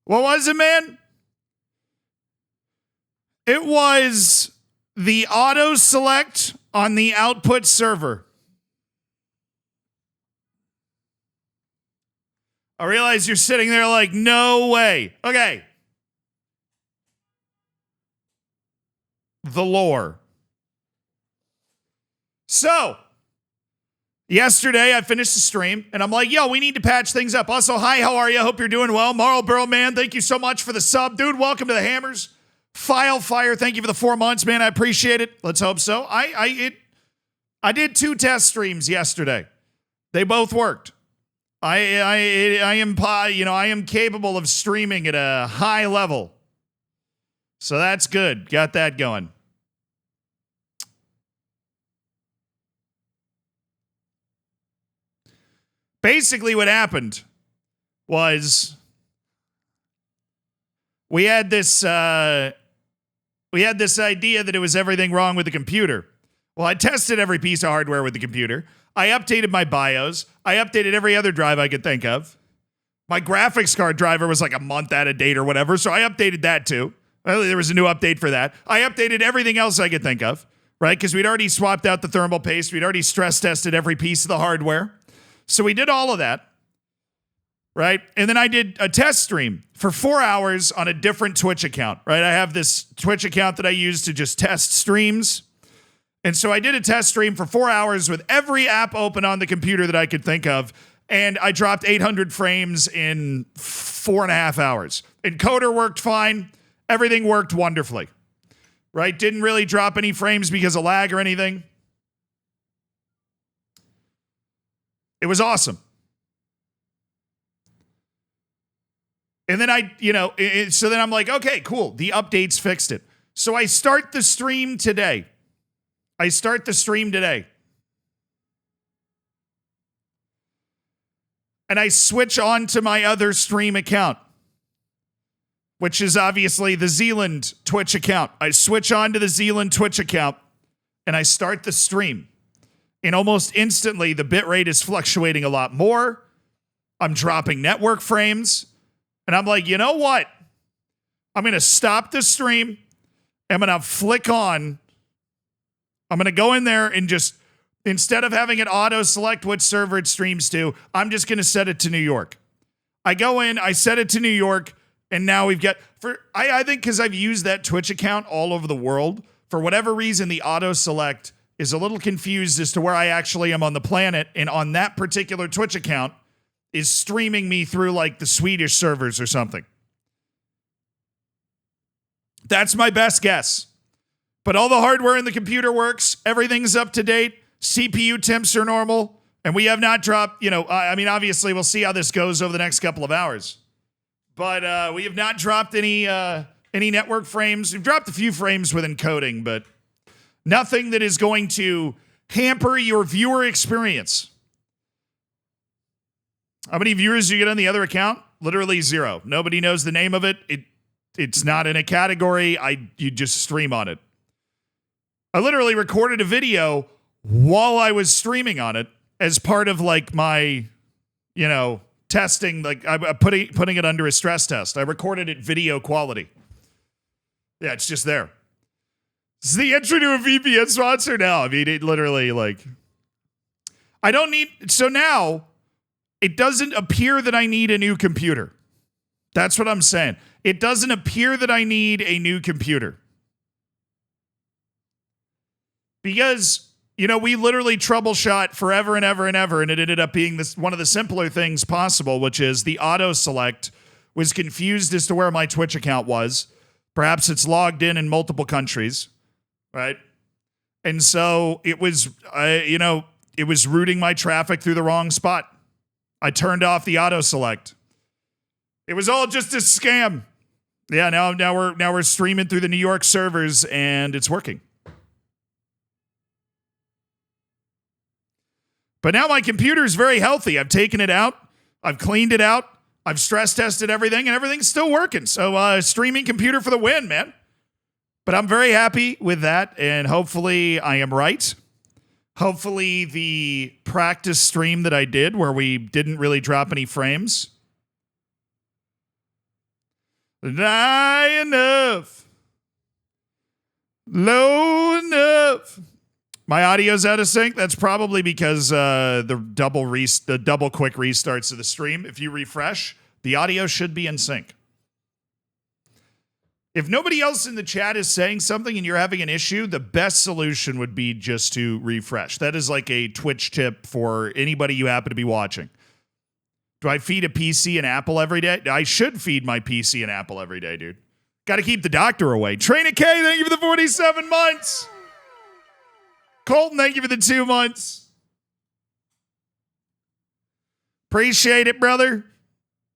What was it, man? It was the auto select on the output server. I realize you're sitting there like, no way. Okay. The lore. So, yesterday I finished the stream and I'm like, yo, we need to patch things up. Also, hi, how are you? Hope you're doing well. Marlboro Man, thank you so much for the sub. Dude, welcome to the Hammers. Fire, thank you for the 4 months, man. I appreciate it. Let's hope so. I did 2 test streams yesterday. They both worked. I am capable of streaming at a high level. So that's good. Got that going. Basically what happened was we had this idea that it was everything wrong with the computer. Well, I tested every piece of hardware with the computer. I updated my BIOS. I updated every other drive I could think of. My graphics card driver was like a month out of date or whatever, so I updated that too. Well, there was a new update for that. I updated everything else I could think of, right? Because we'd already swapped out the thermal paste. We'd already stress tested every piece of the hardware. So we did all of that, right? And then I did a test stream for 4 hours on a different Twitch account, right? I have this Twitch account that I use to just test streams. And so I did a test stream for 4 hours with every app open on the computer that I could think of. And I dropped 800 frames in 4.5 hours. Encoder worked fine. Everything worked wonderfully, right? Didn't really drop any frames because of lag or anything. It was awesome. And then so then I'm like, okay, cool. The updates fixed it. So I start the stream today. And I switch on to my other stream account, which is obviously the Zealand Twitch account. I switch on to the Zealand Twitch account and I start the stream. And almost instantly, the bitrate is fluctuating a lot more. I'm dropping network frames. And I'm like, you know what? I'm going to stop the stream. I'm going to flick on. I'm going to go in there and just, instead of having it auto select what server it streams to, I'm just going to set it to New York. I go in, I set it to New York, and now we've got, I think because I've used that Twitch account all over the world, for whatever reason, the auto select is a little confused as to where I actually am on the planet, and on that particular Twitch account is streaming me through like the Swedish servers or something. That's my best guess. But all the hardware in the computer works. Everything's up to date. CPU temps are normal. And we have not dropped, obviously we'll see how this goes over the next couple of hours. But we have not dropped any network frames. We've dropped a few frames with encoding, but nothing that is going to hamper your viewer experience. How many viewers do you get on the other account? Literally 0. Nobody knows the name of it. It's not in a category. You just stream on it. I literally recorded a video while I was streaming on it as part of like my, testing. Like I'm putting it under a stress test. I recorded it video quality. Yeah, it's just there. This is the intro to a VPN sponsor now. I mean, it literally so now it doesn't appear that I need a new computer. That's what I'm saying. It doesn't appear that I need a new computer. Because, we literally troubleshot forever and ever and ever, and it ended up being one of the simpler things possible, which is the auto select was confused as to where my Twitch account was. Perhaps it's logged in multiple countries. Right. And so it was, it was routing my traffic through the wrong spot. I turned off the auto select. It was all just a scam. Yeah. Now we're streaming through the New York servers and it's working. But now my computer is very healthy. I've taken it out. I've cleaned it out. I've stress tested everything and everything's still working. So streaming computer for the win, man. But I'm very happy with that, and hopefully I am right. Hopefully the practice stream that I did where we didn't really drop any frames, High enough. Low enough. My audio's out of sync. That's probably because the double quick restarts of the stream. If you refresh, the audio should be in sync. If nobody else in the chat is saying something and you're having an issue, the best solution would be just to refresh. That is like a Twitch tip for anybody you happen to be watching. Do I feed a PC and Apple every day? I should feed my PC and Apple every day, dude. Got to keep the doctor away. Trainer K, thank you for the 47 months. Colton, thank you for the 2 months. Appreciate it, brother.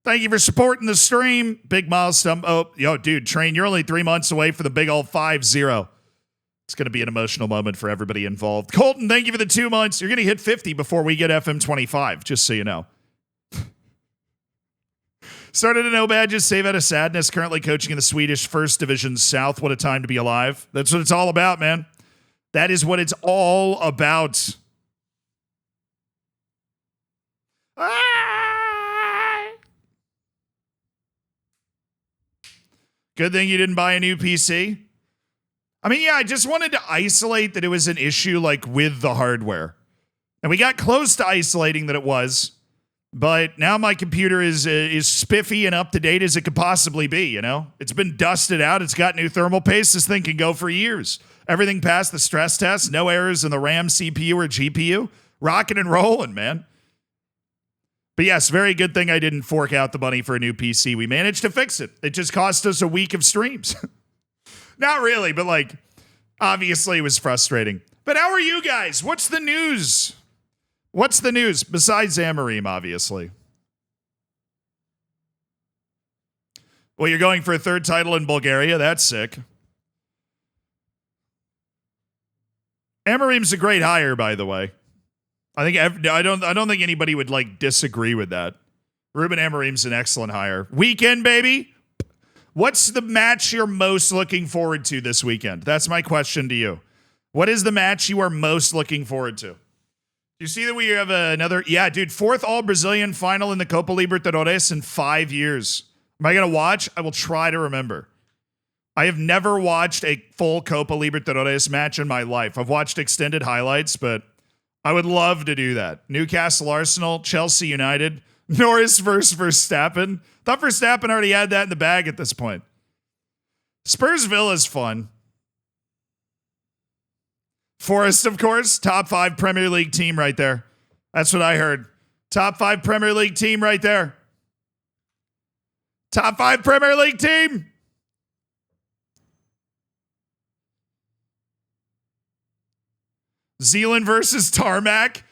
Thank you for supporting the stream. Big milestone. Oh, yo, dude, Train, you're only 3 months away for the big old 5-0. It's going to be an emotional moment for everybody involved. Colton, thank you for the 2 months. You're going to hit 50 before we get FM25, just so you know. Started to no badges, save out of sadness. Currently coaching in the Swedish First Division South. What a time to be alive. That's what it's all about, man. That is what it's all about. Good thing you didn't buy a new PC. I mean, yeah, I just wanted to isolate that it was an issue like with the hardware. And we got close to isolating that it was. But now my computer is spiffy and up to date as it could possibly be, you know? It's been dusted out. It's got new thermal paste. This thing can go for years. Everything passed the stress test. No errors in the RAM, CPU, or GPU. Rocking and rolling, man. But yes, very good thing I didn't fork out the money for a new PC. We managed to fix it. It just cost us a week of streams. Not really, but like, obviously it was frustrating. But how are you guys? What's the news? What's the news? Besides Amarim, obviously. Well, you're going for a third title in Bulgaria. That's sick. Amarim's a great hire, by the way. I don't think anybody would like disagree with that. Ruben Amarim's an excellent hire. Weekend, baby. What's the match you're most looking forward to this weekend? That's my question to you. What is the match you are most looking forward to? You see that we have another, yeah, dude, 4th all-Brazilian final in the Copa Libertadores in 5 years. Am I going to watch? I will try to remember. I have never watched a full Copa Libertadores match in my life. I've watched extended highlights, but I would love to do that. Newcastle Arsenal, Chelsea United, Norris versus Verstappen. Thought Verstappen already had that in the bag at this point. Spurs Villa's fun. Forest, of course, top 5 Premier League team right there. That's what I heard. Top 5 Premier League team right there. Top 5 Premier League team. Zealand versus Tarmac.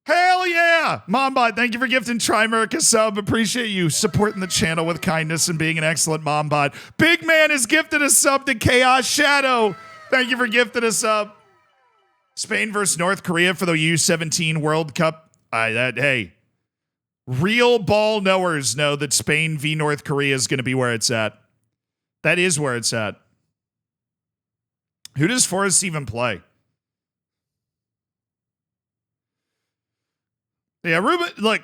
Hell yeah. Mombot, thank you for gifting Trimerica sub. Appreciate you supporting the channel with kindness and being an excellent Mombot. Big Man has gifted a sub to Chaos Shadow. Thank you for gifting a sub. Spain versus North Korea for the U17 World Cup. Hey, real ball knowers know that Spain v North Korea is going to be where it's at. That is where it's at. Who does Forrest even play? Yeah, Ruben, look,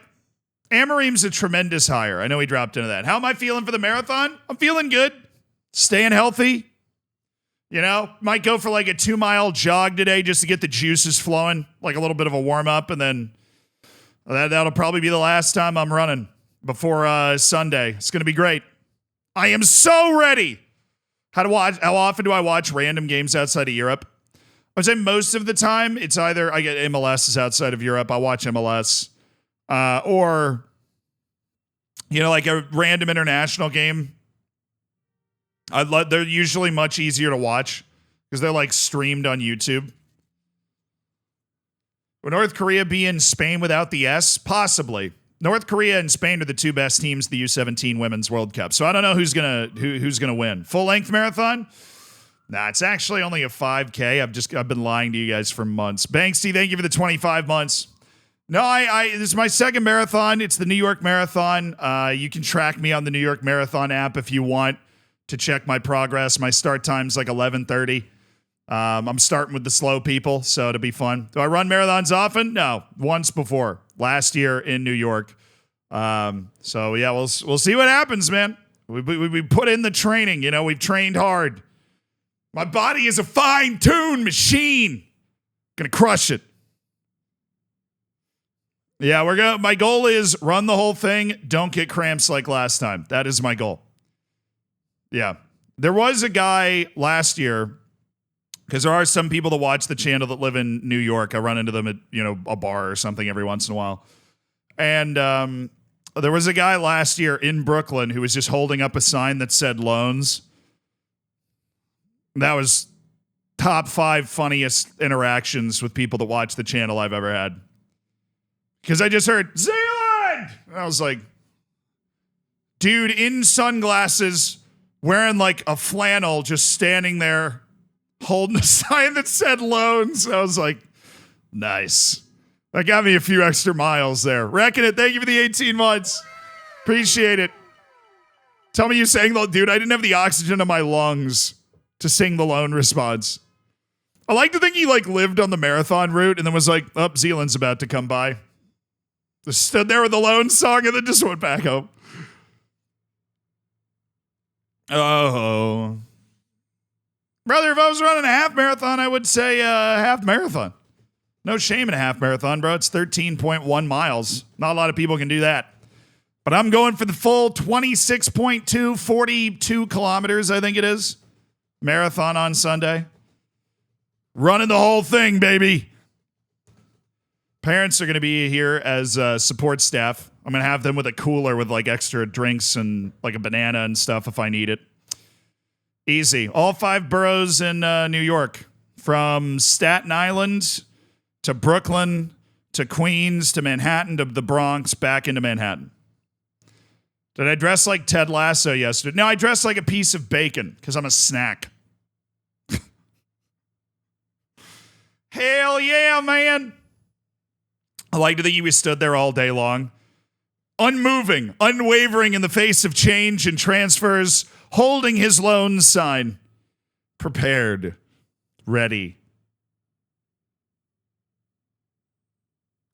Amarim's a tremendous hire. I know he dropped into that. How am I feeling for the marathon? I'm feeling good. Staying healthy. You know, might go for like a 2-mile jog today just to get the juices flowing, like a little bit of a warm up, and then that'll probably be the last time I'm running before Sunday. It's going to be great. I am so ready. How often do I watch random games outside of Europe? I would say most of the time it's either I get MLS is outside of Europe. I watch MLS, or you know, like a random international game. They're usually much easier to watch because they're like streamed on YouTube. Would North Korea be in Spain without the S? Possibly. North Korea and Spain are the 2 best teams in the U17 Women's World Cup. So I don't know who's gonna win. Full length marathon? Nah, it's actually only a 5K. I've been lying to you guys for months. Banksy, thank you for the 25 months. No, this is my second marathon. It's the New York Marathon. You can track me on the New York Marathon app if you want to check my progress. My start time's like 11:30. I'm starting with the slow people, so it'll be fun. Do I run marathons often? No, once before. Last year in New York. So yeah, we'll see what happens, man. We put in the training, you know, we've trained hard. My body is a fine-tuned machine. Gonna crush it. Yeah, my goal is run the whole thing, don't get cramps like last time. That is my goal. Yeah. There was a guy last year, because there are some people that watch the channel that live in New York. I run into them at, you know, a bar or something every once in a while. And there was a guy last year in Brooklyn who was just holding up a sign that said loans. That was top 5 funniest interactions with people that watch the channel I've ever had. Because I just heard, Zealand! And I was like, dude in sunglasses, wearing like a flannel, just standing there, holding a sign that said loans. I was like, nice. That got me a few extra miles there. Wrecking it. Thank you for the 18 months. Appreciate it. Tell me you sang the, dude, I didn't have the oxygen in my lungs to sing the loan response. I like to think he like lived on the marathon route and then was like, oh, Zealand's about to come by. Just stood there with the loan song and then just went back home. Oh. Brother, if I was running a half marathon, I would say half marathon. No shame in a half marathon, bro. It's 13.1 miles. Not a lot of people can do that. But I'm going for the full 26.2, 42 kilometers, I think it is. Marathon on Sunday. Running the whole thing, baby. Parents are going to be here as support staff. I'm going to have them with a cooler with like extra drinks and like a banana and stuff if I need it. Easy. All 5 boroughs in New York. From Staten Island to Brooklyn to Queens to Manhattan to the Bronx back into Manhattan. Did I dress like Ted Lasso yesterday? No, I dressed like a piece of bacon because I'm a snack. Hell yeah, man. I like to think he was stood there all day long. Unmoving, unwavering in the face of change and transfers, holding his loan sign. Prepared. Ready.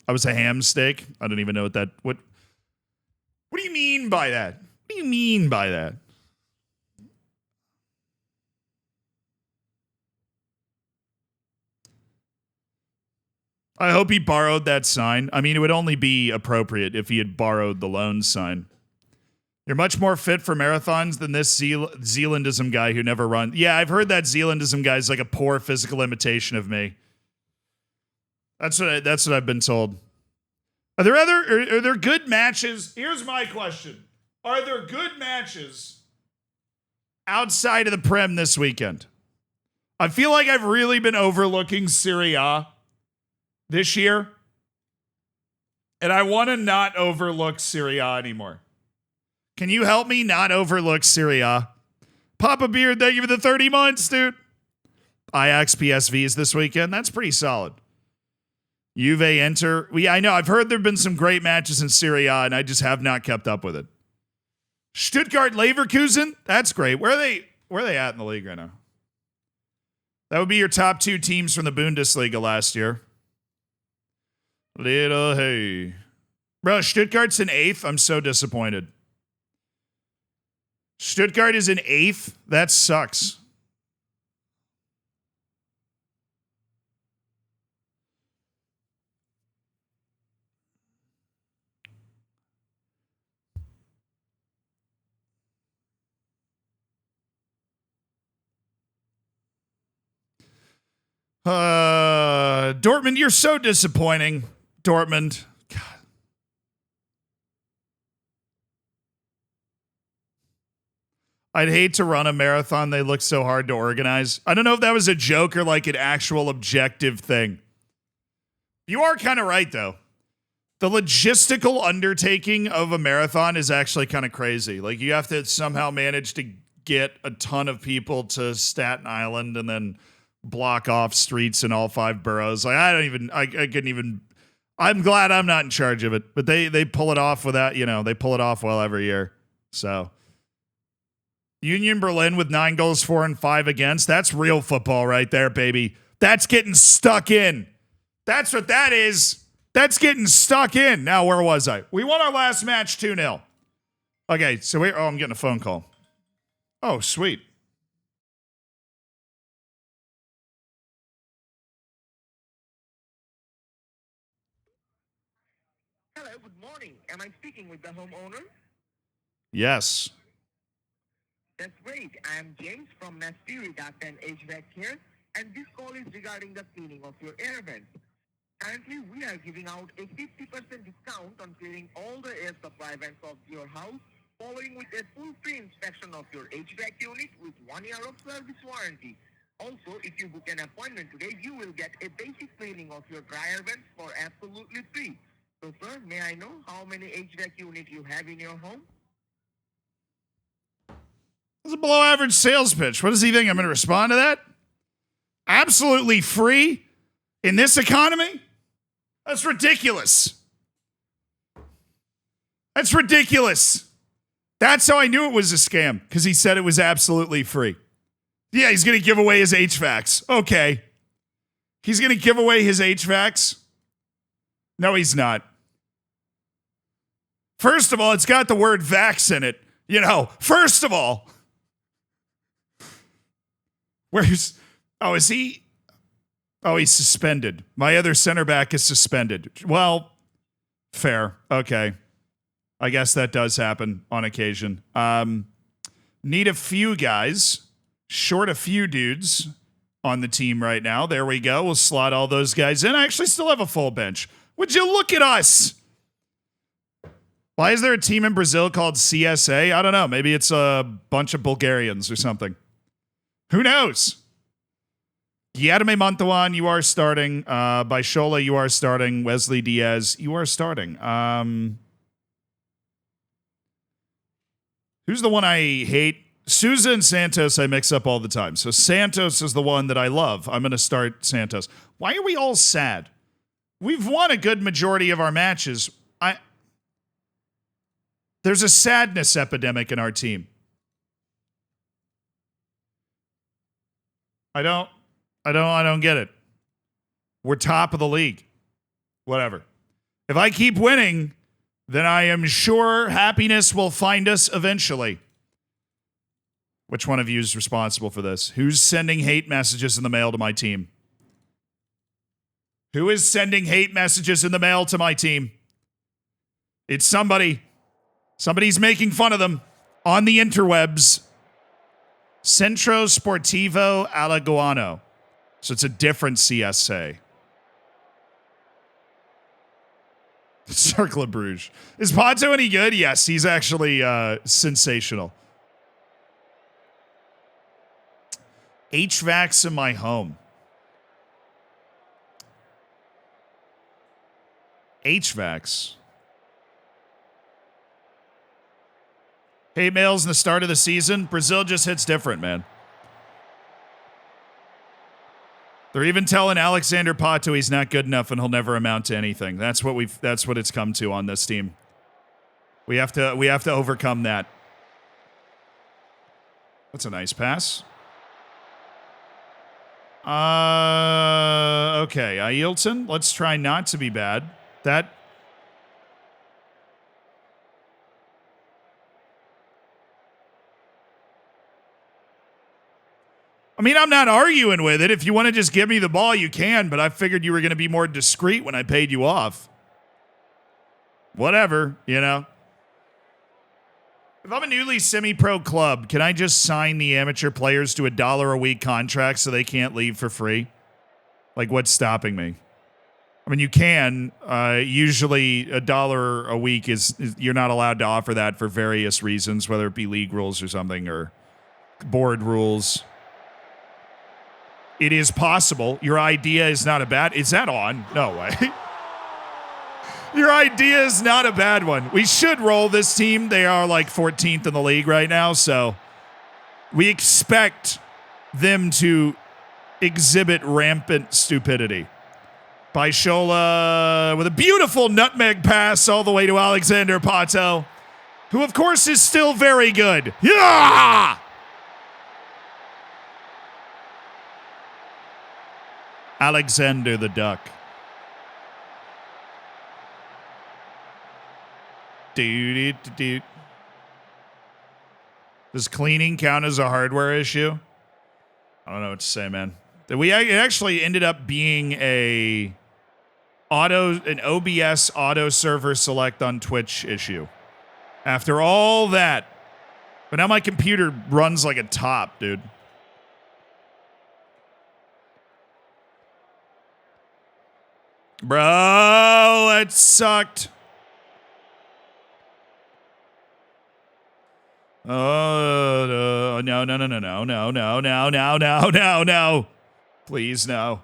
I was a ham steak. I don't even know what that... What do you mean by that? What do you mean by that? I hope he borrowed that sign. I mean, it would only be appropriate if he had borrowed the loan sign. You're much more fit for marathons than this Zealandism guy who never runs. Yeah, I've heard that Zealandism guy is like a poor physical imitation of me. That's what I've been told. Are there good matches? Here's my question. Are there good matches outside of the Prem this weekend? I feel like I've really been overlooking Serie A this year. And I want to not overlook Serie A anymore. Can you help me not overlook Serie A? Papa Beard, thank you for the 30 months, dude. Ajax PSVs this weekend. That's pretty solid. Juve enter. I know. I've heard there have been some great matches in Serie A, and I just have not kept up with it. Stuttgart Leverkusen. That's great. Where are they at in the league right now? That would be your top 2 teams from the Bundesliga last year. Little hey. Bro, Stuttgart's in 8th. I'm so disappointed. Stuttgart is in 8th? That sucks. Dortmund, you're so disappointing. Dortmund. God. I'd hate to run a marathon. They look so hard to organize. I don't know if that was a joke or like an actual objective thing. You are kind of right, though. The logistical undertaking of a marathon is actually kind of crazy. Like, you have to somehow manage to get a ton of people to Staten Island and then block off streets in all 5 boroughs. Like, I couldn't even, I'm glad I'm not in charge of it, but they pull it off without, they pull it off well every year. So Union Berlin with 9 goals, 4 and 5 against. That's real football right there, baby. That's getting stuck in. That's what that is. That's getting stuck in. Now, where was I? We won our last match 2-0. Okay, so I'm getting a phone call. Oh, sweet. Hello, good morning. Am I speaking with the homeowner? Yes. That's great. I'm James from Nastiri and HVAC here, and this call is regarding the cleaning of your air vents. Currently, we are giving out a 50% discount on cleaning all the air supply vents of your house, following with a full free inspection of your HVAC unit with 1 year of service warranty. Also, if you book an appointment today, you will get a basic cleaning of your dryer vents for absolutely free. So, sir, may I know how many HVAC units you have in your home? That's a below average sales pitch. What does he think? I'm going to respond to that? Absolutely free in this economy? That's ridiculous. That's ridiculous. That's how I knew it was a scam, because he said it was absolutely free. Yeah, he's going to give away his HVACs. Okay. He's going to give away his HVACs? No, he's not. First of all, it's got the word vax in it. You know, first of all. Where's... Oh, is he... Oh, he's suspended. My other center back is suspended. Well, fair. Okay. I guess that does happen on occasion. Need a few guys. Short a few dudes on the team right now. There we go. We'll slot all those guys in. I actually still have a full bench. Would you look at us? Why is there a team in Brazil called CSA? I don't know. Maybe it's a bunch of Bulgarians or something. Who knows? Guilherme Montoan, you are starting. Baishola, you are starting. Wesley Diaz, you are starting. Who's the one I hate? Souza and Santos I mix up all the time. So Santos is the one that I love. I'm going to start Santos. Why are we all sad? We've won a good majority of our matches. There's a sadness epidemic in our team. I don't get it. We're top of the league. Whatever. If I keep winning, then I am sure happiness will find us eventually. Which one of you is responsible for this? Who's sending hate messages in the mail to my team? Who is sending hate messages in the mail to my team? It's somebody. Somebody's making fun of them on the interwebs. Centro Sportivo Alagoano. So it's a different CSA. Circle of Bruges. Is Pato any good? Yes, he's actually sensational. HVACs in my home. HVACs. Hate mails in the start of the season. Brazil just hits different, man. They're even telling Alexander Pato he's not good enough and he'll never amount to anything. That's what it's come to on this team. We have to overcome that. That's a nice pass. Okay, Ailton, let's try not to be bad. I mean, I'm not arguing with it. If you want to just give me the ball, you can, but I figured you were going to be more discreet when I paid you off. Whatever, you know. If I'm a newly semi-pro club, can I just sign the amateur players to $1 a week contract so they can't leave for free? Like, what's stopping me? I mean, you can. Usually $1 a week is you're not allowed to offer that for various reasons, whether it be league rules or something or board rules. It is possible. Your idea is not a bad... Is that on? No way. Your idea is not a bad one. We should roll this team. They are like 14th in the league right now, so we expect them to exhibit rampant stupidity. Baishola with a beautiful nutmeg pass all the way to Alexander Pato, who, of course, is still very good. Yeah! Alexander the Duck. Dude. Does cleaning count as a hardware issue? I don't know what to say, man. It actually ended up being an OBS auto server select on Twitch issue. After all that. But now my computer runs like a top, dude. Bro, it sucked. Oh, no. Please, no.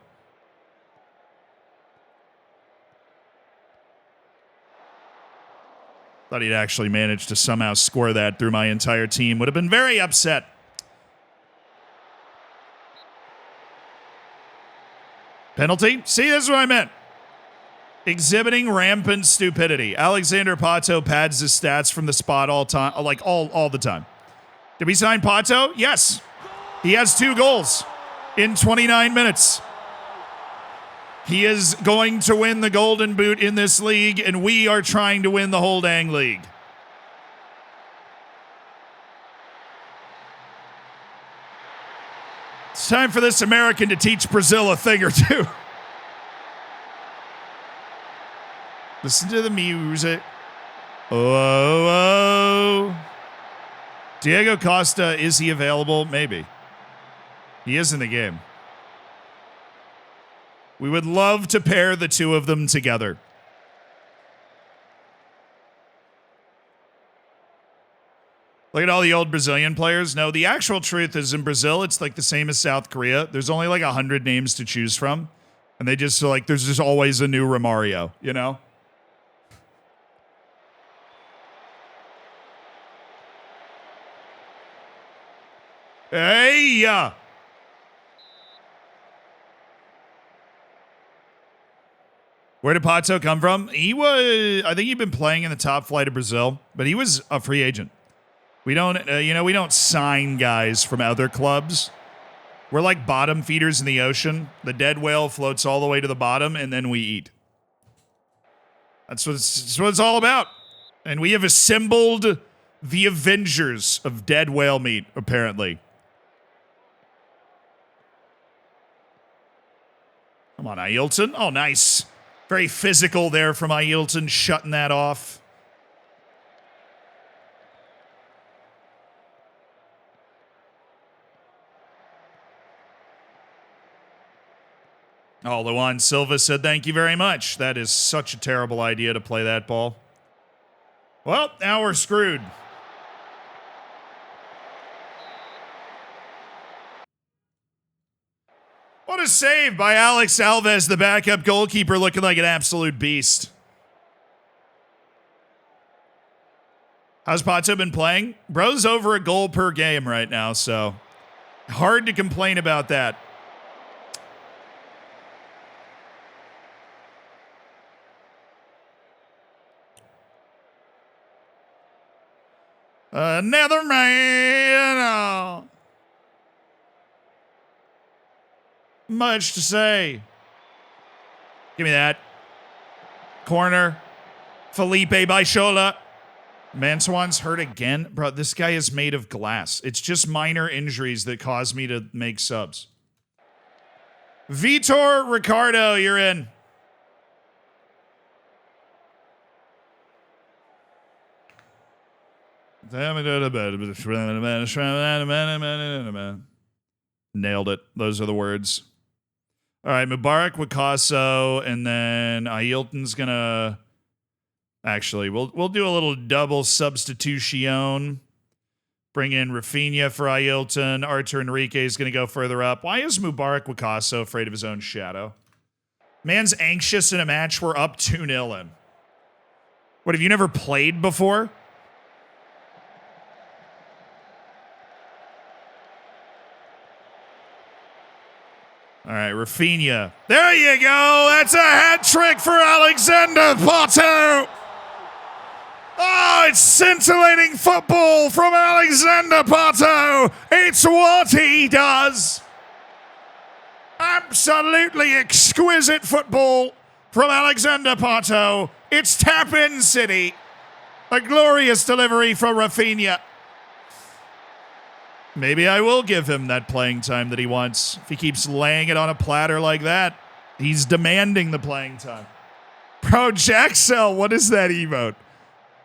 Thought he'd actually managed to somehow score that through my entire team. Would have been very upset. Penalty? See, this is what I meant. Exhibiting rampant stupidity. Alexander Pato pads his stats from the spot all time, like all the time. Did we sign Pato? Yes. He has 2 goals in 29 minutes. He is going to win the Golden Boot in this league, and we are trying to win the whole dang league. It's time for this American to teach Brazil a thing or two. Listen to the music. Oh. Diego Costa, is he available? Maybe. He is in the game. We would love to pair the two of them together. Look at all the old Brazilian players. No, the actual truth is in Brazil, it's like the same as South Korea. There's only like 100 names to choose from. And they just like, there's just always a new Romario, you know? Hey! Where did Pato come from? I think he'd been playing in the top flight of Brazil, but he was a free agent. We don't, we don't sign guys from other clubs. We're like bottom feeders in the ocean. The dead whale floats all the way to the bottom, and then we eat. That's what it's all about. And we have assembled the Avengers of dead whale meat, apparently. Come on, Ailton. Oh, nice. Very physical there from Ailton, shutting that off. Oh, Luan Silva said, thank you very much. That is such a terrible idea to play that ball. Well, now we're screwed. What a save by Alex Alves, the backup goalkeeper, looking like an absolute beast. How's Pato been playing? Bro's over a goal per game right now, so hard to complain about that. Another man. Oh. Much to say. Give me that. Corner. Felipe Baixola. Manswan's hurt again. Bro, this guy is made of glass. It's just minor injuries that cause me to make subs. Vitor Ricardo, you're in. Nailed it. Those are the words. All right, Mubarak Wakaso, and then Ailton's gonna. Actually, we'll do a little double substitution. Bring in Rafinha for Ailton. Artur Enrique is gonna go further up. Why is Mubarak Wakaso afraid of his own shadow? Man's anxious in a match we're up 2-0 in. What, have you never played before? All right, Rafinha. There you go. That's a hat trick for Alexander Pato. Oh, it's scintillating football from Alexander Pato. It's what he does. Absolutely exquisite football from Alexander Pato. It's tap-in city. A glorious delivery from Rafinha. Maybe I will give him that playing time that he wants. If he keeps laying it on a platter like that, he's demanding the playing time. Bro, Jaxel, what is that emote?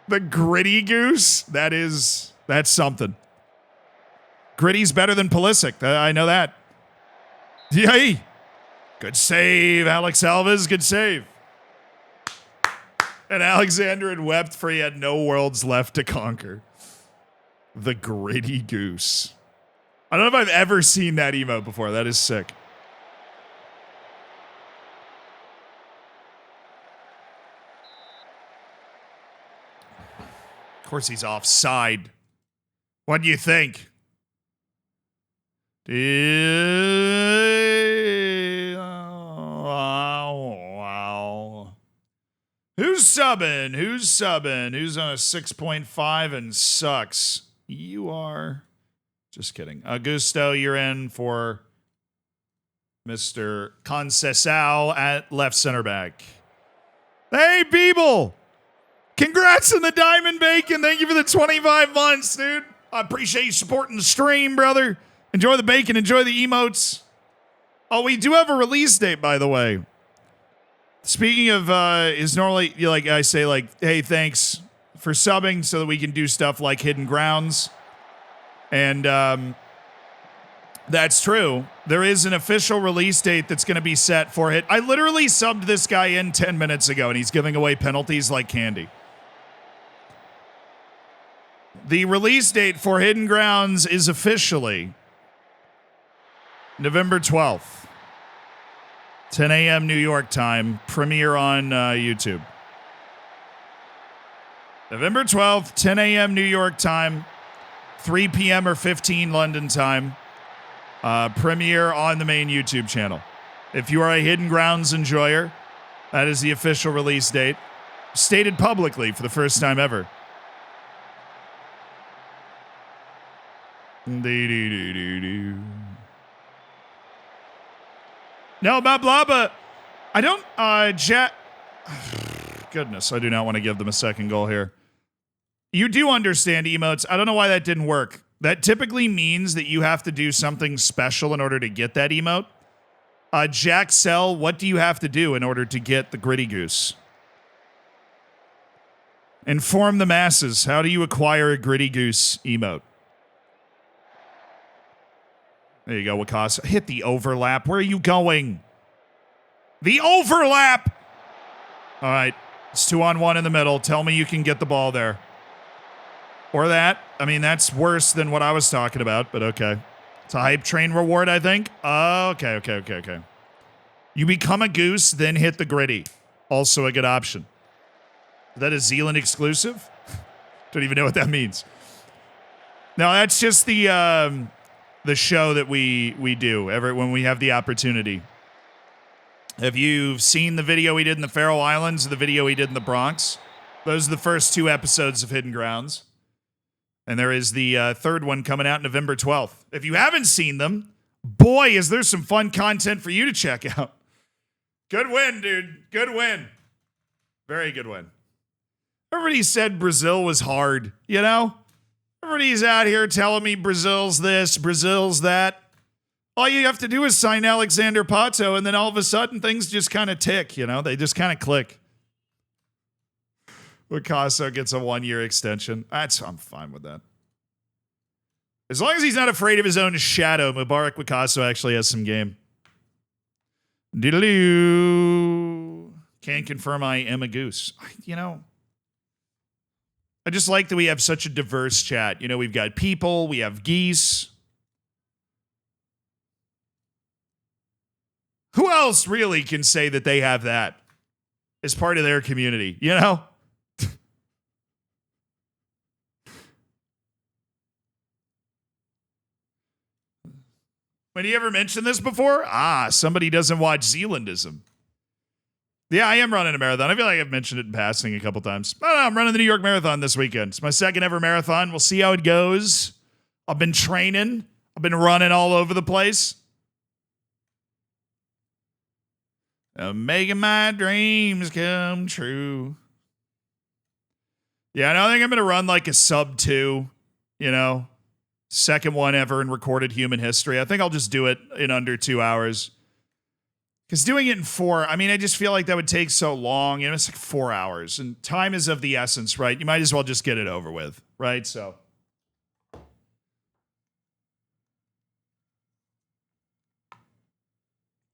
The gritty goose? That's something. Gritty's better than Pulisic. I know that. Yay. Good save, Alex Alves. Good save. And Alexander had wept for he had no worlds left to conquer. The gritty goose. I don't know if I've ever seen that emote before. That is sick. Of course he's offside. What do you think? Wow. Who's subbing? Who's on a 6.5 and sucks? You are. Just kidding. Augusto, you're in for Mr. Concesao at left center back. Hey, people. Congrats on the Diamond Bacon. Thank you for the 25 months, dude. I appreciate you supporting the stream, brother. Enjoy the bacon. Enjoy the emotes. Oh, we do have a release date, by the way. Speaking of, is normally, I say, hey, thanks for subbing so that we can do stuff like Hidden Grounds. And that's true. There is an official release date that's going to be set for it. I literally subbed this guy in 10 minutes ago, and he's giving away penalties like candy. The release date for Hidden Grounds is officially November 12th, 10 a.m. New York time, premiere on YouTube. November 12th, 10 a.m. New York time, 3 p.m. or 15 London time, premiere on the main YouTube channel. If you are a Hidden Grounds enjoyer, that is the official release date, stated publicly for the first time ever. No, blah, blah, but I don't, goodness, I do not want to give them a second goal here. You do understand emotes. I don't know why that didn't work. That typically means that you have to do something special in order to get that emote. Jaxel, what do you have to do in order to get the Gritty Goose? Inform the masses. How do you acquire a Gritty Goose emote? There you go, Wakasa. Hit the overlap. Where are you going? The overlap! All right. It's 2-on-1 in the middle. Tell me you can get the ball there. Or that. I mean, that's worse than what I was talking about, but okay. It's a hype train reward, I think. Okay. You become a goose, then hit the gritty. Also a good option. Is that a Zealand exclusive? Don't even know what that means. No, that's just the show that we do when we have the opportunity. If you've seen the video we did in the Faroe Islands, the video we did in the Bronx, those are the first 2 episodes of Hidden Grounds. And there is the third one coming out November 12th. If you haven't seen them, boy, is there some fun content for you to check out. Good win, dude. Good win. Very good win. Everybody said Brazil was hard, you know? Everybody's out here telling me Brazil's this, Brazil's that. All you have to do is sign Alexander Pato, and then all of a sudden things just kind of tick, you know? They just kind of click. Picasso gets a 1-year extension. I'm fine with that. As long as he's not afraid of his own shadow, Mubarak Picasso actually has some game. Diddle-oo. Can't confirm I am a goose. I just like that we have such a diverse chat. You know, we've got people, we have geese. Who else really can say that they have that as part of their community, you know? Have you ever mentioned this before? Somebody doesn't watch Zealandism. Yeah, I am running a marathon. I feel like I've mentioned it in passing a couple times. I'm running the New York Marathon this weekend. It's my second ever marathon. We'll see how it goes. I've been training. I've been running all over the place. I'm making my dreams come true. Yeah, I think I'm going to run like a sub 2, you know. Second one ever in recorded human history. I think I'll just do it in under 2 hours. Because doing it in 4, I mean, I just feel like that would take so long. You know, it's like 4 hours. And time is of the essence, right? You might as well just get it over with, right? So.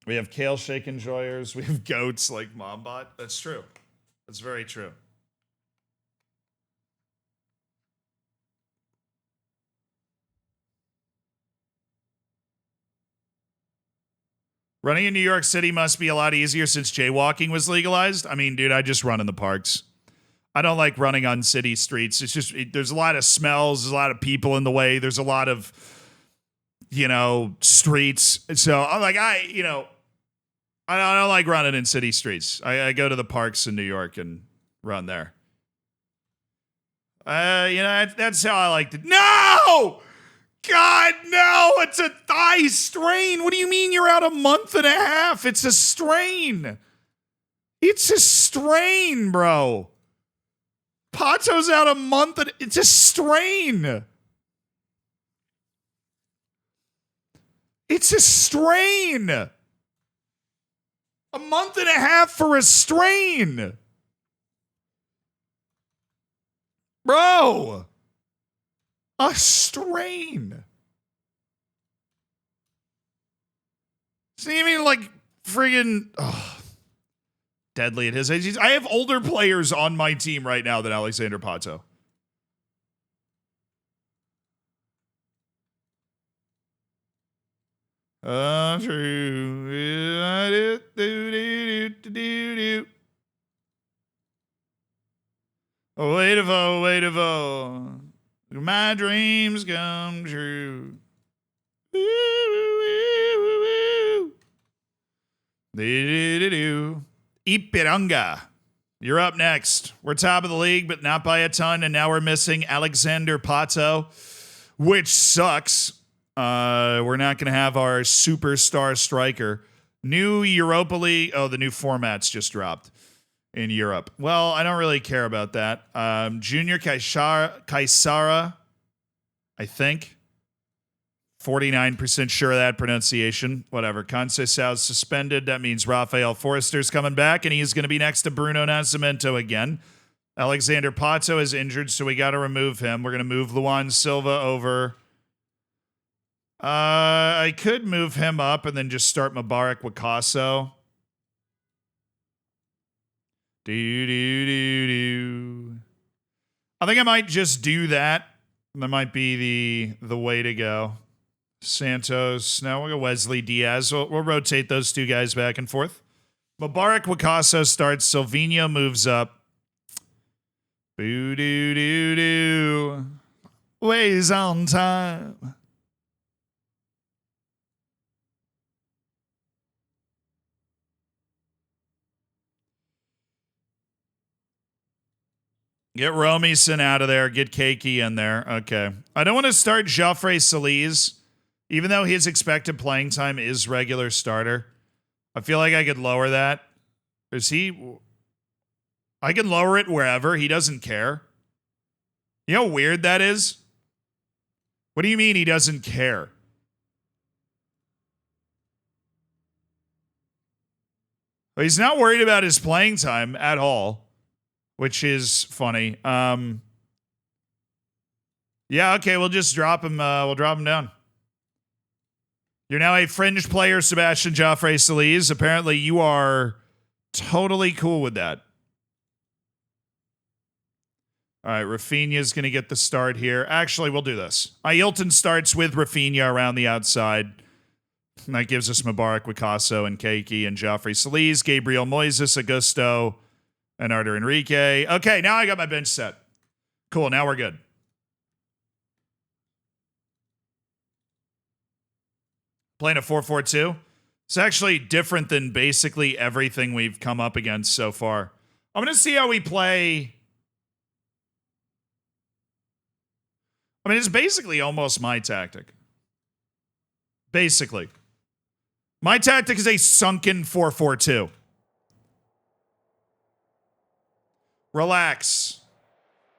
We have kale shake enjoyers. We have goats like Mombot. That's true. That's very true. Running in New York City must be a lot easier since jaywalking was legalized. I mean, dude, I just run in the parks. I don't like running on city streets. It's just, there's a lot of smells. There's a lot of people in the way. There's a lot of, you know, streets. So I'm like, I don't like running in city streets. I go to the parks in New York and run there. That's how I like to. No! God, no! It's a thigh strain. What do you mean you're out a month and a half? It's a strain. It's a strain, bro. Pato's out a month and it's a strain. It's a strain. A month and a half for a strain. Bro. A strain. It's not even like friggin' deadly at his age. I have older players on my team right now than Alexander Pato. True. Wait a vo. My dreams come true. Ipiranga. You're up next. We're top of the league, but not by a ton, and now we're missing Alexander Pato, which sucks. We're not going to have our superstar striker. New Europa League. Oh, the new formats just dropped in Europe. Well, I don't really care about that. Junior Kaisara, I think. 49% sure of that pronunciation. Whatever. Conceição's suspended. That means Rafael Forrester's coming back, and he's going to be next to Bruno Nascimento again. Alexander Pato is injured, so we got to remove him. We're going to move Luan Silva over. I could move him up and then just start Mubarak Wakaso. I think I might just do that. That might be the way to go. Santos. Now we'll go Wesley Diaz. We'll rotate those two guys back and forth. Mubarak Wakaso starts. Silvinho moves up. Ways on time. Get Romison out of there. Get Keiki in there. Okay. I don't want to start Joffrey Solis, even though his expected playing time is regular starter. I feel like I could lower that. I can lower it wherever. He doesn't care. You know how weird that is? What do you mean he doesn't care? Well, he's not worried about his playing time at all. Which is funny. Yeah, okay, we'll just drop him. We'll drop him down. You're now a fringe player, Sebastian Joffrey Solis. Apparently, you are totally cool with that. All right, Rafinha's going to get the start here. Actually, we'll do this. Ailton starts with Rafinha around the outside. And that gives us Mubarak Wakaso and Keiki and Joffrey Solis, Gabriel Moises, Augusto, and Artur Enrique. Okay, now I got my bench set. Cool, now we're good. Playing a 4-4-2. It's actually different than basically everything we've come up against so far. I'm going to see how we play. I mean, it's basically almost my tactic. Basically. My tactic is a sunken 4-4-2. Relax.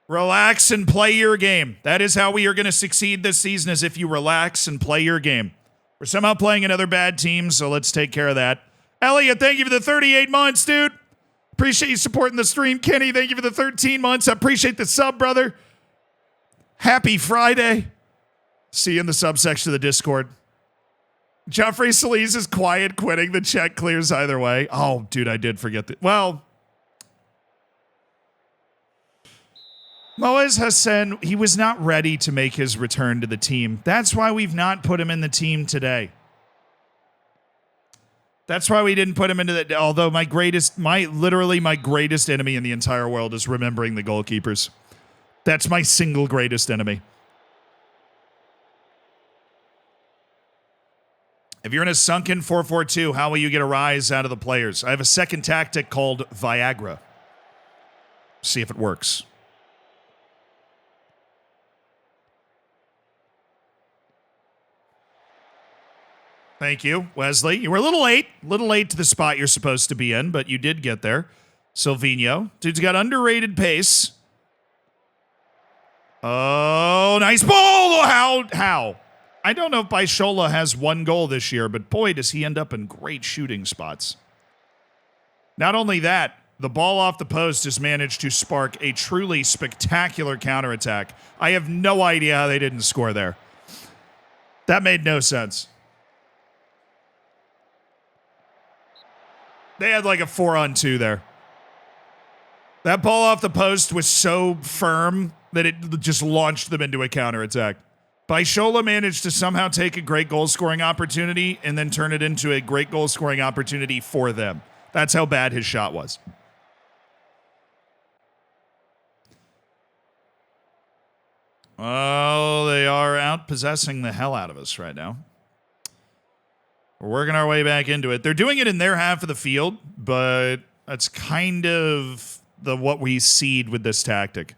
Relax and play your game. That is how we are going to succeed this season, is if you relax and play your game. We're somehow playing another bad team, so let's take care of that. Elliot, thank you for the 38 months, dude. Appreciate you supporting the stream. Kenny, thank you for the 13 months. I appreciate the sub, brother. Happy Friday. See you in the subsection of the Discord. Jeffrey Solis is quiet quitting. The check clears either way. Oh, dude, I did forget that. Well, Moaz Hassan, he was not ready to make his return to the team. That's why we've not put him in the team today. That's why we didn't put him into the... Although literally my greatest enemy in the entire world is remembering the goalkeepers. That's my single greatest enemy. If you're in a sunken 4-4-2, how will you get a rise out of the players? I have a second tactic called Viagra. See if it works. Thank you, Wesley. You were a little late to the spot you're supposed to be in, but you did get there. Silvino. Dude's got underrated pace. Oh, nice ball! How? I don't know if Baishola has one goal this year, but boy, does he end up in great shooting spots. Not only that, the ball off the post has managed to spark a truly spectacular counterattack. I have no idea how they didn't score there. That made no sense. They had like a 4-on-2 there. That ball off the post was so firm that it just launched them into a counterattack. Baishola managed to somehow take a great goal-scoring opportunity and then turn it into a great goal-scoring opportunity for them. That's how bad his shot was. Oh, they are out-possessing the hell out of us right now. We're working our way back into it. They're doing it in their half of the field, but that's kind of what we seed with this tactic.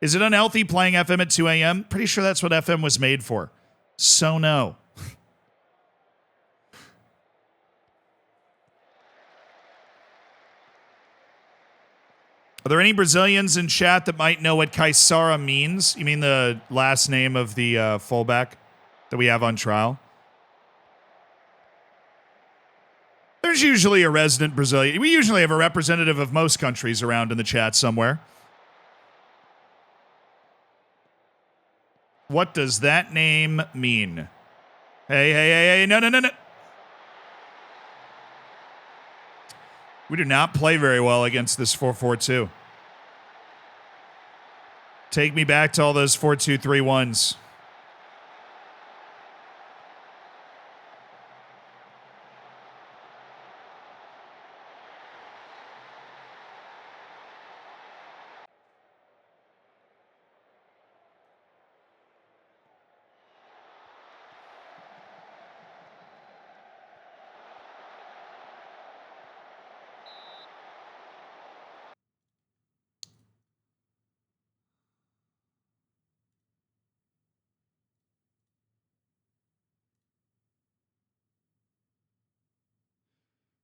Is it unhealthy playing FM at 2 a.m.? Pretty sure that's what FM was made for. So no. Are there any Brazilians in chat that might know what Caissara means? You mean the last name of the fullback that we have on trial? There's usually a resident Brazilian. We usually have a representative of most countries around in the chat somewhere. What does that name mean? Hey, no. We do not play very well against this 4-4-2. Take me back to all those 4-2-3-1s.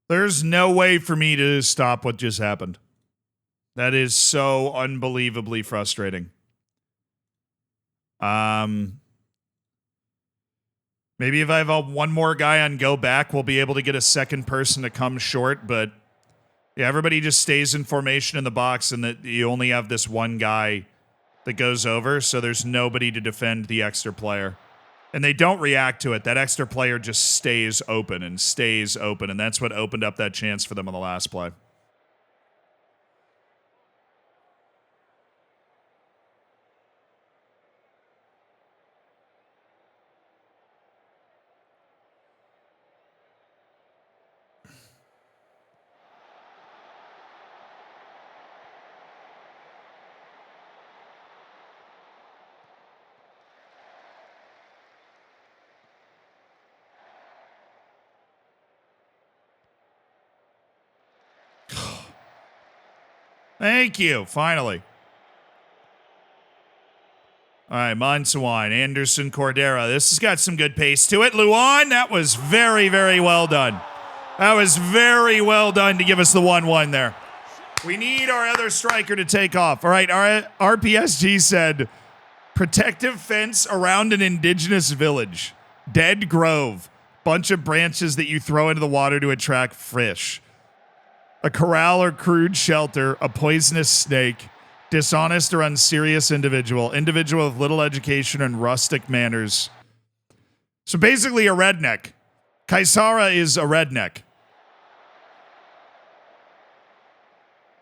There's no way for me to stop what just happened. That is so unbelievably frustrating. Maybe if I have one more guy on go back, we'll be able to get a second person to come short, but yeah, everybody just stays in formation in the box and that you only have this one guy that goes over, so there's nobody to defend the extra player. And they don't react to it. That extra player just stays open, and that's what opened up that chance for them on the last play. Thank you, finally. All right, Mansuan, Anderson, Cordera. This has got some good pace to it. Luan, that was very, very well done. That was very well done to give us the 1-1 there. We need our other striker to take off. All right, our RPSG said, protective fence around an indigenous village. Dead grove. Bunch of branches that you throw into the water to attract fish. A corral or crude shelter. A poisonous snake. Dishonest or unserious individual. Individual with little education and rustic manners. So basically a redneck. Kaisara is a redneck.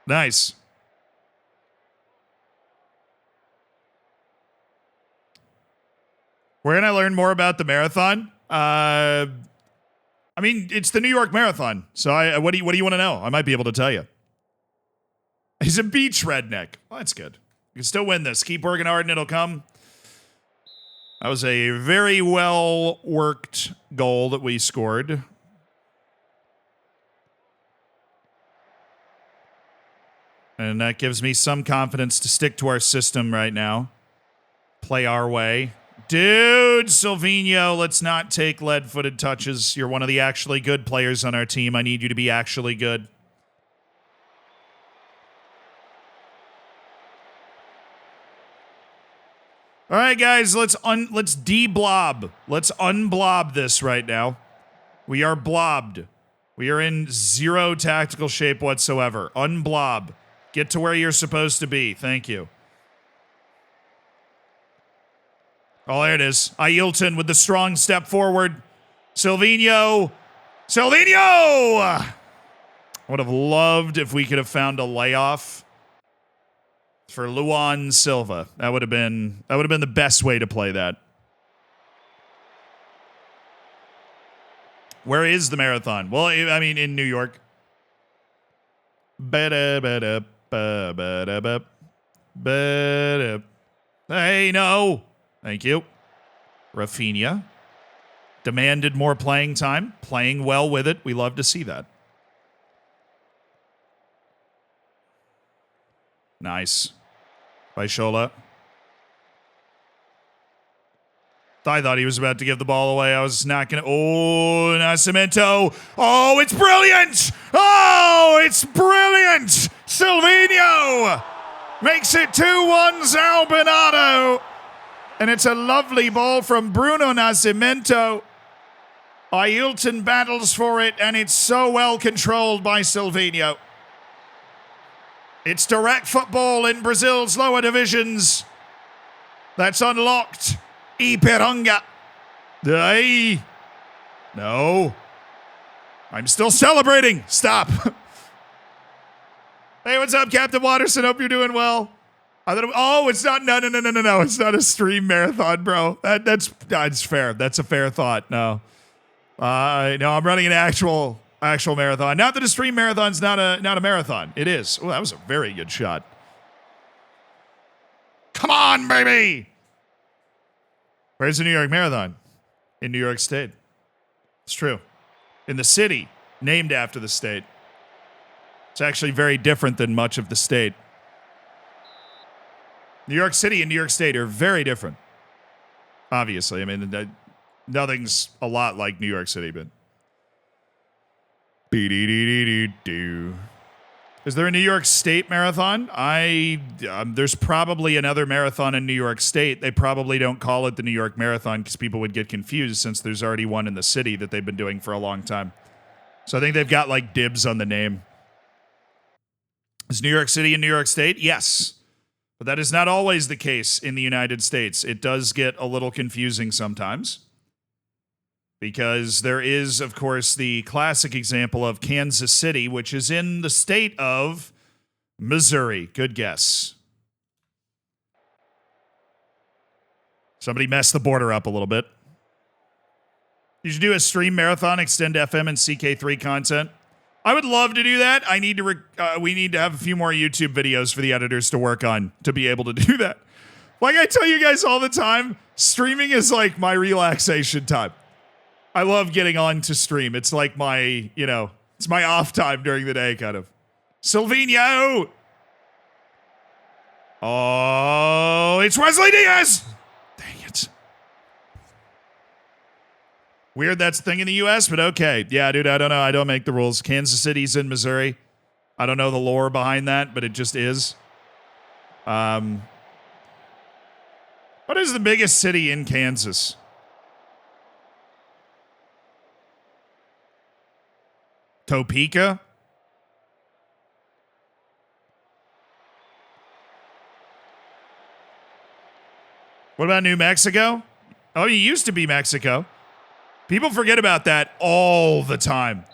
Nice. Where can I learn more about the marathon? I mean, it's the New York Marathon. So what do you want to know? I might be able to tell you. He's a beach redneck. Well, that's good. You can still win this. Keep working hard and it'll come. That was a very well worked goal that we scored. And that gives me some confidence to stick to our system right now. Play our way. Dude, Silvino, let's not take lead-footed touches. You're one of the actually good players on our team. I need you to be actually good. All right, guys, let's de-blob. Let's unblob this right now. We are blobbed. We are in zero tactical shape whatsoever. Unblob. Get to where you're supposed to be. Thank you. Oh, there it is. Ailton with the strong step forward. Silvino. I would have loved if we could have found a layoff for Luan Silva. That would have been the best way to play that. Where is the marathon? Well, I mean, in New York. Hey, no. Thank you. Rafinha. Demanded more playing time. Playing well with it. We love to see that. Nice. By Shola. I thought he was about to give the ball away. I was not going to. Oh, Nascimento. Oh, it's brilliant. Oh, it's brilliant. Silvino makes it 2-1 Zalbinato. And it's a lovely ball from Bruno Nascimento. Ailton battles for it, and it's so well controlled by Silvino. It's direct football in Brazil's lower divisions. That's unlocked. Ipiranga. Hey. No. I'm still celebrating. Stop. Hey, what's up, Captain Watterson? Hope you're doing well. It's not. No. It's not a stream marathon, bro. That's fair. That's a fair thought. No. No, I'm running an actual marathon. Not that a stream marathon's not a marathon. It is. Oh, that was a very good shot. Come on, baby. Where's the New York Marathon? In New York State. It's true. In the city, named after the state. It's actually very different than much of the state. New York City and New York State are very different. Obviously. I mean, nothing's a lot like New York City, but. Is there a New York State marathon? There's probably another marathon in New York State. They probably don't call it the New York Marathon because people would get confused since there's already one in the city that they've been doing for a long time. So I think they've got like dibs on the name. Is New York City in New York State? Yes. But that is not always the case in the United States. It does get a little confusing sometimes. Because there is, of course, the classic example of Kansas City, which is in the state of Missouri. Good guess. Somebody messed the border up a little bit. You should do a stream marathon, extend FM and CK3 content. I would love to do that. We need to have a few more YouTube videos for the editors to work on to be able to do that. Like I tell you guys all the time, streaming is like my relaxation time. I love getting on to stream. It's like my, it's my off time during the day, kind of. Silvino! Oh, it's Wesley Diaz! Dang it. Weird that's a thing in the U.S., but okay. Yeah, dude, I don't know. I don't make the rules. Kansas City's in Missouri. I don't know the lore behind that, but it just is. What is the biggest city in Kansas? Topeka? What about New Mexico? Oh, it used to be Mexico. People forget about that all the time.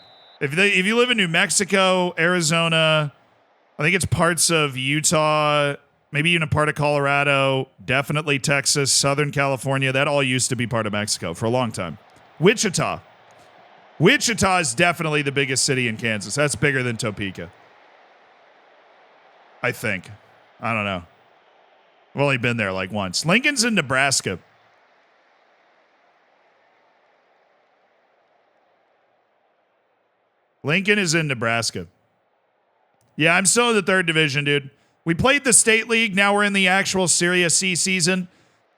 If you live in New Mexico, Arizona, I think it's parts of Utah, maybe even a part of Colorado, definitely Texas, Southern California, that all used to be part of Mexico for a long time. Wichita. Wichita is definitely the biggest city in Kansas. That's bigger than Topeka. I think. I don't know. I've only been there like once. Lincoln's in Nebraska. Lincoln is in Nebraska. Yeah, I'm still in the 3rd division, dude. We played the state league. Now we're in the actual Serie C season.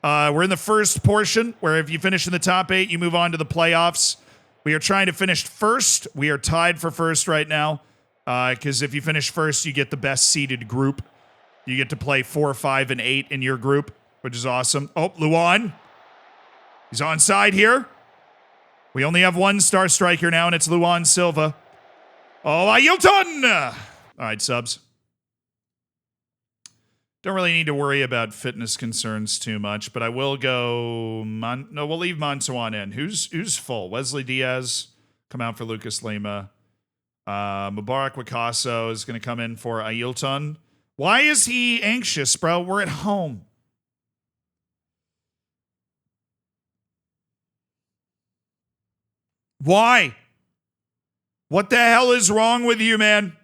We're in the first portion where if you finish in the top 8, you move on to the playoffs. We are trying to finish first. We are tied for first right now because if you finish first, you get the best seeded group. You get to play 4, 5, and 8 in your group, which is awesome. Oh, Luan. He's onside here. We only have one star striker now, and it's Luan Silva. Oh, Ailton! All right, subs. Don't really need to worry about fitness concerns too much, but I will go... No, we'll leave Montuan in. Who's full? Wesley Diaz, come out for Lucas Lima. Mubarak Wakaso is going to come in for Ailton. Why is he anxious, bro? We're at home. Why? What the hell is wrong with you, man?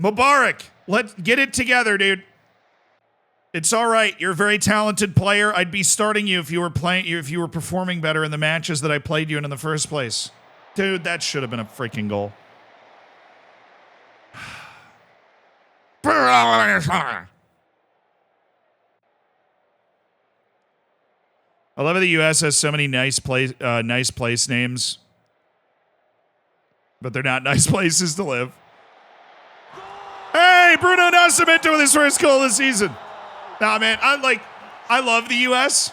Mubarak, let's get it together, dude. It's all right. You're a very talented player. I'd be starting you if you were performing better in the matches that I played you in the first place. Dude, that should have been a freaking goal. I love how the US has so many nice place names, but they're not nice places to live. Hey, Bruno Nascimento with his first goal this season. Nah, man, I love the US.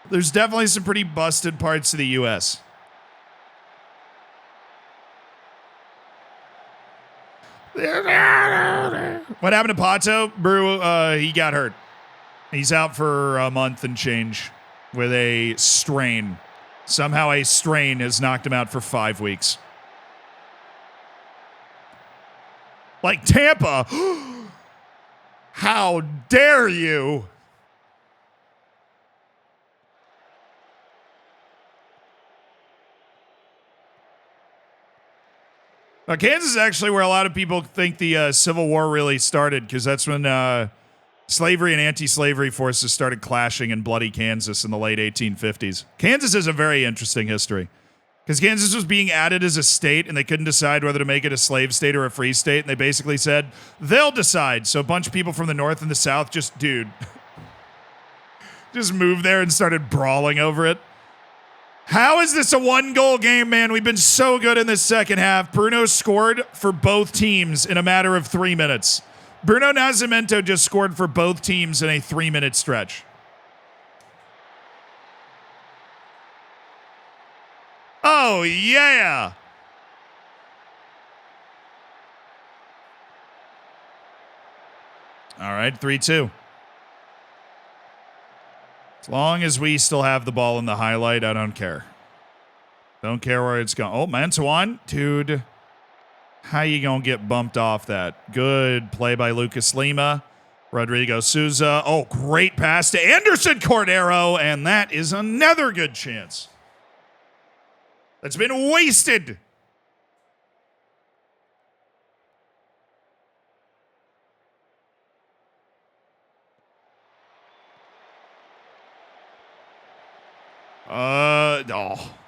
There's definitely some pretty busted parts of the US. What happened to Pato? Brew, he got hurt. He's out for a month and change with a strain. Somehow a strain has knocked him out for 5 weeks. Like Tampa. How dare you? Now, Kansas is actually where a lot of people think the Civil War really started, because that's when slavery and anti-slavery forces started clashing in bloody Kansas in the late 1850s. Kansas is a very interesting history, because Kansas was being added as a state, and they couldn't decide whether to make it a slave state or a free state, and they basically said, they'll decide. So a bunch of people from the north and the south just moved there and started brawling over it. How is this a 1-goal game, man? We've been so good in this second half. Bruno scored for both teams in a matter of 3 minutes. Bruno Nascimento just scored for both teams in a 3-minute stretch. Oh, yeah. All right, 3-2. As long as we still have the ball in the highlight, I don't care. Don't care where it's going. Oh, Mantuan. Dude, how you going to get bumped off that? Good play by Lucas Lima. Rodrigo Souza. Oh, great pass to Anderson Cordero, and that is another good chance. That's been wasted.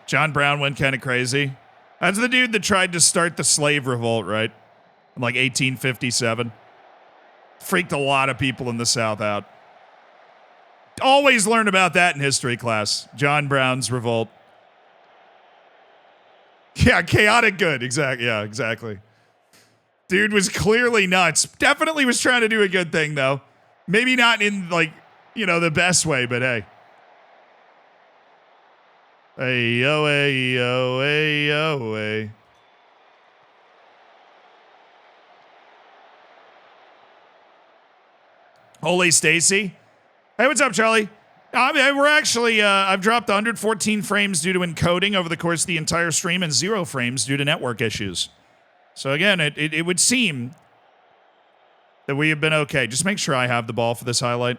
John Brown went kind of crazy. That's the dude that tried to start the slave revolt, right? In like 1857. Freaked a lot of people in the South out. Always learn about that in history class. John Brown's revolt. Yeah, chaotic good. Exactly. Yeah, exactly. Dude was clearly nuts. Definitely was trying to do a good thing, though. Maybe not in, like, you know, the best way, but hey. Hey, yo, hey, yo, hey, yo, hey. Holy Stacy. Hey, what's up, Charlie? I mean, we're actually, I've dropped 114 frames due to encoding over the course of the entire stream and 0 frames due to network issues. So again, it would seem that we have been okay. Just make sure I have the ball for this highlight.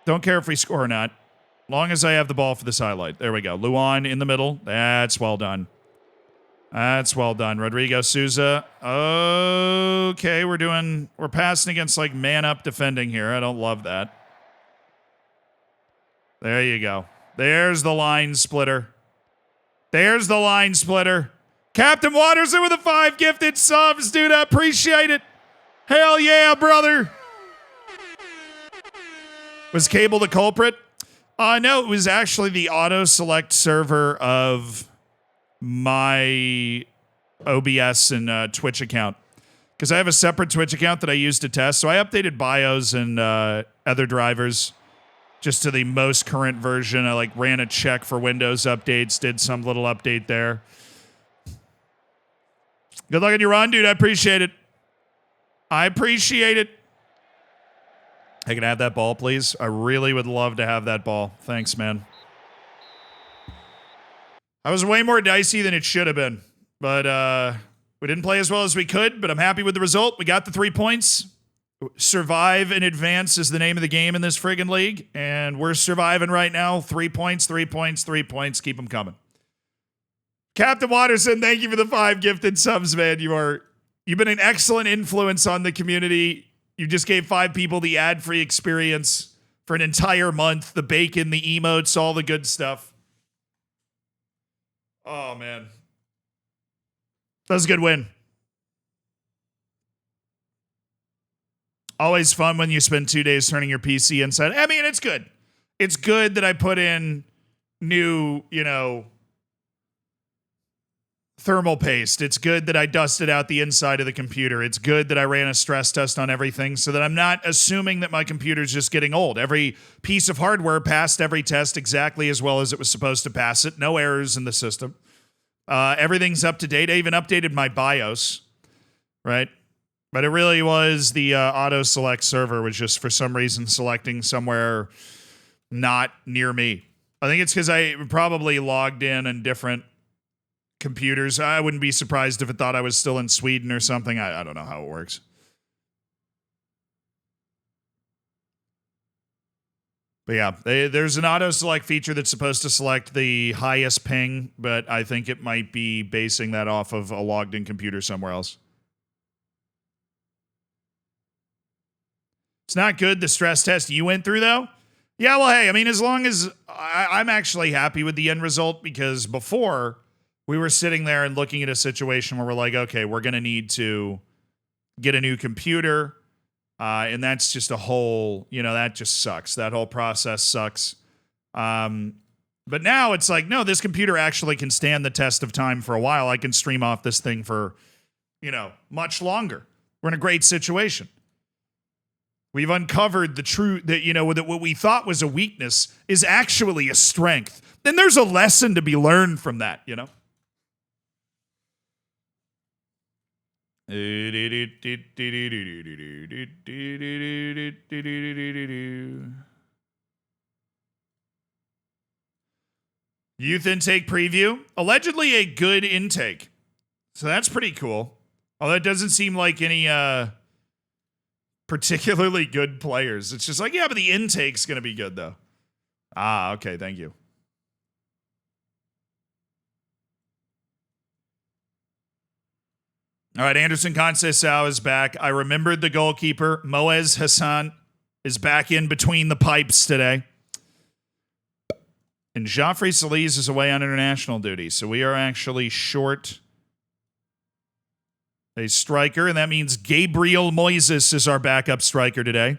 Don't care if we score or not. Long as I have the ball for this highlight. There we go. Luan in the middle. That's well done. That's well done. Rodrigo Souza. Okay, we're passing against like man-up defending here. I don't love that. There you go. There's the line splitter. There's the line splitter. Captain Watterson with the 5 gifted subs, dude. I appreciate it. Hell yeah, brother. Was Cable the culprit? No, it was actually the auto-select server of my OBS and Twitch account. Because I have a separate Twitch account that I use to test. So I updated BIOS and other drivers just to the most current version. I like ran a check for Windows updates, did some little update there. Good luck on your run, dude. I appreciate it. I appreciate it. I can have that ball, please. I really would love to have that ball. Thanks, man. I was way more dicey than it should have been. But we didn't play as well as we could, but I'm happy with the result. We got the 3 points. Survive and advance is the name of the game in this friggin' league. And we're surviving right now. 3 points, 3 points, 3 points. Keep them coming. Captain Watterson, thank you for the 5 gifted subs, man. You've been an excellent influence on the community. You just gave 5 people the ad-free experience for an entire month. The bacon, the emotes, all the good stuff. Oh, man. That was a good win. Always fun when you spend 2 days turning your PC inside. I mean, it's good. It's good that I put in new, thermal paste. It's good that I dusted out the inside of the computer. It's good that I ran a stress test on everything so that I'm not assuming that my computer's just getting old. Every piece of hardware passed every test exactly as well as it was supposed to pass it. No errors in the system. Everything's up to date. I even updated my BIOS, right? But it really was the auto-select server was just for some reason selecting somewhere not near me. I think it's because I probably logged in different computers. I wouldn't be surprised if it thought I was still in Sweden or something. I don't know how it works. But yeah, there's an auto-select feature that's supposed to select the highest ping, but I think it might be basing that off of a logged-in computer somewhere else. It's not good, the stress test you went through, though. Yeah, well, hey, I mean, as long as I'm actually happy with the end result, because before we were sitting there and looking at a situation where we're like, okay, we're going to need to get a new computer. And that's just a whole, that just sucks. That whole process sucks. But now it's like, no, this computer actually can stand the test of time for a while. I can stream off this thing for, much longer. We're in a great situation. We've uncovered the truth that, that what we thought was a weakness is actually a strength. Then there's a lesson to be learned from that, Youth intake preview. Allegedly a good intake. So that's pretty cool. Although it doesn't seem like any particularly good players. It's just like, yeah, but the intake's going to be good, though. Ah, okay, thank you. All right, Anderson Conceição is back. I remembered the goalkeeper. Moez Hassan is back in between the pipes today. And Joffrey Solis is away on international duty. So we are actually short a striker, and that means Gabriel Moises is our backup striker today.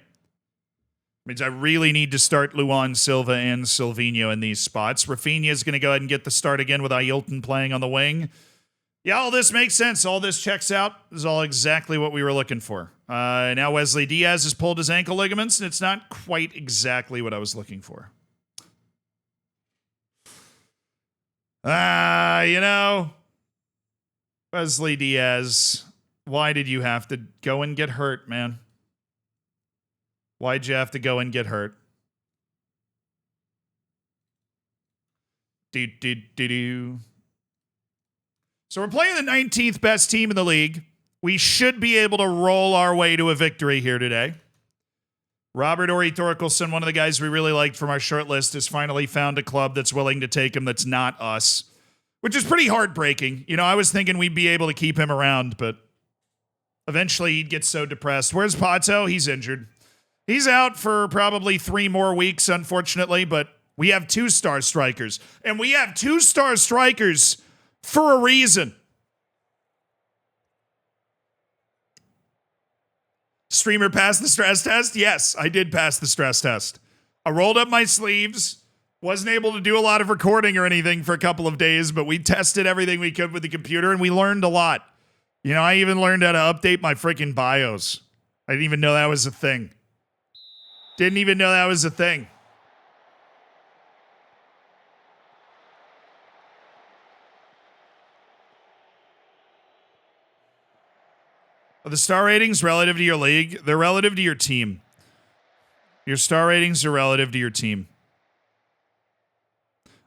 Means I really need to start Luan Silva and Silvinho in these spots. Rafinha is going to go ahead and get the start again with Ailton playing on the wing. Yeah, all this makes sense. All this checks out. This is all exactly what we were looking for. Now Wesley Diaz has pulled his ankle ligaments, and it's not quite exactly what I was looking for. You know, Wesley Diaz, why did you have to go and get hurt, man? Why'd you have to go and get hurt? Do. So we're playing the 19th best team in the league. We should be able to roll our way to a victory here today. Robert Ori Thorkelson, one of the guys we really liked from our short list, has finally found a club that's willing to take him that's not us, which is pretty heartbreaking. You know, I was thinking we'd be able to keep him around, but eventually he'd get so depressed. Where's Pato? He's injured. He's out for probably 3 more weeks, unfortunately, but we have 2-star strikers. And we have 2-star strikers for a reason. Streamer passed the stress test? Yes, I did pass the stress test. I rolled up my sleeves, wasn't able to do a lot of recording or anything for a couple of days, but we tested everything we could with the computer, and we learned a lot. You know, I even learned how to update my freaking BIOS. I didn't even know that was a thing. Didn't even know that was a thing. Are the star ratings relative to your league? They're relative to your team. Your star ratings are relative to your team.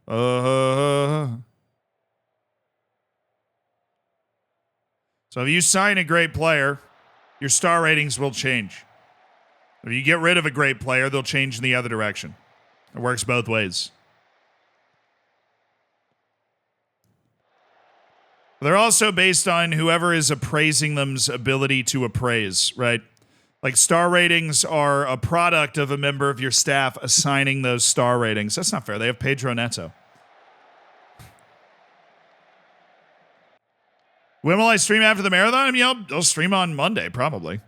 So if you sign a great player, your star ratings will change. If you get rid of a great player, they'll change in the other direction. It works both ways. They're also based on whoever is appraising them's ability to appraise, right? Like star ratings are a product of a member of your staff assigning those star ratings. That's not fair. They have Pedro Neto. When will I stream after the marathon? I mean, I'll stream on Monday, probably.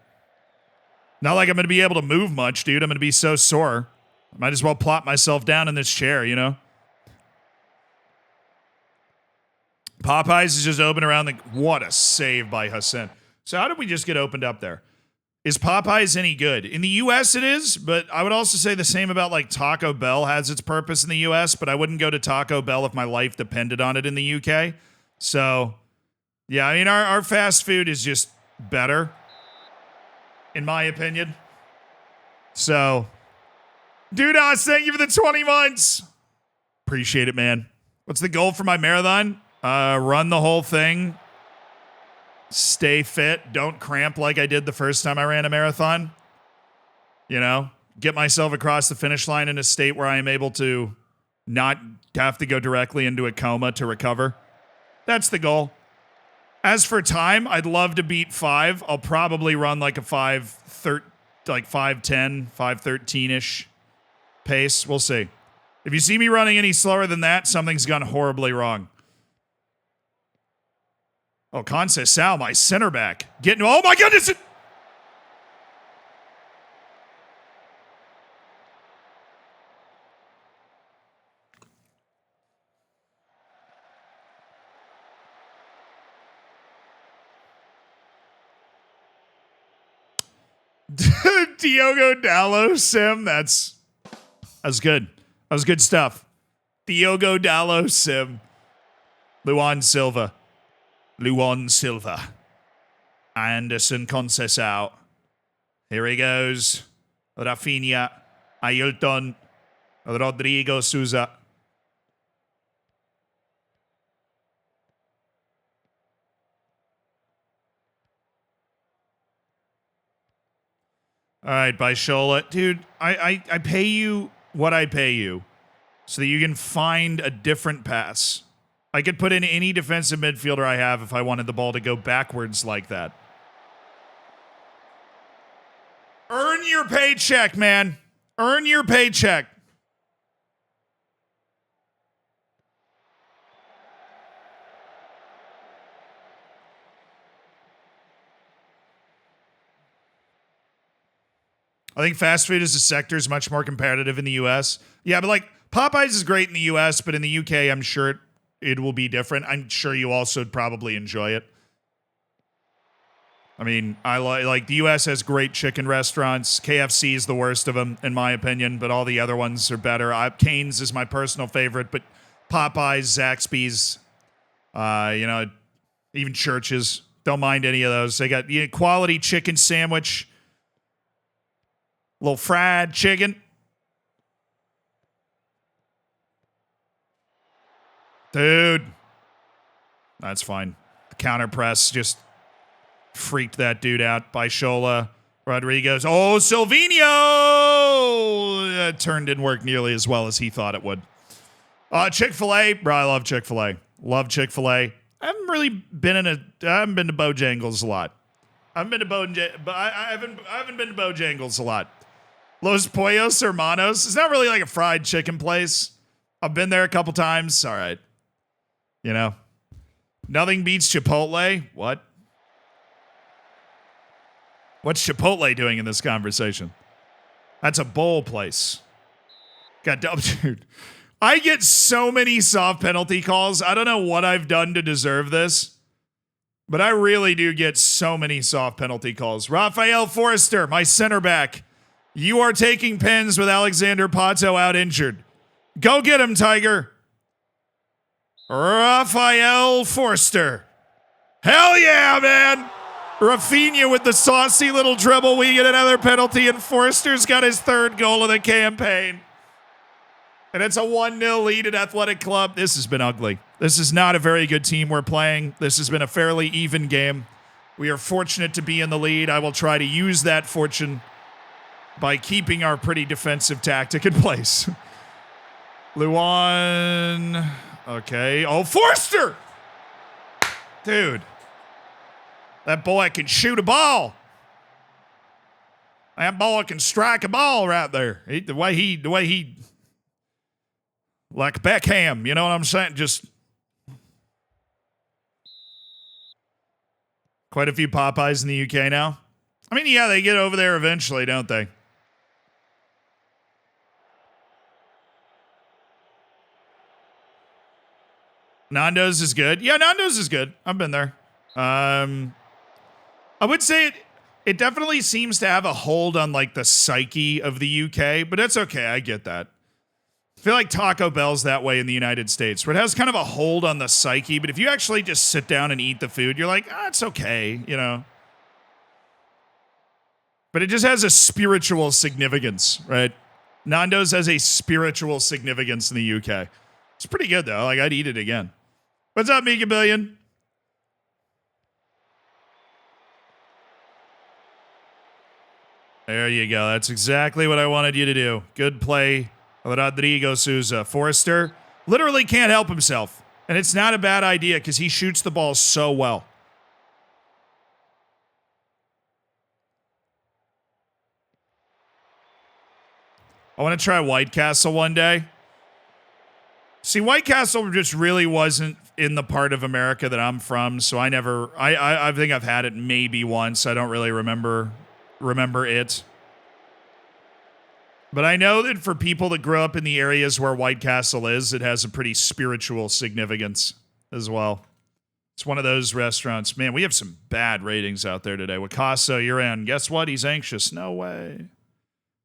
Not like I'm going to be able to move much, dude. I'm going to be so sore. I might as well plop myself down in this chair, you know? Popeyes is just open around the... What a save by Hassan. So how did we just get opened up there? Is Popeyes any good? In the U.S. it is, but I would also say the same about like Taco Bell has its purpose in the U.S., but I wouldn't go to Taco Bell if my life depended on it in the U.K. So, yeah, I mean, our fast food is just better, in my opinion. So, Dudas, thank you for the 20 months. Appreciate it, man. What's the goal for my marathon? Run the whole thing. Stay fit. Don't cramp like I did the first time I ran a marathon. You know, get myself across the finish line in a state where I am able to not have to go directly into a coma to recover. That's the goal. As for time, I'd love to beat 5. I'll probably run like a 5:10, 5:13-ish pace. We'll see. If you see me running any slower than that, something's gone horribly wrong. Oh, Conceição, my center back. Oh my goodness! Diogo Dallo sim. That's good. That was good stuff. Diogo Dallo sim. Luan Silva. Anderson Conceição. Here he goes. Rafinha. Ailton. Rodrigo Souza. All right, Baishola. Dude, I pay you what I pay you so that you can find a different pass. I could put in any defensive midfielder I have if I wanted the ball to go backwards like that. Earn your paycheck, man. Earn your paycheck. I think fast food as a sector is much more competitive in the U.S. Yeah, but like Popeyes is great in the U.S., but in the U.K., I'm sure it will be different. I'm sure you also would probably enjoy it. I mean, I like the U.S. has great chicken restaurants. KFC is the worst of them, in my opinion, but all the other ones are better. Cane's is my personal favorite, but Popeyes, Zaxby's, even Church's, don't mind any of those. They got quality chicken sandwich, little fried chicken. Dude, that's fine. The counter press just freaked that dude out. By Shola. Rodriguez. Oh, Silvino! That turn didn't work nearly as well as he thought it would. Chick-fil-A. Bro, I love Chick-fil-A. Love Chick-fil-A. I haven't been to Bojangles a lot. I haven't been to Bojangles a lot. Los Pollos Hermanos. It's not really like a fried chicken place. I've been there a couple times. All right. You know. Nothing beats Chipotle. What? What's Chipotle doing in this conversation? That's a bowl place. God damn, dude. I get so many soft penalty calls. I don't know what I've done to deserve this, but I really do get so many soft penalty calls. Rafael Forrester, my center back. You are taking pens with Alexander Pato out injured. Go get him, Tiger. Rafael Forrester. Hell yeah, man. Rafinha with the saucy little dribble. We get another penalty, and Forrester's got his third goal of the campaign. And it's a 1-0 lead at Athletic Club. This has been ugly. This is not a very good team we're playing. This has been a fairly even game. We are fortunate to be in the lead. I will try to use that fortune by keeping our pretty defensive tactic in place. Luan. Okay. Oh, Forster! Dude. That boy can shoot a ball. That boy can strike a ball right there. The way he, like Beckham, you know what I'm saying? Just quite a few Popeyes in the UK now. I mean, yeah, they get over there eventually, don't they? Nando's is good. Yeah, Nando's is good. I've been there. I would say it definitely seems to have a hold on like the psyche of the UK, but that's okay. I get that. I feel like Taco Bell's that way in the United States, where it has kind of a hold on the psyche, but if you actually just sit down and eat the food, you're like, it's okay, you know. But it just has a spiritual significance, right? Nando's has a spiritual significance in the UK. It's pretty good, though. Like, I'd eat it again. What's up, Mika Billion? There you go. That's exactly what I wanted you to do. Good play, Rodrigo Souza. Forrester literally can't help himself. And it's not a bad idea because he shoots the ball so well. I want to try White Castle one day. See, White Castle just really wasn't in the part of America that I'm from, so I think I've had it maybe once. I don't really remember it. But I know that for people that grow up in the areas where White Castle is, it has a pretty spiritual significance as well. It's one of those restaurants. Man, we have some bad ratings out there today. Wakaso, you're in. Guess what? He's anxious. No way.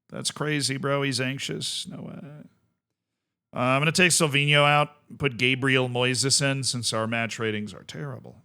That's crazy, bro. He's anxious. No way. I'm going to take Silvino out, put Gabriel Moises in since our match ratings are terrible.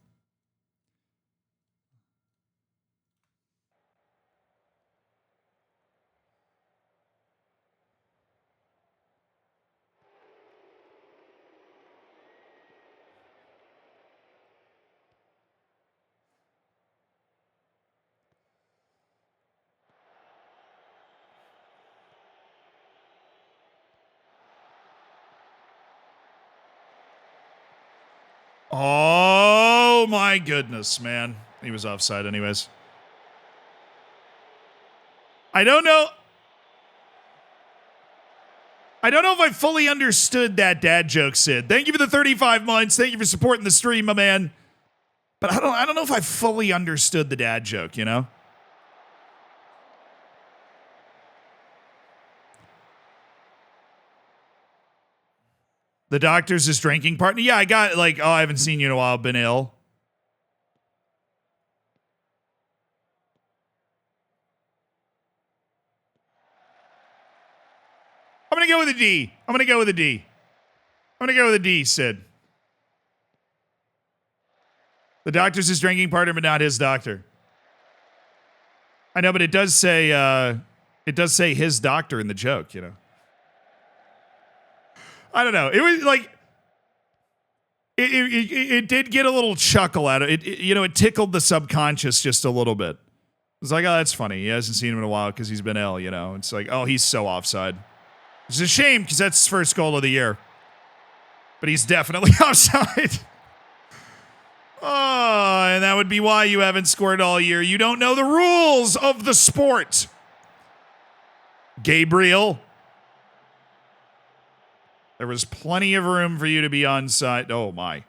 Oh, my goodness, man. He was offside anyways. I don't know if I fully understood that dad joke, Sid. Thank you for the 35 months. Thank you for supporting the stream, my man. But I don't know if I fully understood the dad joke, you know? The doctor's his drinking partner. Yeah, I got like, oh, I haven't seen you in a while. Been ill. I'm going to go with a D. I'm going to go with a D. I'm going to go with a D, Sid. The doctor's his drinking partner, but not his doctor. I know, but it does say his doctor in the joke, you know. I don't know. It was like, it did get a little chuckle out of it. It tickled the subconscious just a little bit. It's like, oh, that's funny. He hasn't seen him in a while because he's been ill, you know. It's like, oh, he's so offside. It's a shame because that's his first goal of the year. But he's definitely offside. Oh, and that would be why you haven't scored all year. You don't know the rules of the sport. Gabriel. There was plenty of room for you to be onside. Oh, my.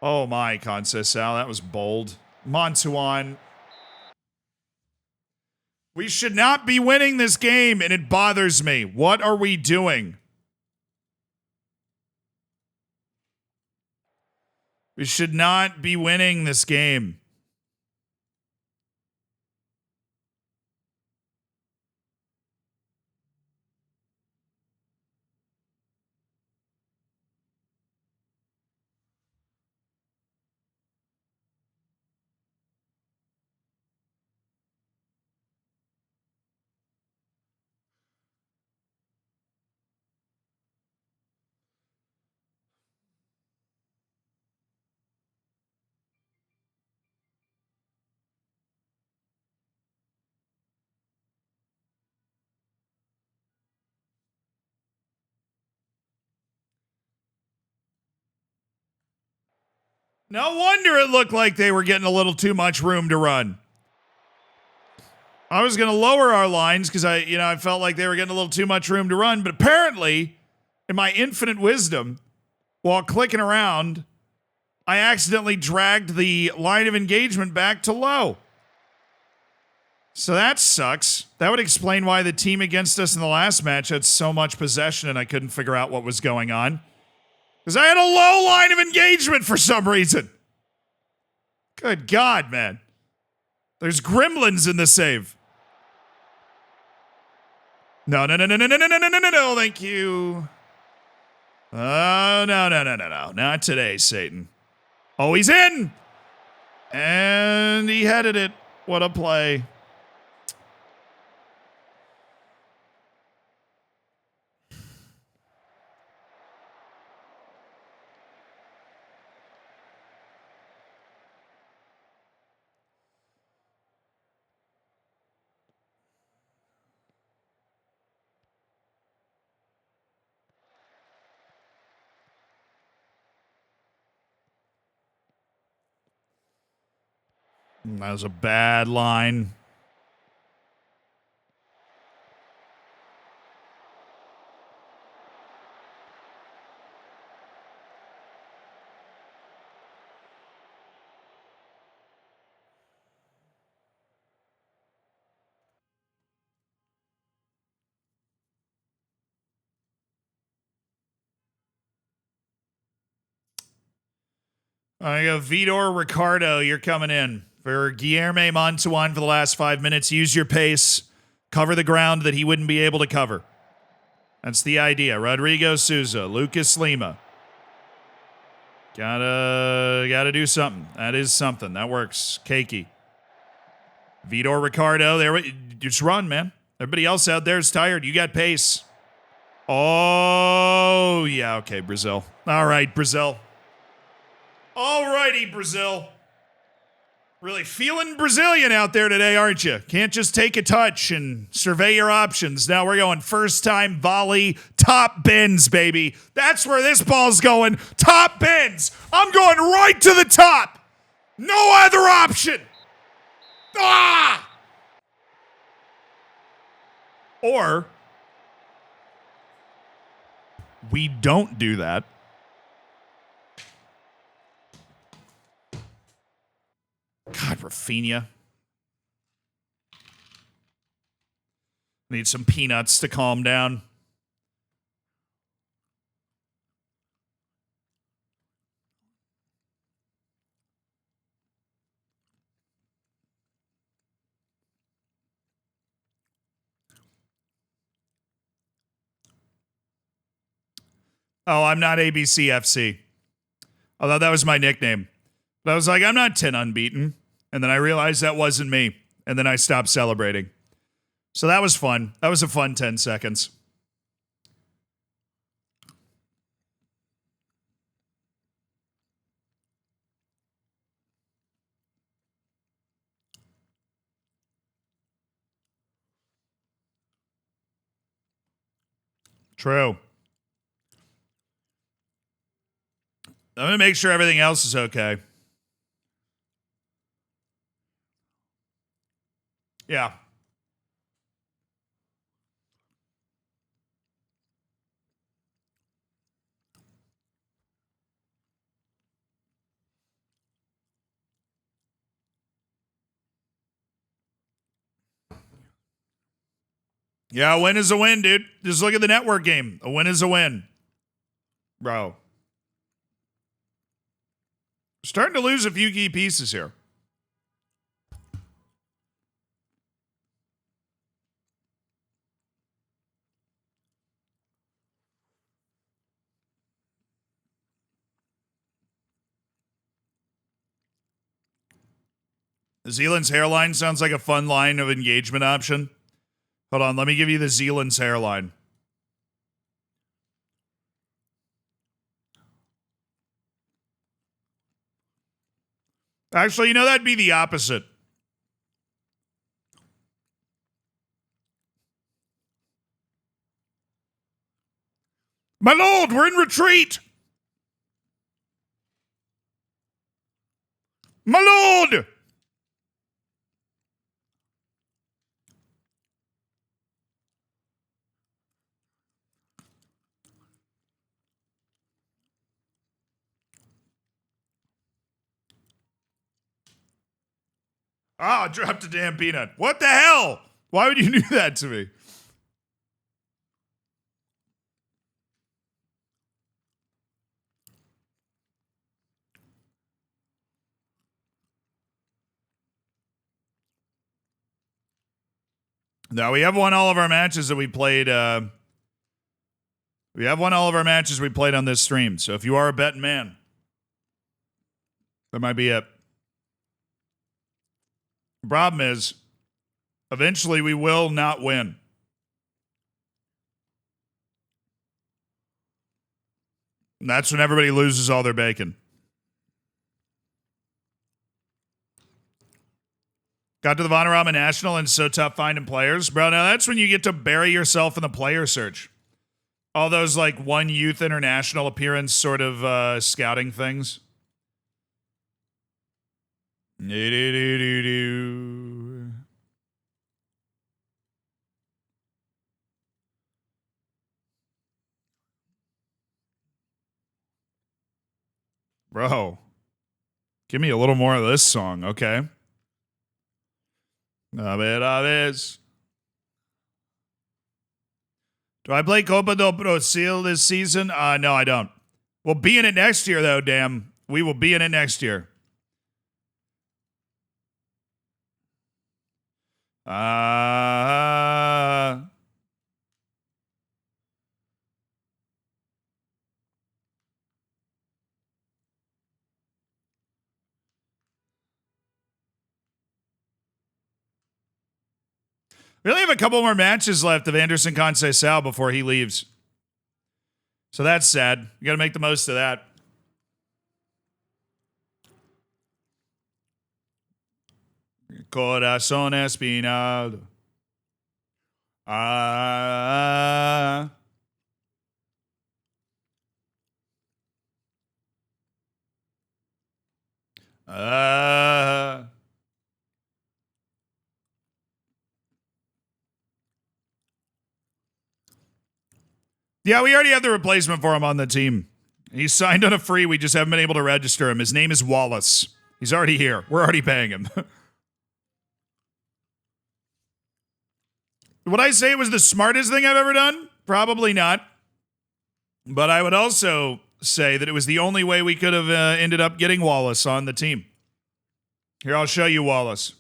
Oh, my, Conceição. That was bold. Montuan. We should not be winning this game, and it bothers me. What are we doing? We should not be winning this game. No wonder it looked like they were getting a little too much room to run. I was going to lower our lines because I felt like they were getting a little too much room to run, but apparently, in my infinite wisdom, while clicking around, I accidentally dragged the line of engagement back to low. So that sucks. That would explain why the team against us in the last match had so much possession and I couldn't figure out what was going on. Because I had a low line of engagement for some reason. Good God, man. There's gremlins in the save. No, thank you. Oh, no. Not today, Satan. Oh, he's in. And he headed it. What a play. That was a bad line. I go Vitor Ricardo, you're coming in. For Guilherme Montuan for the last 5 minutes, use your pace, cover the ground that he wouldn't be able to cover. That's the idea. Rodrigo Souza, Lucas Lima. Gotta do something. That is something. That works. Keiki. Vitor Ricardo, there. Just run, man. Everybody else out there is tired. You got pace. Oh, yeah. Okay, Brazil. All right, Brazil. All righty, Brazil. Really feeling Brazilian out there today, aren't you? Can't just take a touch and survey your options. Now we're going first time volley, top bins, baby. That's where this ball's going. Top bins. I'm going right to the top. No other option. Ah! Or we don't do that. God, Rafinha. Need some peanuts to calm down. Oh, I'm not ABCFC. Although that was my nickname. But I was like, I'm not 10 unbeaten. And then I realized that wasn't me. And then I stopped celebrating. So that was fun. That was a fun 10 seconds. True. I'm going to make sure everything else is okay. Yeah. Yeah, a win is a win, dude. Just look at the network game. A win is a win. Bro. Starting to lose a few key pieces here. Zealand's hairline sounds like a fun line of engagement option. Hold on, let me give you the Zealand's hairline. Actually, that'd be the opposite. My lord, we're in retreat. My lord. Ah, oh, dropped a damn peanut. What the hell? Why would you do that to me? No, we have won all of our matches that we played. We have won all of our matches we played on this stream. So if you are a betting man, that might be it. The problem is, eventually we will not win. And that's when everybody loses all their bacon. Got to the Vanarama National and so tough finding players. Bro, now that's when you get to bury yourself in the player search. All those like one youth international appearance sort of scouting things. Bro, give me a little more of this song, okay? A vez. Do I play Copa do Brasil this season? No, I don't. We'll be in it next year, though, damn. We will be in it next year. We only have a couple more matches left of Anderson Conceição before he leaves. So that's sad. You got to make the most of that. Corazón espinado. Yeah, we already have the replacement for him on the team. He's signed on a free. We just haven't been able to register him. His name is Wallace. He's already here. We're already paying him. Would I say it was the smartest thing I've ever done? Probably not. But I would also say that it was the only way we could have ended up getting Wallace on the team. Here, I'll show you Wallace.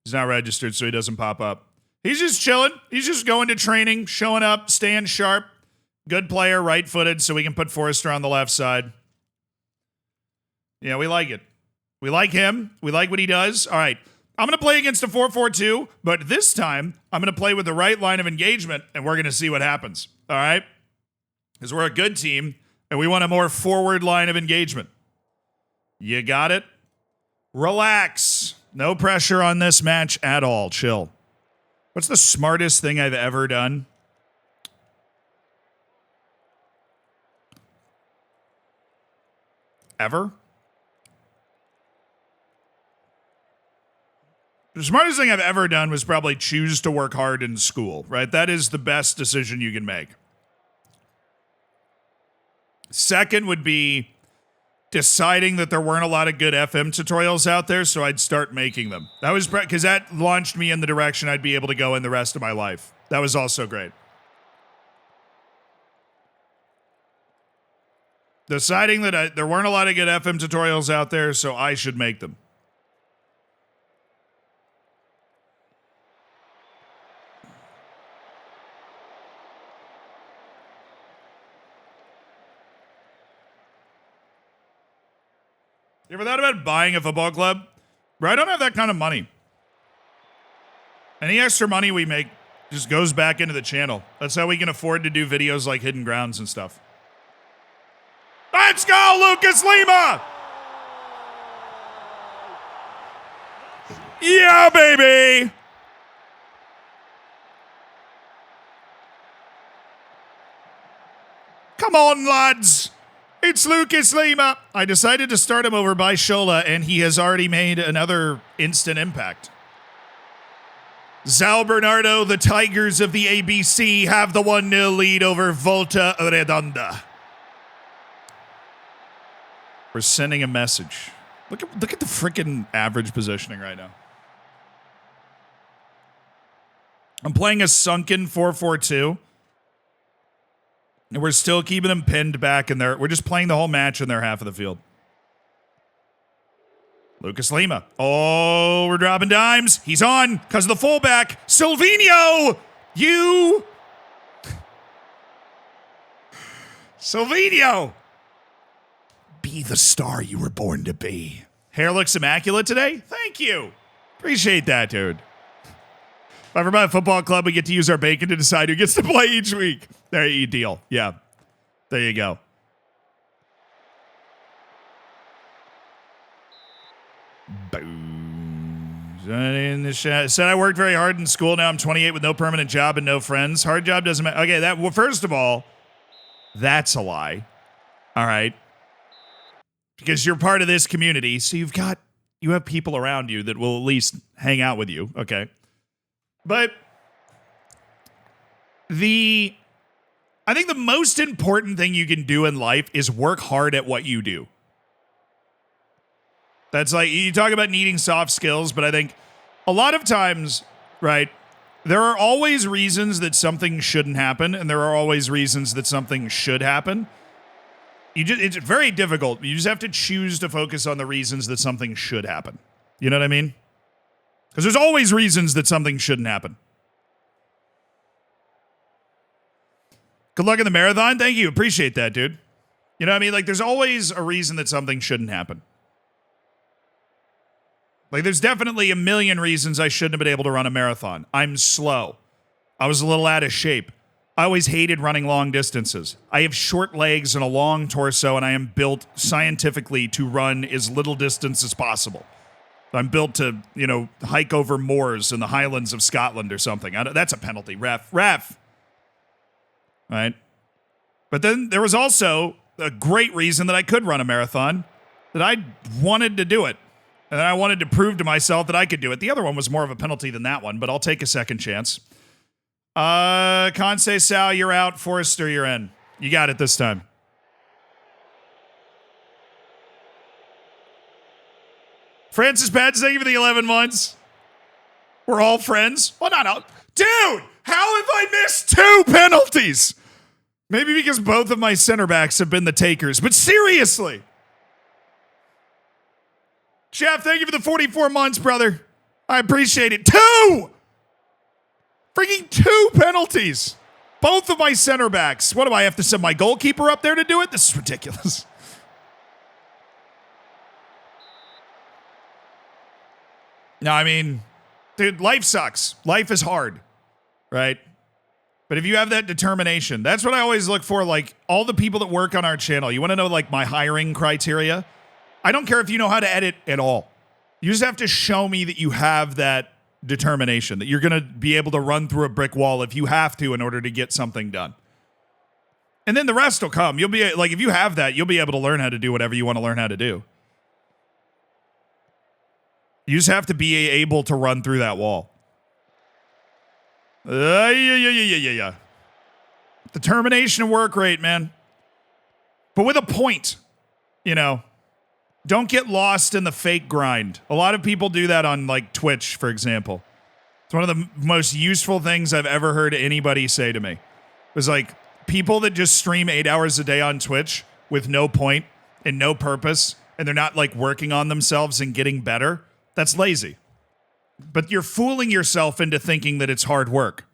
He's not registered, so he doesn't pop up. He's just chilling. He's just going to training, showing up, staying sharp. Good player, right-footed, so we can put Forrester on the left side. Yeah, we like it. We like him. We like what he does. All right. I'm going to play against a 4-4-2, but this time I'm going to play with the right line of engagement, and we're going to see what happens. All right? Because we're a good team, and we want a more forward line of engagement. You got it? Relax. No pressure on this match at all. Chill. What's the smartest thing I've ever done? Ever? The smartest thing I've ever done was probably choose to work hard in school, right? That is the best decision you can make. Second would be deciding that there weren't a lot of good FM tutorials out there, so I'd start making them. That was because that launched me in the direction I'd be able to go in the rest of my life. That was also great. Deciding that there weren't a lot of good FM tutorials out there, so I should make them. You ever thought about buying a football club? Bro, I don't have that kind of money. Any extra money we make just goes back into the channel. That's how we can afford to do videos like Hidden Grounds and stuff. Let's go, Lucas Lima! Yeah, baby! Come on, lads! It's Lucas Lima. I decided to start him over by Shola, and he has already made another instant impact. Zal Bernardo, the Tigers of the ABC, have the 1-0 lead over Volta Redonda. We're sending a message. Look at the freaking average positioning right now. I'm playing a sunken 4-4-2. And we're still keeping them pinned back in there. We're just playing the whole match in their half of the field. Lucas Lima. Oh, we're dropping dimes. He's on because of the fullback. Silvinho! You! Silvinho! Be the star you were born to be. Hair looks immaculate today? Thank you. Appreciate that, dude. If I ever buy a football club, we get to use our bacon to decide who gets to play each week. There you deal. Yeah. There you go. Boom. In the chat. Said I worked very hard in school. Now I'm 28 with no permanent job and no friends. Hard job doesn't matter. Okay, well, first of all, that's a lie. All right. Because you're part of this community, so you have people around you that will at least hang out with you. Okay. But I think the most important thing you can do in life is work hard at what you do. That's like, you talk about needing soft skills, but I think a lot of times, right, there are always reasons that something shouldn't happen, and there are always reasons that something should happen. It's very difficult. You just have to choose to focus on the reasons that something should happen. You know what I mean? Because there's always reasons that something shouldn't happen. Good luck in the marathon. Thank you. Appreciate that, dude. You know what I mean? Like, there's always a reason that something shouldn't happen. Like, there's definitely a million reasons I shouldn't have been able to run a marathon. I'm slow. I was a little out of shape. I always hated running long distances. I have short legs and a long torso, and I am built scientifically to run as little distance as possible. I'm built to, hike over moors in the Highlands of Scotland or something. That's a penalty. Ref. Right? But then there was also a great reason that I could run a marathon, that I wanted to do it. And then I wanted to prove to myself that I could do it. The other one was more of a penalty than that one, but I'll take a second chance. Conce Sal, you're out. Forrester, you're in. You got it this time. Francis Pats, thank you for the 11 months. We're all friends. Well, no. Dude, how have I missed 2 penalties? Maybe because both of my center backs have been the takers, but seriously. Jeff, thank you for the 44 months, brother. I appreciate it. 2! Freaking 2 penalties. Both of my center backs. What do I have to send my goalkeeper up there to do it? This is ridiculous. No, I mean, dude, life sucks. Life is hard, right? But if you have that determination, that's what I always look for. Like all the people that work on our channel, you want to know like my hiring criteria? I don't care if you know how to edit at all. You just have to show me that you have that determination, that you're going to be able to run through a brick wall if you have to in order to get something done. And then the rest will come. You'll be like, if you have that, you'll be able to learn how to do whatever you want to learn how to do. You just have to be able to run through that wall. Yeah. Determination and work rate, man. But with a point, you know. Don't get lost in the fake grind. A lot of people do that on like Twitch, for example. It's one of the most useful things I've ever heard anybody say to me. It was like people that just stream 8 hours a day on Twitch with no point and no purpose, and they're not like working on themselves and getting better. That's lazy. But you're fooling yourself into thinking that it's hard work.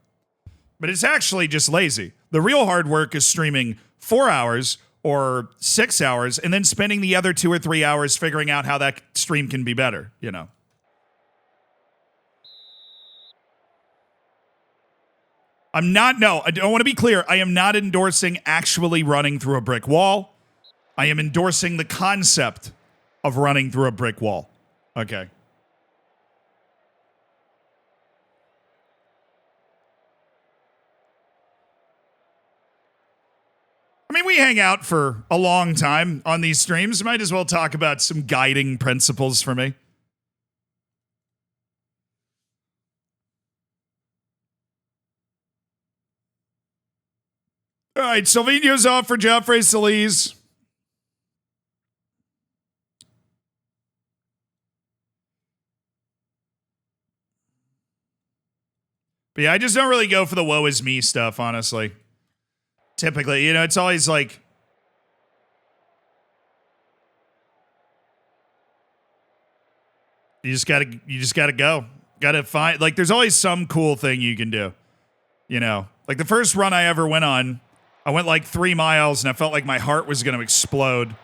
But it's actually just lazy. The real hard work is streaming 4 hours or 6 hours, and then spending the other 2 or 3 hours figuring out how that stream can be better, you know. I don't want to be clear. I am not endorsing actually running through a brick wall. I am endorsing the concept of running through a brick wall. Okay. I mean, we hang out for a long time on these streams. Might as well talk about some guiding principles for me. All right, Silvino's off for Joffrey Solis. But yeah, I just don't really go for the woe is me stuff, honestly. Typically, you know, it's always like, you just gotta go. Gotta find, like, there's always some cool thing you can do. You know, like the first run I ever went on, I went like 3 miles and I felt like my heart was gonna explode.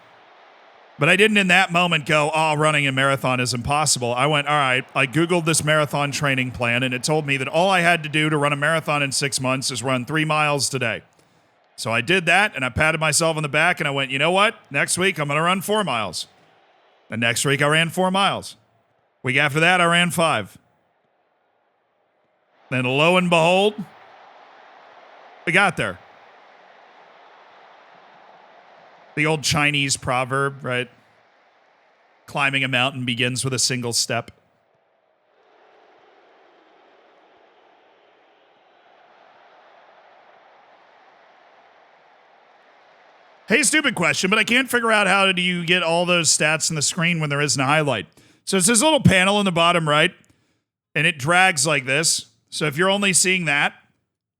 But I didn't in that moment go, oh, running a marathon is impossible. I went, all right, I Googled this marathon training plan and it told me that all I had to do to run a marathon in 6 months is run 3 miles today. So I did that, and I patted myself on the back, and I went, you know what? Next week, I'm going to run 4 miles. And next week, I ran 4 miles. Week after that, I ran 5. Then lo and behold, we got there. The old Chinese proverb, right? Climbing a mountain begins with a single step. Hey, stupid question, but I can't figure out how do you get all those stats in the screen when there isn't a highlight. So it's this little panel in the bottom right, and it drags like this. So if you're only seeing that,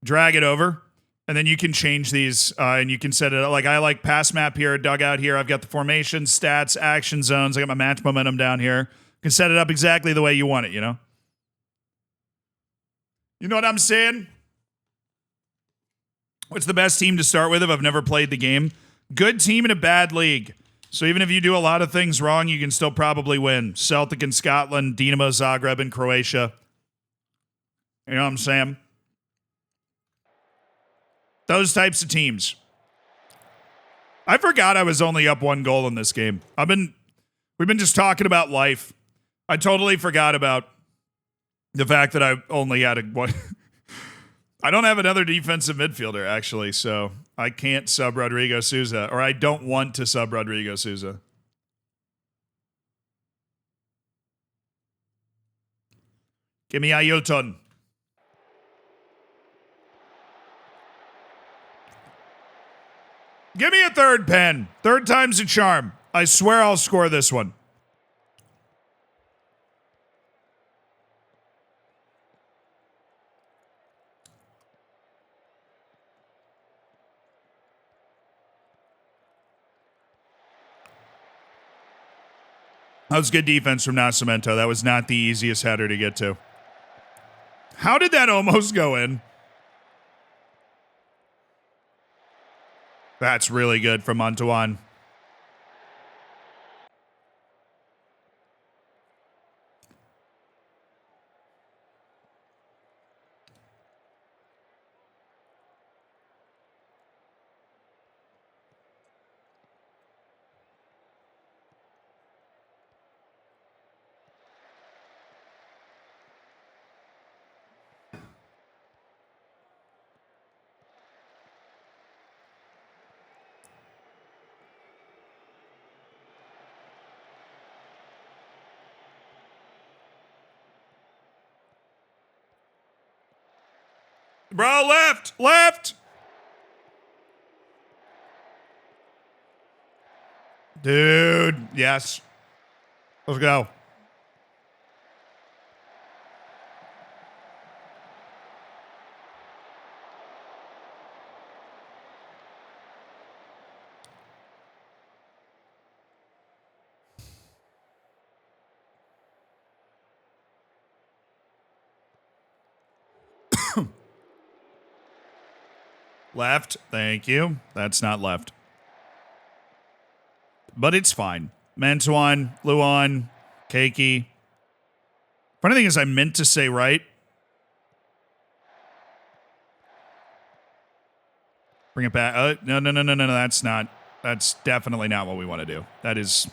drag it over, and then you can change these, and you can set it up. Like I like pass map here, dugout here. I've got the formation, stats, action zones. I got my match momentum down here. You can set it up exactly the way you want it, you know? You know what I'm saying? What's the best team to start with if I've never played the game? Good team in a bad league. So even if you do a lot of things wrong, you can still probably win. Celtic in Scotland, Dinamo Zagreb in Croatia. You know what I'm saying? Those types of teams. I forgot I was only up 1 goal in this game. We've been just talking about life. I totally forgot about the fact that I only had one. I don't have another defensive midfielder, actually, so I can't sub Rodrigo Souza, or I don't want to sub Rodrigo Souza. Give me Ailton. Give me a third pen. Third time's a charm. I swear I'll score this one. That was good defense from Nascimento. That was not the easiest header to get to. How did that almost go in? That's really good from Antoine. Bro, left! Left! Dude, yes. Let's go. Left. Thank you. That's not left. But it's fine. Mantuan, Luan, Keiki. Funny thing is, I meant to say right. Bring it back. No. That's not. That's definitely not what we want to do. That is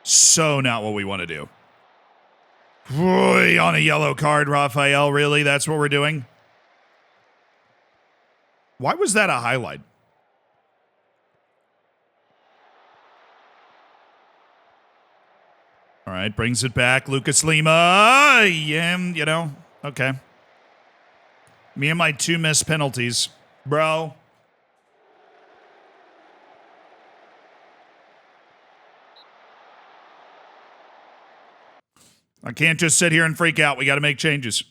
so not what we want to do. Boy, on a yellow card, Raphael. Really? That's what we're doing? Why was that a highlight? All right, brings it back. Lucas Lima. Yeah, okay. Me and my 2 missed penalties. Bro. I can't just sit here and freak out. We got to make changes.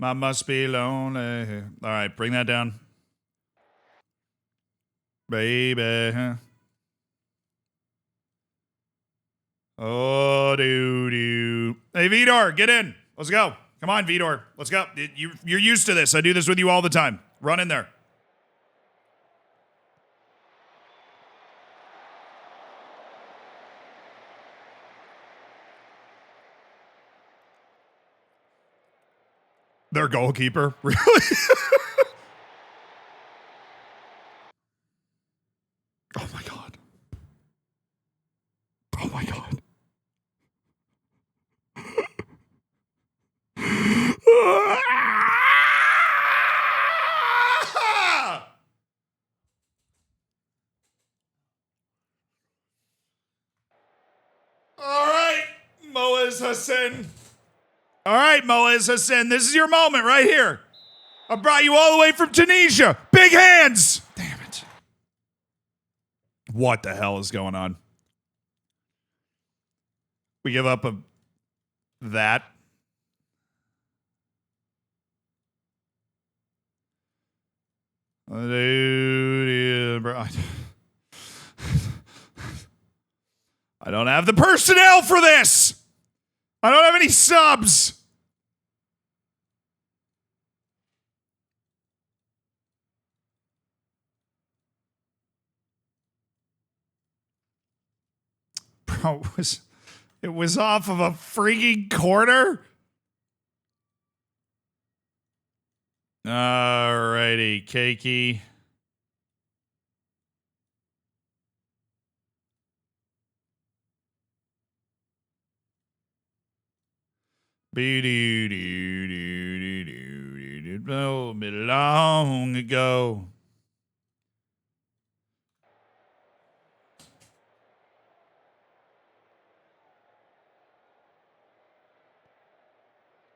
I must be lonely. All right, bring that down. Baby. Oh, doo. Hey, Vidor, get in. Let's go. Come on, Vidor. Let's go. You're used to this. I do this with you all the time. Run in there. Their goalkeeper? Really? Oh, my God. Oh, my God. All right, Moaz Hassan. All right, Moaz Hassan, this is your moment right here. I brought you all the way from Tunisia. Big hands. Damn it. What the hell is going on? We give up that. I don't have the personnel for this. I don't have any subs. Bro, it was off of a freaking corner. Alrighty, Keiki. Oh, long ago.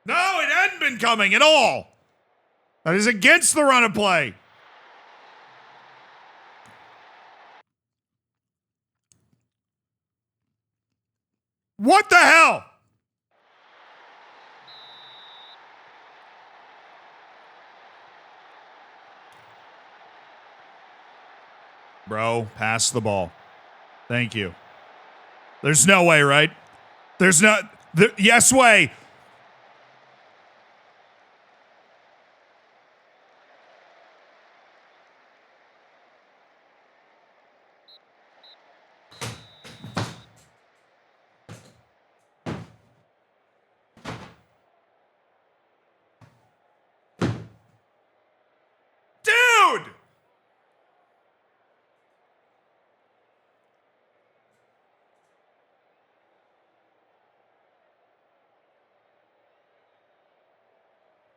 No, it hadn't been coming at all. That is against the run of play. What the hell? Bro, pass the ball. Thank you. There's no way, right? There's not. Yes way.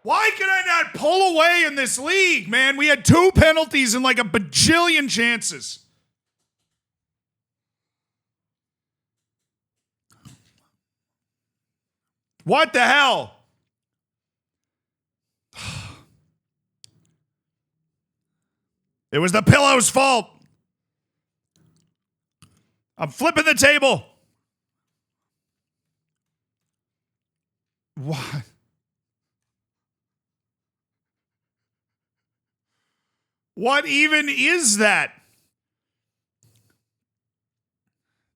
Why could I not pull away in this league, man? We had 2 penalties and like a bajillion chances. What the hell? It was the pillow's fault. I'm flipping the table. What? What even is that?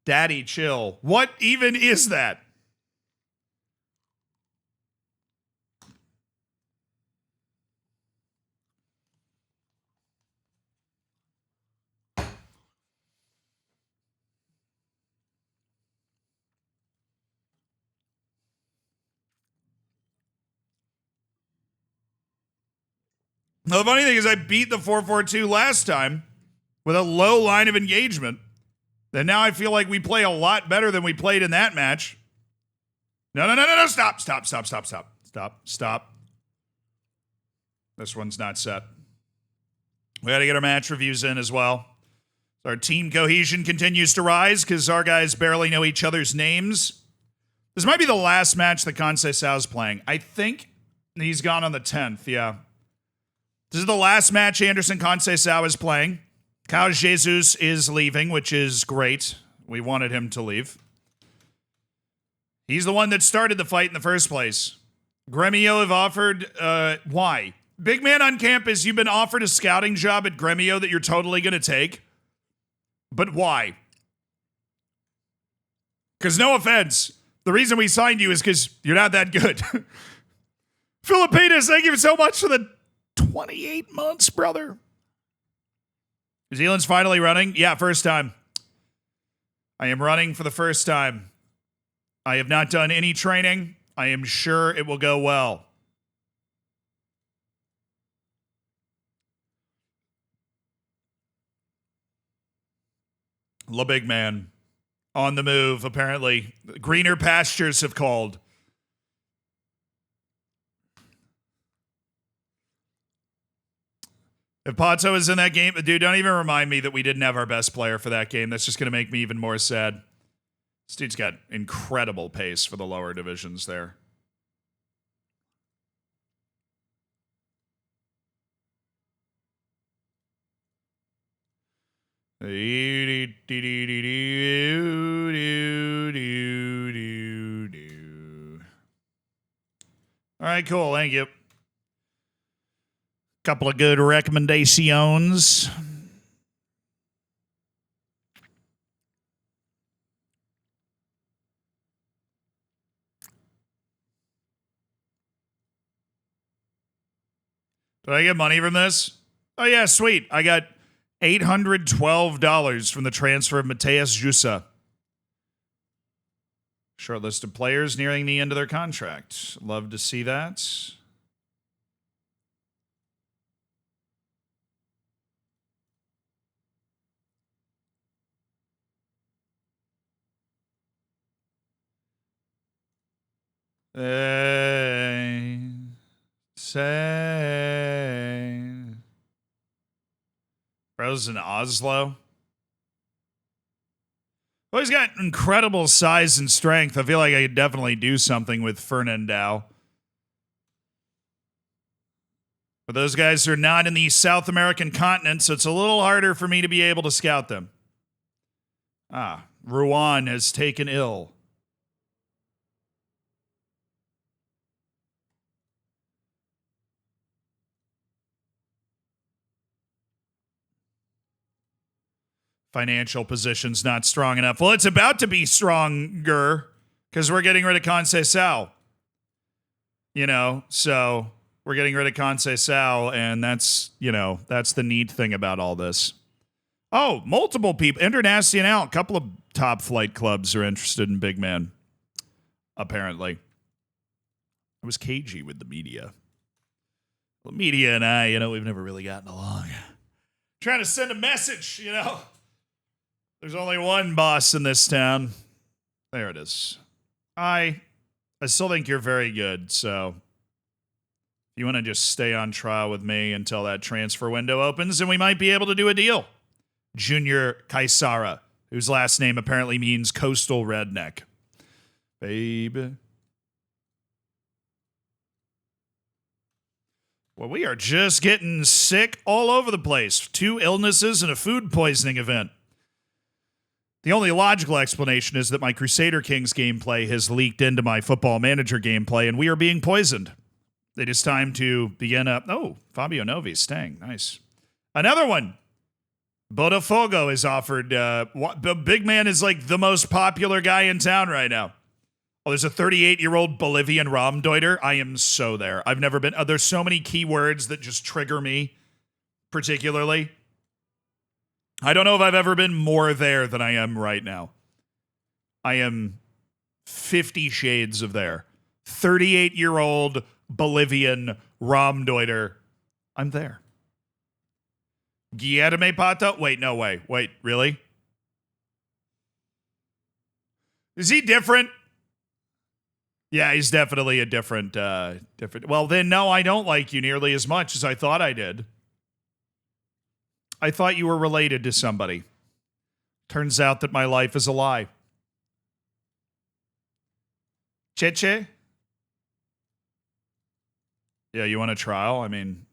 Daddy, chill. What even is that? The funny thing is I beat the 4-4-2 last time with a low line of engagement. And now I feel like we play a lot better than we played in that match. No. Stop. This one's not set. We got to get our match reviews in as well. Our team cohesion continues to rise because our guys barely know each other's names. This might be the last match that Kansai Sao's playing. I think he's gone on the 10th, yeah. This is the last match Anderson Kansai Sao is playing. Kao Jesus is leaving, which is great. We wanted him to leave. He's the one that started the fight in the first place. Gremio have offered, why? Big man on campus, you've been offered a scouting job at Gremio that you're totally going to take. But why? Because no offense, the reason we signed you is because you're not that good. Filipinas, thank you so much for the 28 months, brother. New Zealand's finally running. Yeah, first time. I am running for the first time. I have not done any training. I am sure it will go well. La Big Man. On the move, apparently. Greener pastures have called. If Pato is in that game, dude, don't even remind me that we didn't have our best player for that game. That's just going to make me even more sad. This dude's got incredible pace for the lower divisions there. All right, cool. Thank you. Couple of good recommendations. Did I get money from this? Oh, yeah, sweet. I got $812 from the transfer of Mateus Jussa. Short list of players nearing the end of their contract. Love to see that. Rose in Oslo. Well, he's got incredible size and strength. I feel like I could definitely do something with Fernandao. But those guys are not in the South American continent, so it's a little harder for me to be able to scout them. Ah, Ruan has taken ill. Financial position's not strong enough. Well, it's about to be stronger because we're getting rid of Kansai Sao. You know, so we're getting rid of Kansai Sao, and that's, you know, that's the neat thing about all this. Oh, multiple people. Internacional, a couple of top flight clubs are interested in Big Man, apparently. I was cagey with the media. The media and I, you know, we've never really gotten along. Trying to send a message, you know. There's only one boss in this town. There it is. I still think you're very good, so If you want to just stay on trial with me until that transfer window opens, and we might be able to do a deal. Junior Kaisara, whose last name apparently means coastal redneck. Baby. Well, we are just getting sick all over the place. 2 illnesses and a food poisoning event. The only logical explanation is that my Crusader Kings gameplay has leaked into my Football Manager gameplay, and we are being poisoned. It is time to begin up. Oh, Fabio Novi staying. Nice. Another one. Botafogo is offered. Big Man is like the most popular guy in town right now. Oh, there's a 38-year-old Bolivian Raumdeuter. I am so there. I've never been. There's so many keywords that just trigger me, particularly. I don't know if I've ever been more there than I am right now. I am 50 shades of there. 38-year-old Bolivian Raumdeuter. I'm there. Guillermo Pato? Wait, no way. Wait, really? Is he different? Yeah, he's definitely a different. Well, then, no, I don't like you nearly as much as I thought I did. I thought you were related to somebody. Turns out that my life is a lie. Cheche? Yeah, you want a trial? I mean,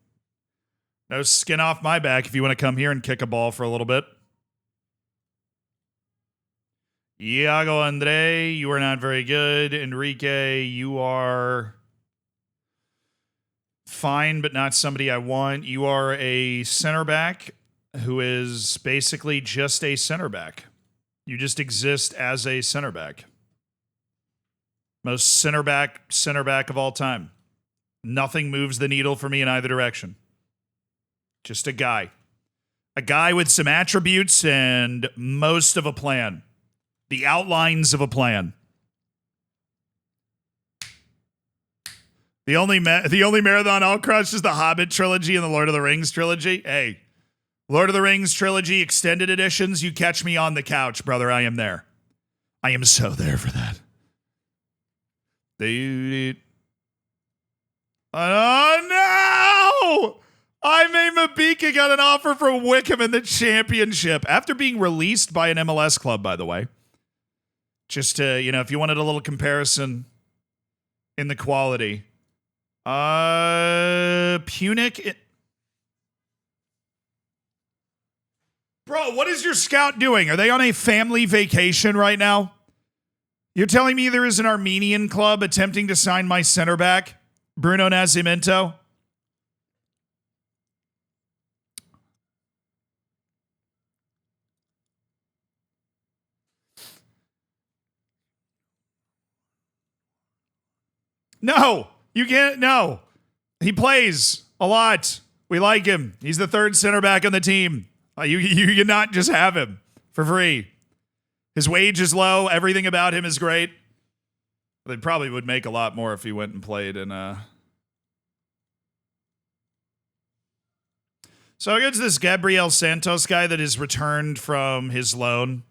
no skin off my back if you want to come here and kick a ball for a little bit. Iago Andre, you are not very good. Enrique, you are fine, but not somebody I want. You are a center back who is basically just a center back. You just exist as a center back. Most center back of all time. Nothing moves the needle for me in either direction. Just a guy. A guy with some attributes and most of a plan. The outlines of a plan. The only marathon I'll crush is the Hobbit trilogy and the Lord of the Rings trilogy. Hey, Lord of the Rings trilogy extended editions, you catch me on the couch, brother. I am there. I am so there for that. Oh, no! Aime Mabika got an offer from Wickham in the championship after being released by an MLS club, by the way. Just to, if you wanted a little comparison in the quality. Punic. Bro, what is your scout doing? Are they on a family vacation right now? You're telling me there is an Armenian club attempting to sign my center back, Bruno Nascimento? No, you can't. No, he plays a lot. We like him. He's the 3rd center back on the team. You cannot just have him for free. His wage is low. Everything about him is great. They probably would make a lot more if he went and played in. So I guess this Gabriel Santos guy that is returned from his loan.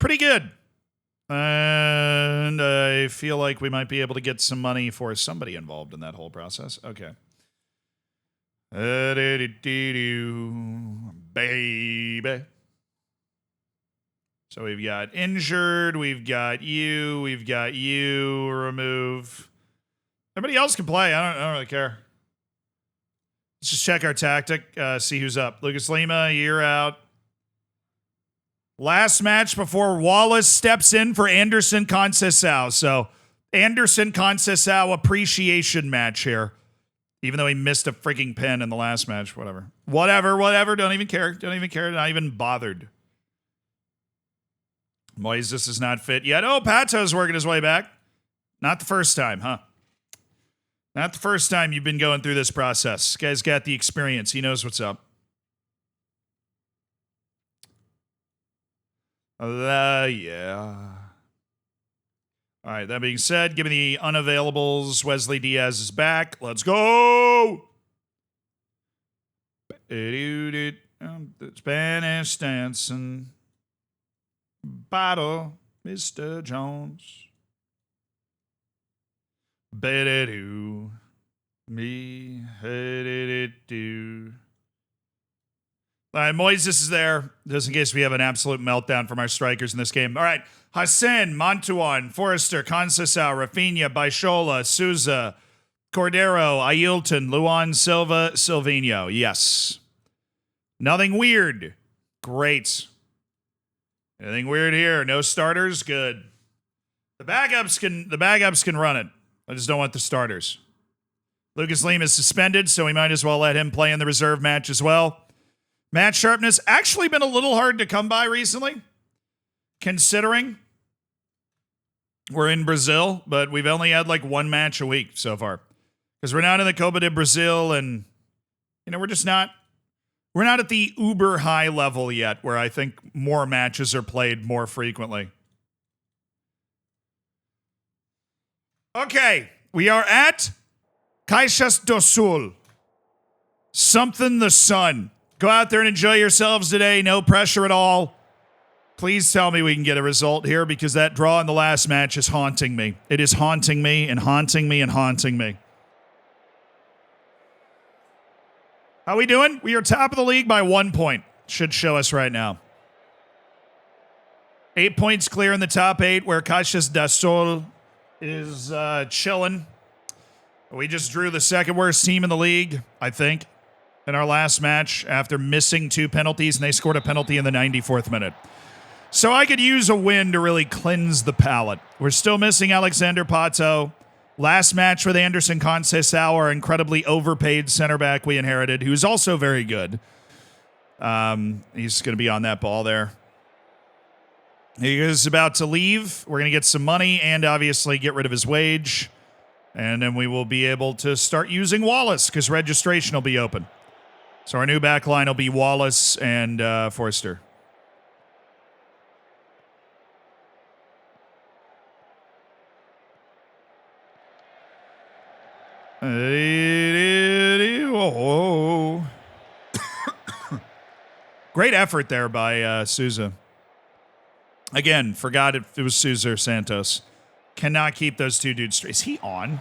Pretty good. And I feel like we might be able to get some money for somebody involved in that whole process. Okay. Baby. So we've got injured, we've got you, remove. Everybody else can play. I don't really care. Let's just check our tactic, see who's up. Lucas Lima, you're out. Last match before Wallace steps in for Anderson Conceição. So, Anderson Conceição appreciation match here. Even though he missed a freaking pen in the last match. Whatever. Don't even care. Not even bothered. Moises is not fit yet. Oh, Pato's working his way back. Not the first time, huh? Not the first time you've been going through this process. This guy's got the experience. He knows what's up. Yeah. All right, that being said, give me the unavailables. Wesley Diaz is back. Let's go! Spanish dancing. Bottle, Mr. Jones. Be-de-doo. Me. Do. All right, Moises is there, just in case we have an absolute meltdown from our strikers in this game. All right, Hassan, Mantuan, Forrester, Conceição, Rafinha, Baixola, Souza, Cordero, Ailton, Luan, Silva, Silvinho. Yes. Nothing weird. Great. Anything weird here? No starters? Good. The backups can run it. I just don't want the starters. Lucas Lima is suspended, so we might as well let him play in the reserve match as well. Match sharpness actually been a little hard to come by recently, considering we're in Brazil, but we've only had like one match a week so far. Because we're not in the Copa de Brazil, and we're not at the uber high level yet where I think more matches are played more frequently. Okay, we are at Caixas do Sul. Something the sun. Go out there and enjoy yourselves today. No pressure at all. Please tell me we can get a result here, because that draw in the last match is haunting me. It is haunting me and haunting me and haunting me. How we doing? We are top of the league by 1 point. Should show us right now. 8 points clear in the top 8, where Caixas do Sul is chilling. We just drew the second worst team in the league, I think, in our last match after missing 2 penalties, and they scored a penalty in the 94th minute. So I could use a win to really cleanse the palate. We're still missing Alexander Pato. Last match with Anderson Conceição, our incredibly overpaid center back we inherited, who's also very good. He's going to be on that ball there. He is about to leave. We're going to get some money and obviously get rid of his wage. And then we will be able to start using Wallace, because registration will be open. So our new back line will be Wallace and Forster. Great effort there by Souza. Again, forgot if it was Souza or Santos. Cannot keep those two dudes straight. Is he on?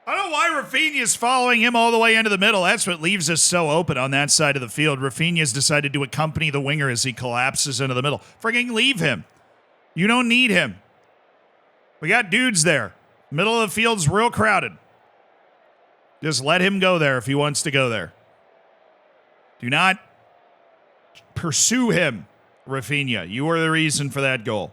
I don't know why Rafinha's following him all the way into the middle. That's what leaves us so open on that side of the field. Rafinha's decided to accompany the winger as he collapses into the middle. Frigging leave him. You don't need him. We got dudes there. Middle of the field's real crowded. Just let him go there if he wants to go there. Do not pursue him, Rafinha. You are the reason for that goal.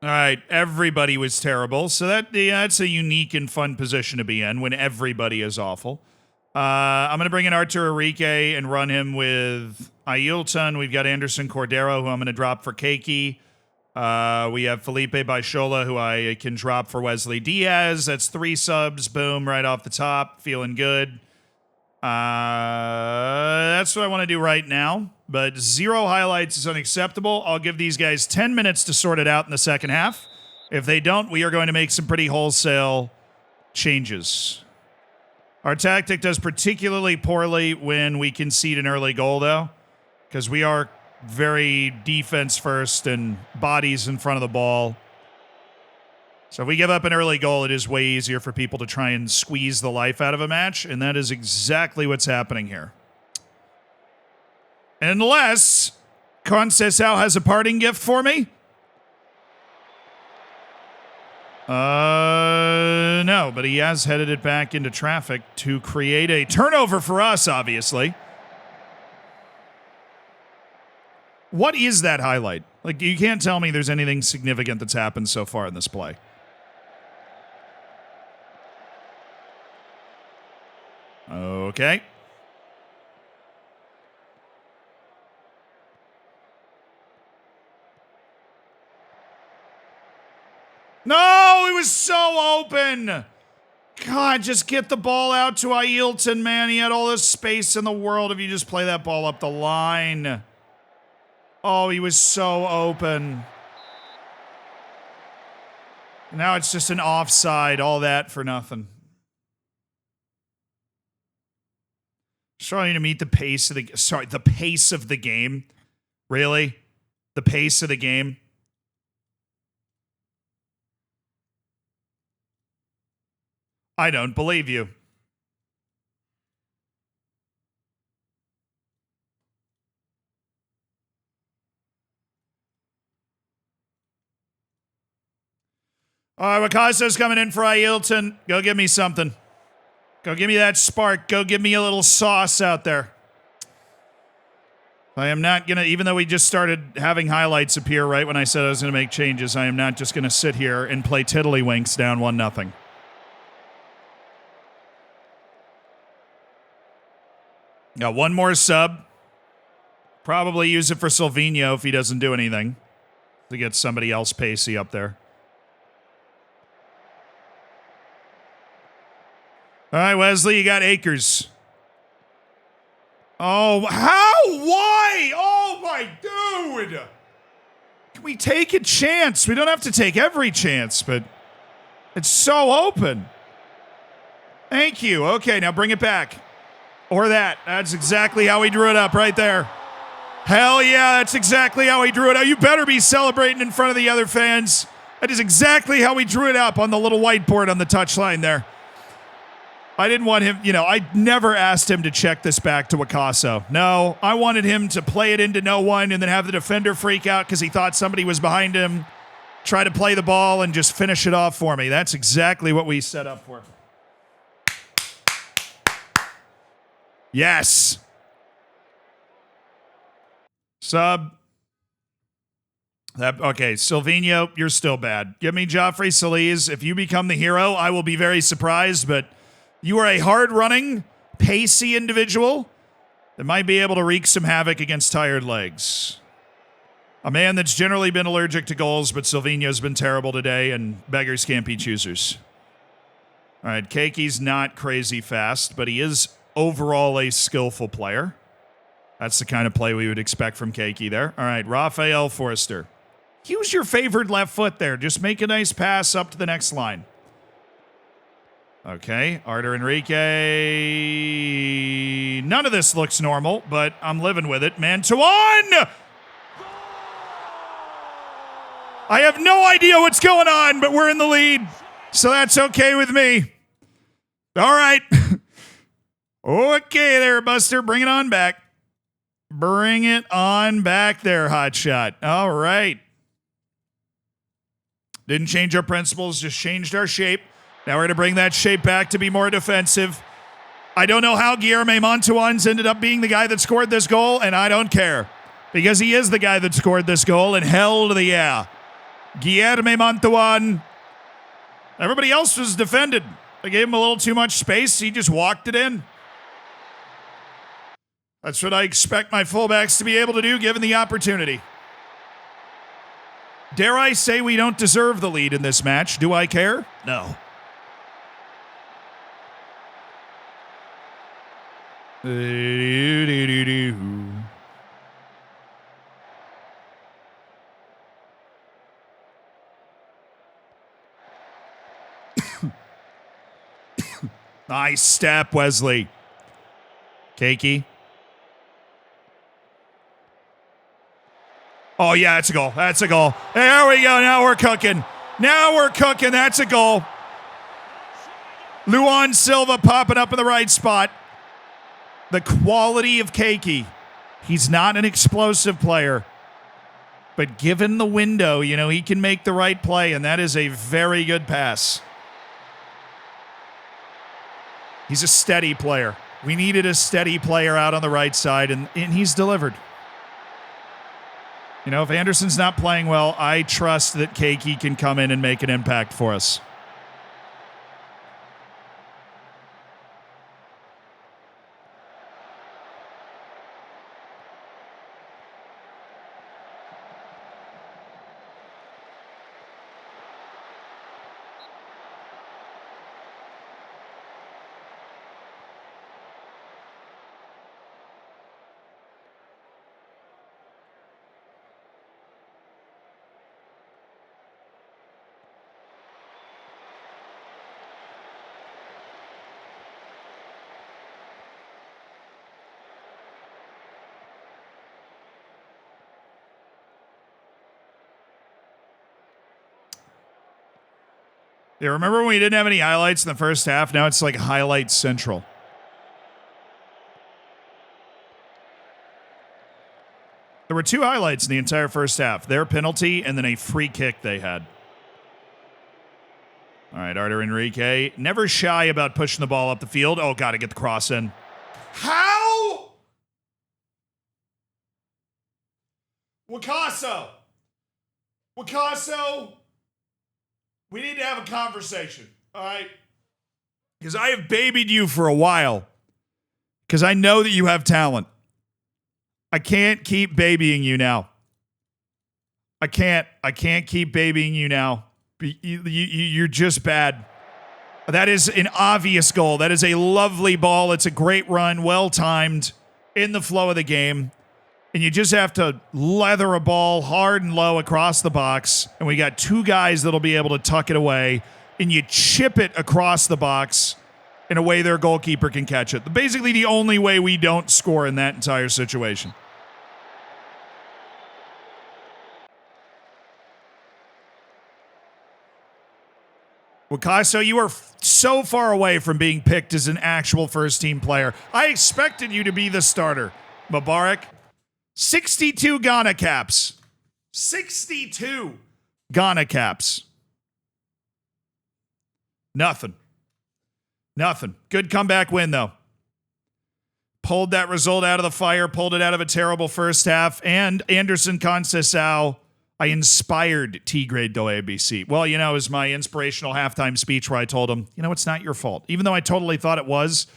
All right, everybody was terrible. So that's a unique and fun position to be in when everybody is awful. I'm going to bring in Artur Enrique and run him with Ailton. We've got Anderson Cordero, who I'm going to drop for Keiki. We have Felipe Baixola, who I can drop for Wesley Diaz. That's 3 subs. Boom, right off the top. Feeling good. That's what I want to do right now. But 0 highlights is unacceptable. I'll give these guys 10 minutes to sort it out in the second half. If they don't, we are going to make some pretty wholesale changes. Our tactic does particularly poorly when we concede an early goal, though, because we are very defense first and bodies in front of the ball. So if we give up an early goal, it is way easier for people to try and squeeze the life out of a match, and that is exactly what's happening here. Unless Conceição has a parting gift for me? No, but he has headed it back into traffic to create a turnover for us, obviously. What is that highlight? Like, you can't tell me there's anything significant that's happened so far in this play. Okay. No, it was so open. God, just get the ball out to Ailton, man. He had all this space in the world if you just play that ball up the line. Oh, he was so open. Now it's just an offside, all that for nothing. Trying to meet the pace of the pace of the game. Really? The pace of the game? I don't believe you. All right, Wakasso's coming in for Ailton. Go give me something. Go give me that spark. Go give me a little sauce out there. I am not going to, even though we just started having highlights appear right when I said I was going to make changes, I am not just going to sit here and play tiddlywinks down 1-0. Got one more sub. Probably use it for Silvino if he doesn't do anything to get somebody else pacey up there. All right, Wesley, you got Akers. Oh, how? Why? Oh, my dude. Can we take a chance? We don't have to take every chance, but it's so open. Thank you. Okay, now bring it back. Or that. That's exactly how he drew it up right there. Hell yeah, that's exactly how he drew it up. You better be celebrating in front of the other fans. That is exactly how he drew it up on the little whiteboard on the touchline there. I didn't want him, I never asked him to check this back to Wakasso. No, I wanted him to play it into no one and then have the defender freak out because he thought somebody was behind him, try to play the ball and just finish it off for me. That's exactly what we set up for. Yes. Sub. Okay, Silvino, you're still bad. Give me Joffrey Solis. If you become the hero, I will be very surprised, but you are a hard-running, pacey individual that might be able to wreak some havoc against tired legs. A man that's generally been allergic to goals, but Silvino's been terrible today, and beggars can't be choosers. All right, Keki's not crazy fast, but he is overall a skillful player. That's the kind of play we would expect from Keki there. All right, Rafael Forster. Use your favored left foot there. Just make a nice pass up to the next line. Okay, Artur Enrique. None of this looks normal, but I'm living with it. Man-to-one! I have no idea what's going on, but we're in the lead, so that's okay with me. All right. Okay there, Buster. Bring it on back. Bring it on back there, hotshot. All right. Didn't change our principles, just changed our shape. Now we're going to bring that shape back to be more defensive. I don't know how Guilherme Montuans ended up being the guy that scored this goal, and I don't care. Because he is the guy that scored this goal, and hell to the yeah. Guilherme Montuan. Everybody else was defended. They gave him a little too much space. He just walked it in. That's what I expect my fullbacks to be able to do given the opportunity. Dare I say we don't deserve the lead in this match? Do I care? No. Nice step, Wesley. Keki. Oh, yeah, that's a goal. That's a goal. There we go. Now we're cooking. Now we're cooking. That's a goal. Luan Silva popping up in the right spot. The quality of Keki. He's not an explosive player, But given the window, you know, he can make the right play, and that is a very good pass. He's a steady player. We needed a steady player out on the right side, and he's delivered. You know, if Anderson's not playing well, I trust that Keiki can come in and make an impact for us. Yeah, remember when we didn't have any highlights in the first half? Now it's like highlight central. There were 2 highlights in the entire first half. Their penalty and then a free kick they had. All right, Arthur Enrique. Never shy about pushing the ball up the field. Oh, got to get the cross in. How? Wakaso. We need to have a conversation, all right? Because I have babied you for a while. Because I know that you have talent. I can't keep babying you now. I can't keep babying you now. You're just bad. That is an obvious goal. That is a lovely ball. It's a great run, well-timed, in the flow of the game. And you just have to leather a ball hard and low across the box. And we got 2 guys that'll be able to tuck it away. And you chip it across the box in a way their goalkeeper can catch it. Basically the only way we don't score in that entire situation. Wakaso, you are so far away from being picked as an actual first-team player. I expected you to be the starter. Mubarak, 62 Ghana caps. 62 Ghana caps. Nothing. Good comeback win, though. Pulled that result out of the fire, pulled it out of a terrible first half, and Anderson Conceição, I inspired T-grade do ABC. Well, you know, it was my inspirational halftime speech where I told him, you know, it's not your fault. Even though I totally thought it was,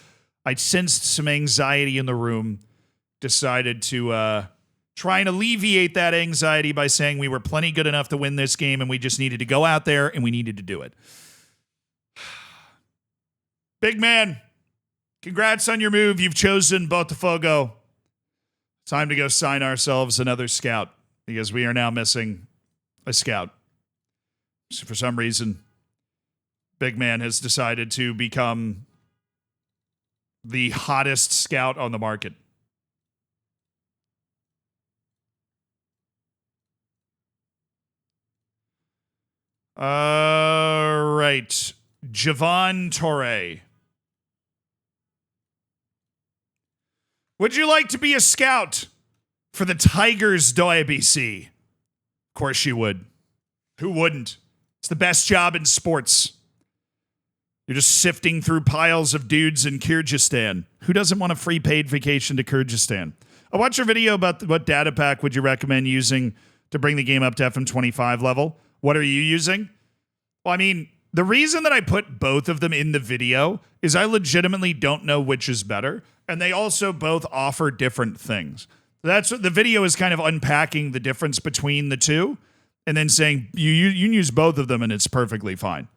I sensed some anxiety in the room, decided to try and alleviate that anxiety by saying we were plenty good enough to win this game and we just needed to go out there and we needed to do it. Big man, congrats on your move. You've chosen Botafogo. Time to go sign ourselves another scout. Because we are now missing a scout. So for some reason, Big Man has decided to become the hottest scout on the market. All right. Javon Torre. Would you like to be a scout for the Tigers do ABC? Of course you would. Who wouldn't? It's the best job in sports. You're just sifting through piles of dudes in Kyrgyzstan. Who doesn't want a free paid vacation to Kyrgyzstan? I watched your video about what data pack would you recommend using to bring the game up to FM25 level. What are you using? Well, I mean, the reason that I put both of them in the video is I legitimately don't know which is better. And they also both offer different things. That's what the video is, kind of unpacking the difference between the two and then saying you can use both of them and it's perfectly fine.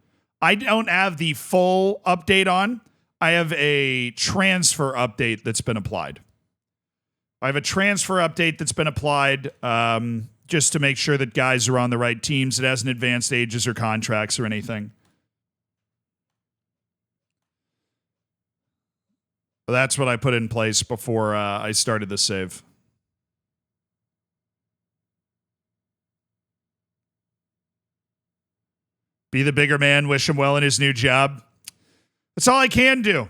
I don't have the full update on. I have a transfer update that's been applied. Just to make sure that guys are on the right teams. It hasn't advanced ages or contracts or anything. That's what I put in place before I started the save. Be the bigger man, wish him well in his new job. That's all I can do.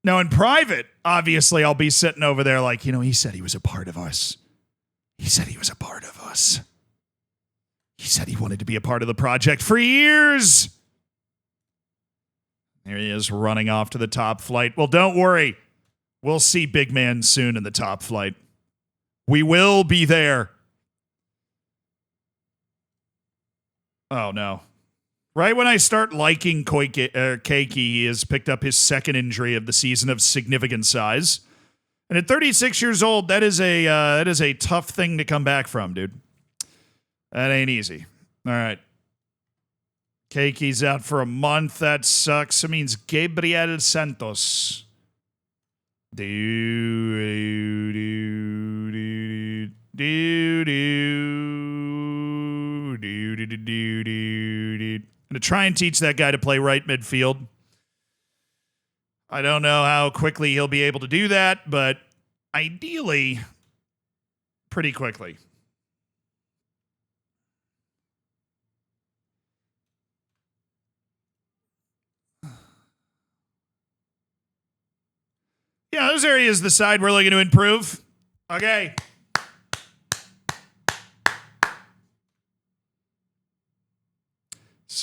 Now, in private, obviously, I'll be sitting over there like, he said he was a part of us. He said he was a part of us. said he wanted to be a part of the project for years. There he is running off to the top flight. Well, don't worry. We'll see Big Man soon in the top flight. We will be there. Oh, no. Right when I start liking Keiki, he has picked up his second injury of the season of significant size. And at 36 years old, that is a tough thing to come back from, dude. That ain't easy. All right. Keiki's out for a month. That sucks. It means Gabriel Santos. To try and teach that guy to play right midfield. I don't know how quickly he'll be able to do that, but ideally, pretty quickly. Yeah, those areas of the side we're looking to improve. Okay.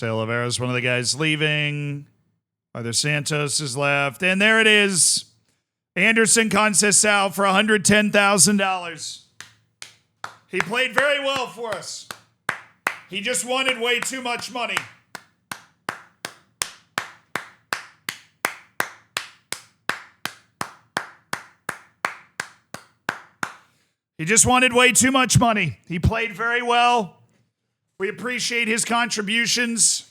Oliveira's one of the guys leaving. Either Santos is left. And there it is. Anderson Conceição for $110,000. He played very well for us. He just wanted way too much money. He just wanted way too much money. He played very well. We appreciate his contributions.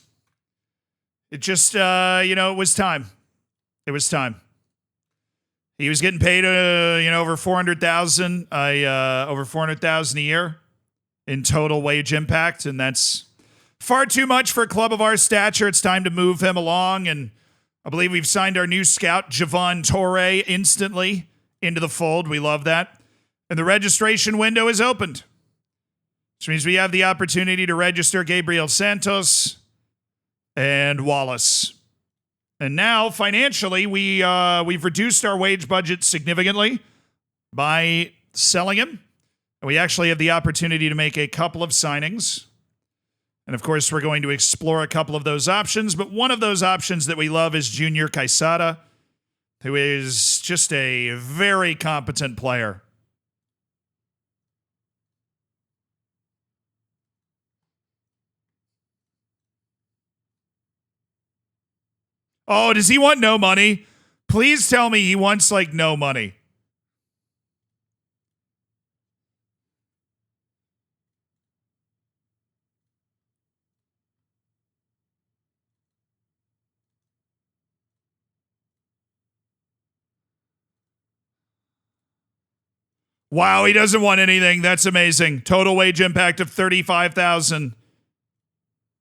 It just, it was time. It was time. He was getting paid, over $400,000, over $400,000 a year in total wage impact, and that's far too much for a club of our stature. It's time to move him along, and I believe we've signed our new scout, Javon Torre, instantly into the fold. We love that. And the registration window is opened. Which means we have the opportunity to register Gabriel Santos and Wallace. And now, financially, we've reduced our wage budget significantly by selling him. And we actually have the opportunity to make a couple of signings. And of course, we're going to explore a couple of those options. But one of those options that we love is Junior Quesada, who is just a very competent player. Oh, does he want no money? Please tell me he wants, no money. Wow, he doesn't want anything. That's amazing. Total wage impact of $35,000.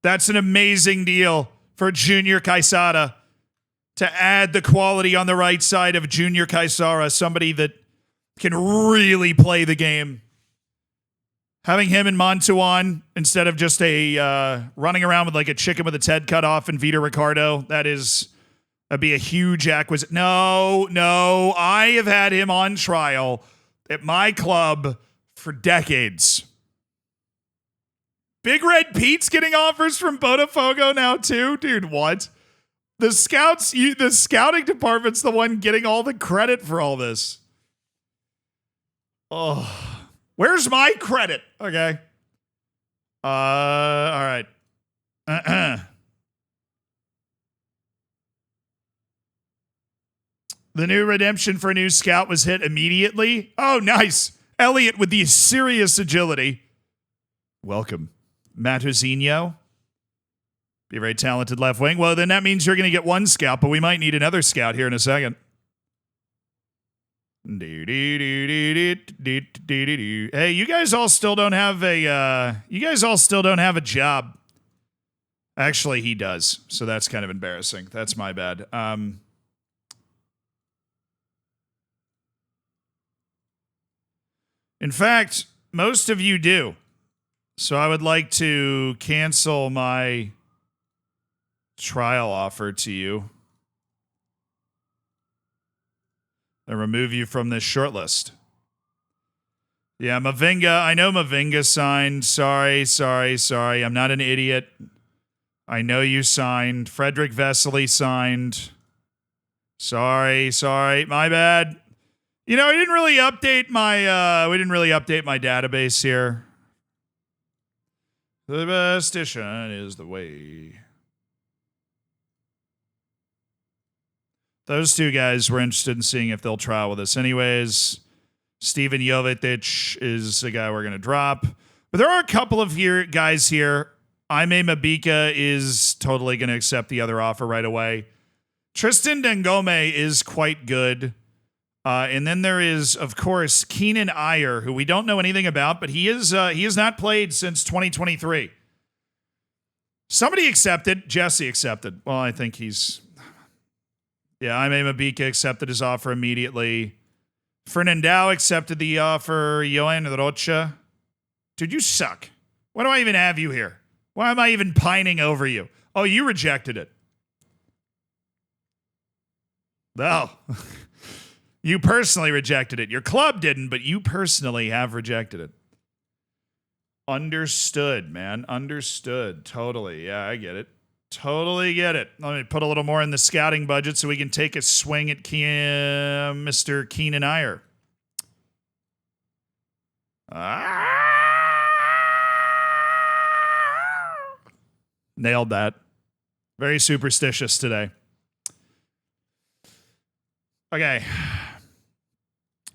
That's an amazing deal for Junior Quesada. To add the quality on the right side of Junior Quesada, somebody that can really play the game. Having him in Montuan instead of just running around with a chicken with its head cut off and Vitor Ricardo, that'd be a huge acquisition. No, I have had him on trial at my club for decades. Big Red Pete's getting offers from Botafogo now too? Dude, what? The scouting department's the one getting all the credit for all this. Oh, where's my credit? Okay. All right. The new redemption for a new scout was hit immediately. Oh, nice. Elliot with the serious agility. Welcome. Matuzinho. Be a very talented left wing. Well, then that means you're going to get one scout, but we might need another scout here in a second. Hey, you guys all still don't have a job. Actually, he does. So that's kind of embarrassing. That's my bad. In fact, most of you do. So I would like to cancel my trial offer to you and remove you from this shortlist. Yeah, Mavinga. I know Mavinga signed. Sorry. I'm not an idiot. I know you signed. Frederick Vesely signed. Sorry. My bad. You know, we didn't really update my database here. The bestician is the way. Those two guys were interested in seeing if they'll trial with us anyways. Steven Jovetic is the guy we're going to drop. But there are a couple of guys here. Aime Mabika is totally going to accept the other offer right away. Tristan Dengome is quite good. And then there is, of course, Keenan Iyer, who we don't know anything about, but he has not played since 2023. Somebody accepted. Jesse accepted. Well, I think he's... Yeah, Aime Mabika accepted his offer immediately. Fernandao accepted the offer. Johan Rocha. Dude, you suck. Why do I even have you here? Why am I even pining over you? Oh, you rejected it. Well, you personally rejected it. Your club didn't, but you personally have rejected it. Understood, man. Understood. Totally. Yeah, I get it. Totally get it. Let me put a little more in the scouting budget so we can take a swing at Mr. Keenan Iyer. Nailed that. Very superstitious today. Okay.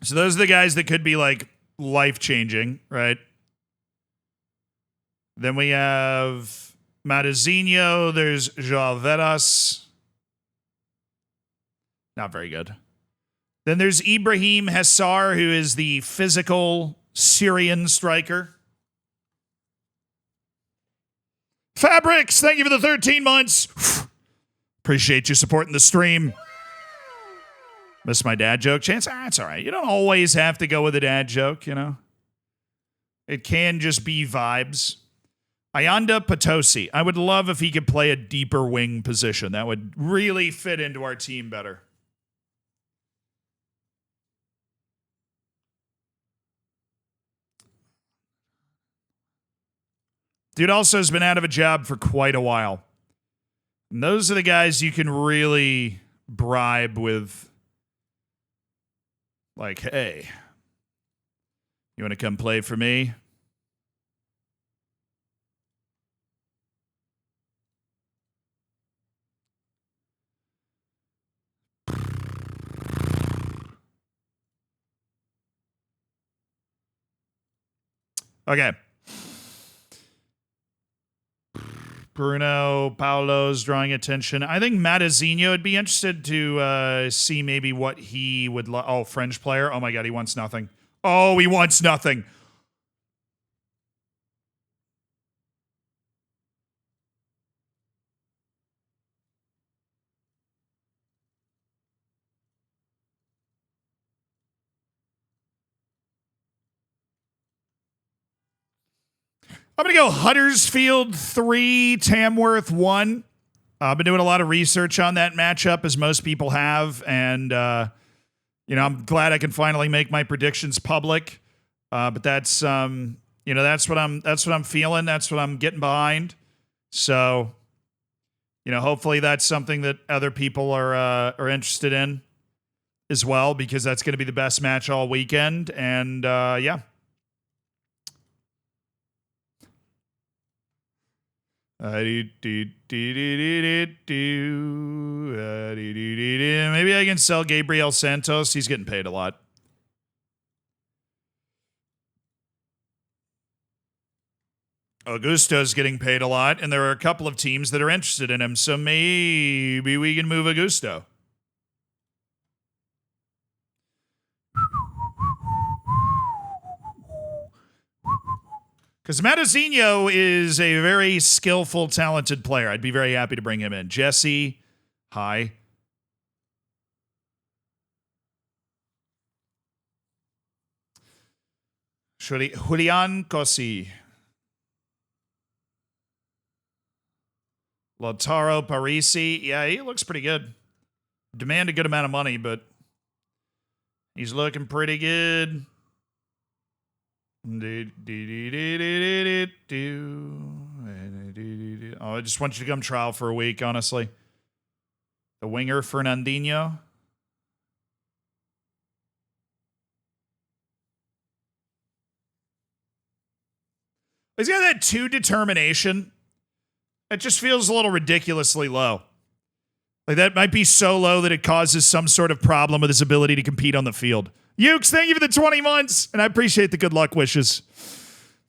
So those are the guys that could be like life-changing, right? Then we have Matazinho, there's João Veras. Not very good. Then there's Ibrahim Hessar, who is the physical Syrian striker. Fabrics, thank you for the 13 months. Appreciate you supporting the stream. Missed my dad joke, Chance? It's all right. You don't always have to go with a dad joke, you know? It can just be vibes. Ayanda Potosi. I would love if he could play a deeper wing position. That would really fit into our team better. Dude also has been out of a job for quite a while. And those are the guys you can really bribe with, like, hey, you want to come play for me? Okay. Bruno Paulo's drawing attention. I think Matazinho would be interested to see maybe what he would... French player. Oh, my God. He wants nothing. Oh, he wants nothing. I'm going to go Huddersfield 3, Tamworth 1. I've been doing a lot of research on that matchup, as most people have, and I'm glad I can finally make my predictions public. But that's that's what I'm feeling. That's what I'm getting behind. So, hopefully that's something that other people are interested in as well, because that's going to be the best match all weekend. And yeah. Maybe I can sell Gabriel Santos. He's getting paid a lot. Augusto's getting paid a lot, and there are a couple of teams that are interested in him, so maybe we can move Augusto. Because Matazinho is a very skillful, talented player. I'd be very happy to bring him in. Jesse, hi. Julian Cosi. Lautaro Parisi. Yeah, he looks pretty good. Demand a good amount of money, but he's looking pretty good. Oh, I just want you to come trial for a week, honestly. The winger, Fernandinho. He's got that 2 determination. It just feels a little ridiculously low. Like, that might be so low that it causes some sort of problem with his ability to compete on the field. Ukes, thank you for the 20 months, and I appreciate the good luck wishes.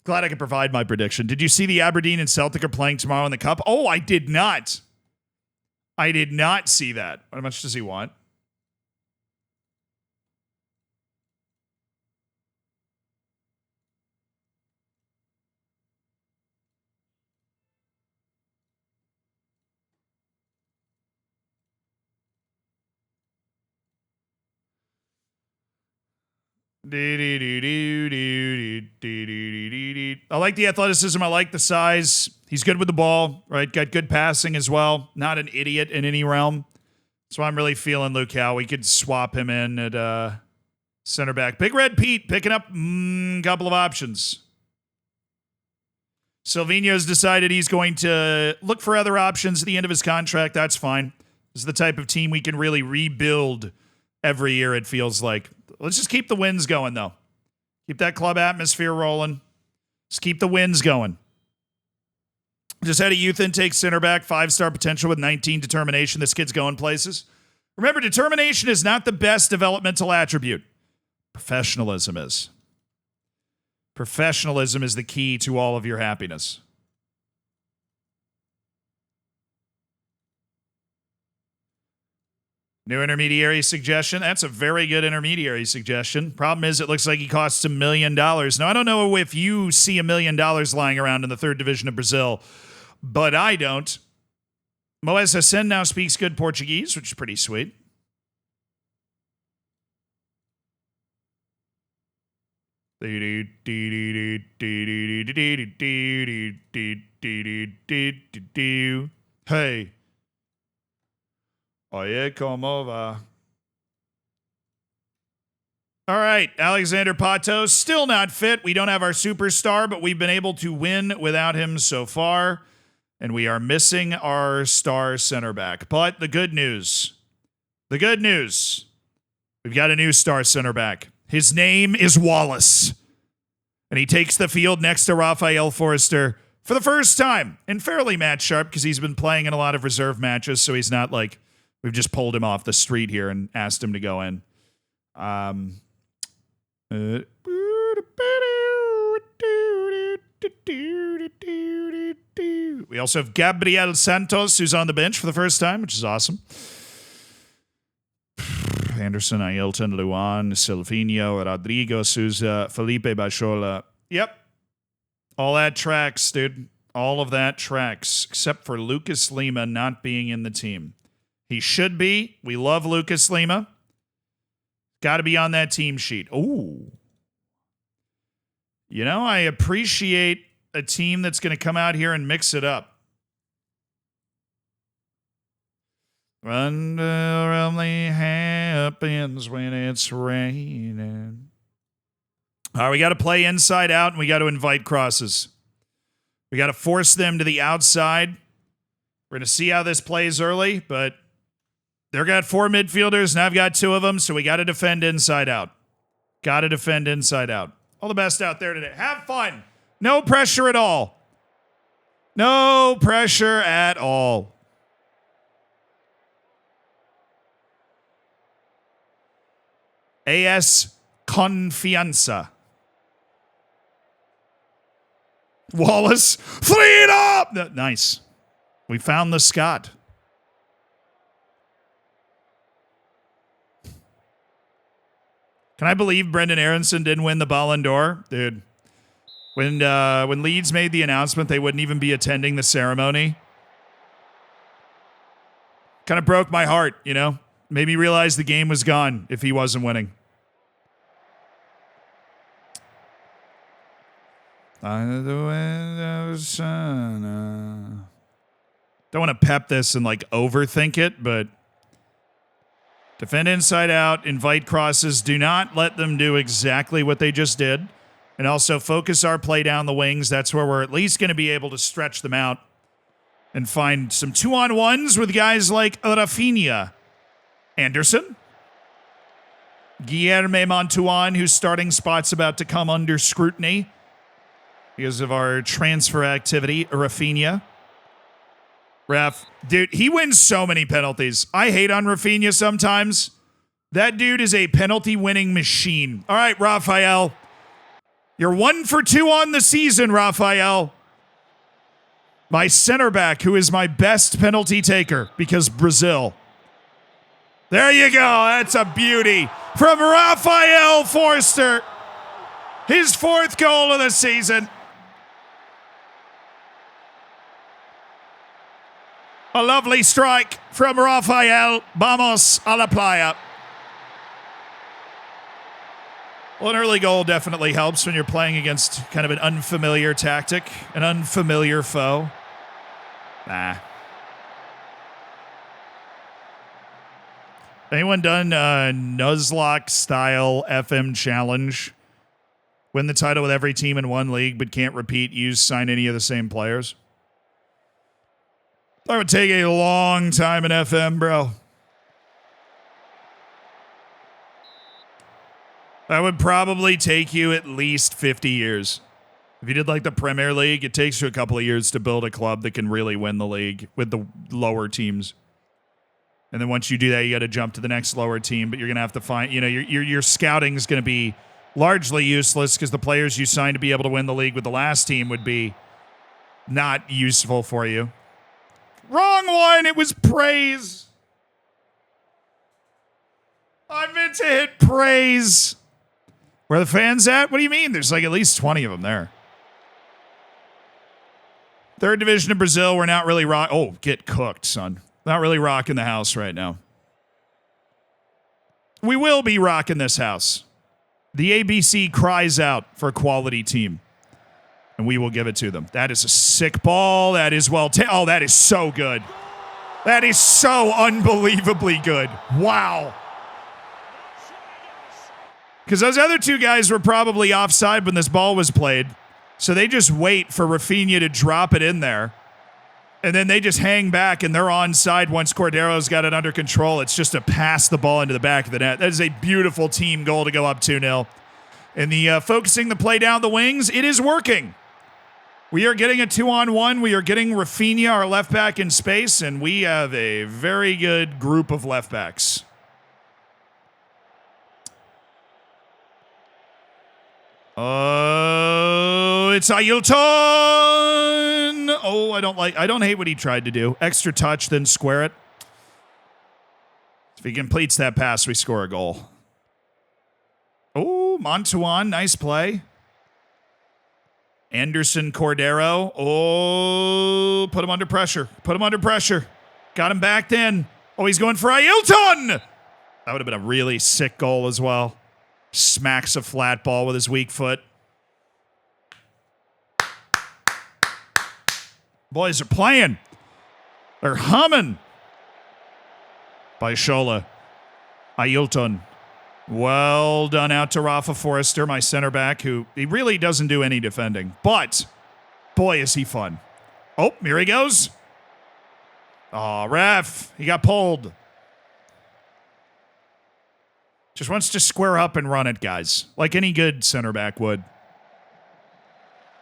Glad I could provide my prediction. Did you see the Aberdeen and Celtic are playing tomorrow in the Cup? Oh, I did not. I did not see that. How much does he want? I like the athleticism. I like the size. He's good with the ball, right? Got good passing as well. Not an idiot in any realm. So I'm really feeling Luke Howe. We could swap him in at center back. Big Red Pete picking up a couple of options. Silvino's decided he's going to look for other options at the end of his contract. That's fine. This is the type of team we can really rebuild every year, it feels like. Let's just keep the wins going, though. Keep that club atmosphere rolling. Just keep the wins going. Just had a youth intake center back, 5-star potential with 19 determination. This kid's going places. Remember, determination is not the best developmental attribute. Professionalism is. Professionalism is the key to all of your happiness. New intermediary suggestion. That's a very good intermediary suggestion. Problem is, it looks like he costs $1 million. Now, I don't know if you see $1 million lying around in the 3rd division of Brazil, but I don't. Moes Hassan now speaks good Portuguese, which is pretty sweet. Hey. Oye, como va? All right, Alexander Patos, still not fit. We don't have our superstar, but we've been able to win without him so far, and we are missing our star center back. But the good news, we've got a new star center back. His name is Wallace, and he takes the field next to Rafael Forrester for the first time, and fairly match sharp because he's been playing in a lot of reserve matches, so he's not like we've just pulled him off the street here and asked him to go in. We also have Gabriel Santos, who's on the bench for the first time, which is awesome. Anderson, Ailton, Luan, Silvinho, Rodrigo, Souza, Felipe Bachola. Yep. All that tracks, dude. All of that tracks, except for Lucas Lima not being in the team. He should be. We love Lucas Lima. Got to be on that team sheet. Ooh. You know, I appreciate a team that's going to come out here and mix it up. Wonder only happens when it's raining. All right, we got to play inside out, and we got to invite crosses. We got to force them to the outside. We're going to see how this plays early, but they've got 4 midfielders, and I've got 2 of them, so we got to defend inside out. Got to defend inside out. All the best out there today. Have fun. No pressure at all. No pressure at all. AS Confianza. Wallace, freedom! Nice. We found the Scott. Can I believe Brendan Aronson didn't win the Ballon d'Or? Dude, when Leeds made the announcement they wouldn't even be attending the ceremony, kind of broke my heart, you know? Made me realize the game was gone if he wasn't winning. Under the window sun. Don't want to pep this and like overthink it, but defend inside out, invite crosses. Do not let them do exactly what they just did. and also focus our play down the wings. That's where we're at least going to be able to stretch them out and find some 2-on-1s with guys like Rafinha, Anderson, Guilherme Montuan, whose starting spot's about to come under scrutiny because of our transfer activity. Rafinha. Ref, dude, he wins so many penalties. I hate on Rafinha sometimes. That dude is a penalty-winning machine. All right, Rafael. You're 1 for 2 on the season, Rafael. My center back, who is my best penalty taker because Brazil. There you go. That's a beauty from Rafael Forster. His 4th goal of the season. A lovely strike from Rafael. Vamos a la playa. Well, an early goal definitely helps when you're playing against kind of an unfamiliar tactic, an unfamiliar foe. Anyone done a Nuzlocke style FM challenge? Win the title with every team in one league, but can't repeat, sign any of the same players? That would take a long time in FM, bro. That would probably take you at least 50 years. If you did like the Premier League, it takes you a couple of years to build a club that can really win the league with the lower teams. And then once you do that, you got to jump to the next lower team, but you're going to have to find, your scouting is going to be largely useless because the players you signed to be able to win the league with the last team would be not useful for you. Wrong one. It was praise. I meant to hit praise. Where are the fans at? What do you mean? There's like at least 20 of them there. 3rd division of Brazil. We're not really get cooked, son. Not really rocking the house right now. We will be rocking this house. The ABC cries out for a quality team, and we will give it to them. That is a sick ball. That is that is so good. That is so unbelievably good. Wow. Because those other 2 guys were probably offside when this ball was played. So they just wait for Rafinha to drop it in there. And then they just hang back and they're onside once Cordero's got it under control. It's just to pass the ball into the back of the net. That is a beautiful team goal to go up 2-0. And the focusing the play down the wings, it is working. We are getting a 2-on-1. We are getting Rafinha, our left back, in space. And we have a very good group of left backs. Oh, it's Ailton. Oh, I don't hate what he tried to do. Extra touch, then square it. If he completes that pass, we score a goal. Oh, Montuan, nice play. Anderson Cordero. Oh, put him under pressure. Put him under pressure. Got him backed in. Oh, he's going for Ailton. That would have been a really sick goal as well. Smacks a flat ball with his weak foot. Boys are playing. They're humming. Baishola. Ailton. Well done out to Rafa Forrester, my center back, who he really doesn't do any defending. But, boy, is he fun. Oh, here he goes. Oh, ref. He got pulled. Just wants to square up and run it, guys. Like any good center back would.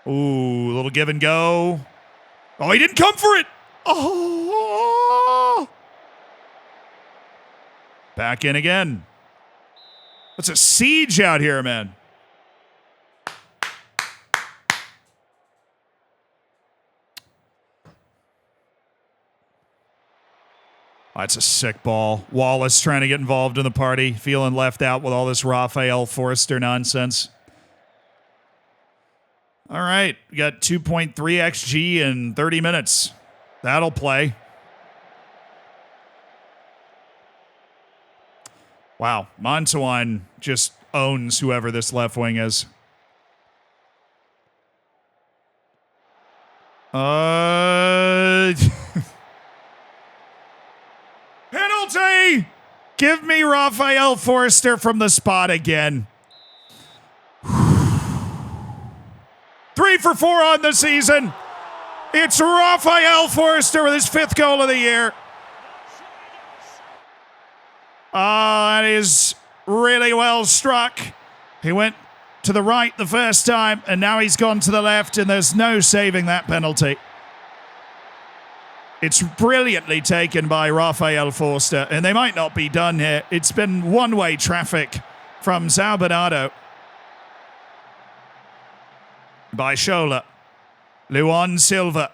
Ooh, little give and go. Oh, he didn't come for it. Oh. Back in again. It's a siege out here, man. That's a sick ball. Wallace trying to get involved in the party, feeling left out with all this Rafael Forster nonsense. All right, we got 2.3 XG in 30 minutes. That'll play. Wow, Montuan just owns whoever this left wing is. Penalty! Give me Rafael Forster from the spot again. 3 for 4 on the season. It's Rafael Forster with his 5th goal of the year. That is really well struck. He went to the right the first time, and now he's gone to the left, and there's no saving that penalty. It's brilliantly taken by Rafael Forster, and they might not be done here. It's been one-way traffic from Sao Bernardo by Schola. Luan Silva.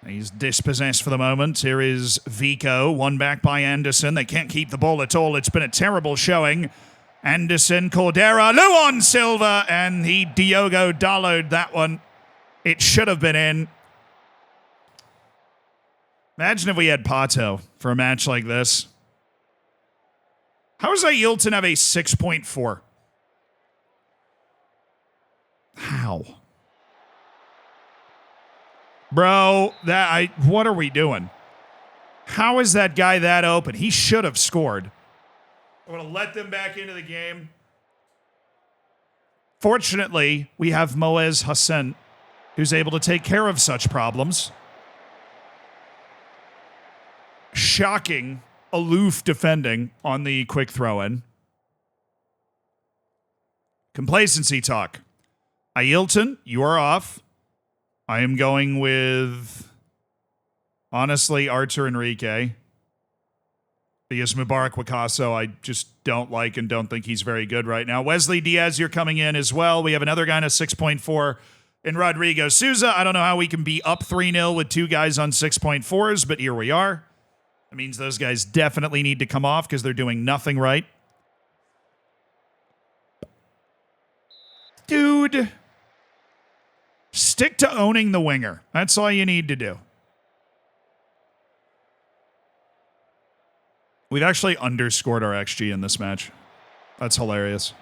He's dispossessed for the moment. Here is Vico, one back by Anderson. They can't keep the ball at all. It's been a terrible showing. Anderson, Cordera, Luan Silva, and he Diogo Dalo'd that one. It should have been in. Imagine if we had Pato for a match like this. How does Ailton have a 6.4? How? Bro, what are we doing? How is that guy that open? He should have scored. I'm going to let them back into the game. Fortunately, we have Moez Hassan, who's able to take care of such problems. Shocking, aloof defending on the quick throw-in. Complacency talk. Ailton, you are off. I am going with, honestly, Artur Enrique. Because Mubarak Wakaso, I just don't like and don't think he's very good right now. Wesley Diaz, you're coming in as well. We have another guy on a 6.4 in Rodrigo Souza. I don't know how we can be up 3-0 with 2 guys on 6.4s, but here we are. That means those guys definitely need to come off because they're doing nothing right. Dude, stick to owning the winger. That's all you need to do. We've actually underscored our XG in this match. That's hilarious.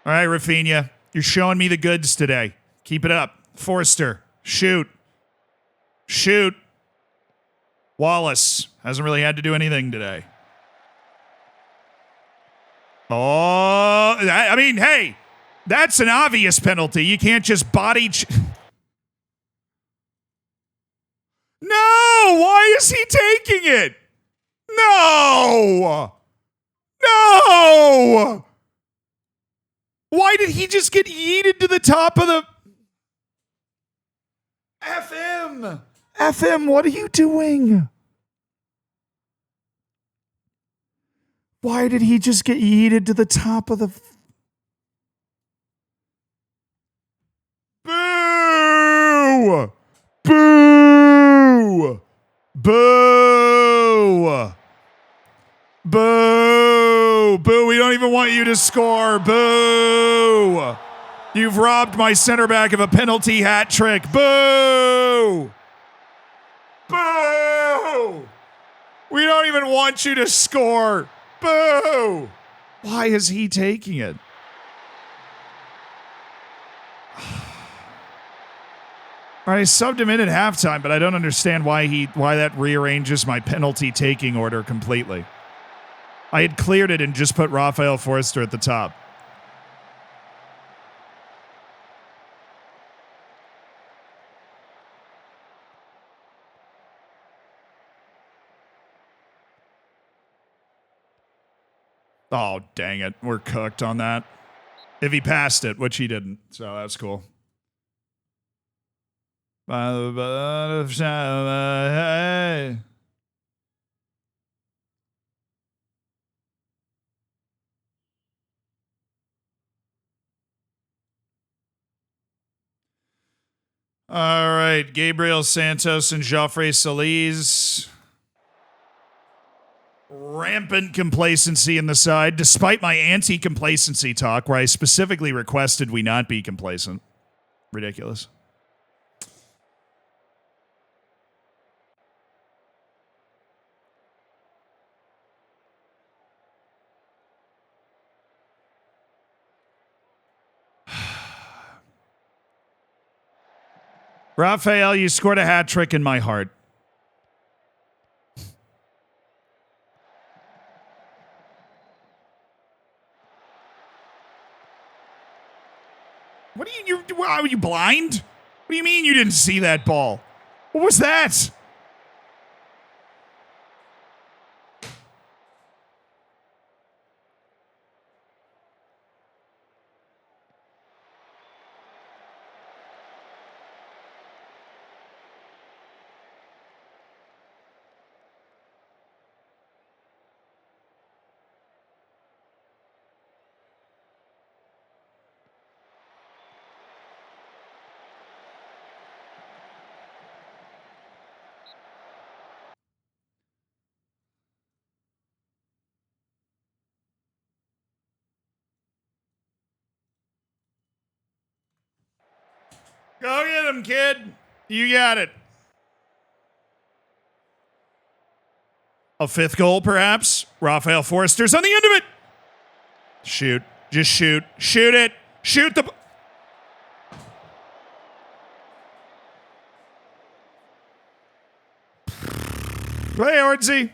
All right, Rafinha, you're showing me the goods today. Keep it up. Forster, shoot. Shoot. Wallace hasn't really had to do anything today. Oh, I mean, hey, that's an obvious penalty. You can't just body... No! Why is he taking it? No! No! Why did he just get yeeted to the top of the... FM! FM, what are you doing? Why did he just get yeeted to the top of the... Boo! Boo! Boo! Boo! Boo, we don't even want you to score. Boo! You've robbed my center back of a penalty hat trick. Boo! Boo! We don't even want you to score. Boo! Why is he taking it? All right, I subbed him in at halftime, but I don't understand why that rearranges my penalty taking order completely. I had cleared it and just put Rafael Forster at the top. Oh, dang it. We're cooked on that. If he passed it, which he didn't, so that's cool. Hey. All right, Gabriel Santos and Joffrey Solis. Rampant complacency in the side, despite my anti-complacency talk, where I specifically requested we not be complacent. Ridiculous. Rafael, you scored a hat trick in my heart. What are you are you blind? What do you mean you didn't see that ball? What was that? Go get him, kid. You got it. A fifth goal, perhaps. Rafael Forrester's on the end of it. Shoot. Just shoot. Shoot it. Shoot the... Hey, Ordsy.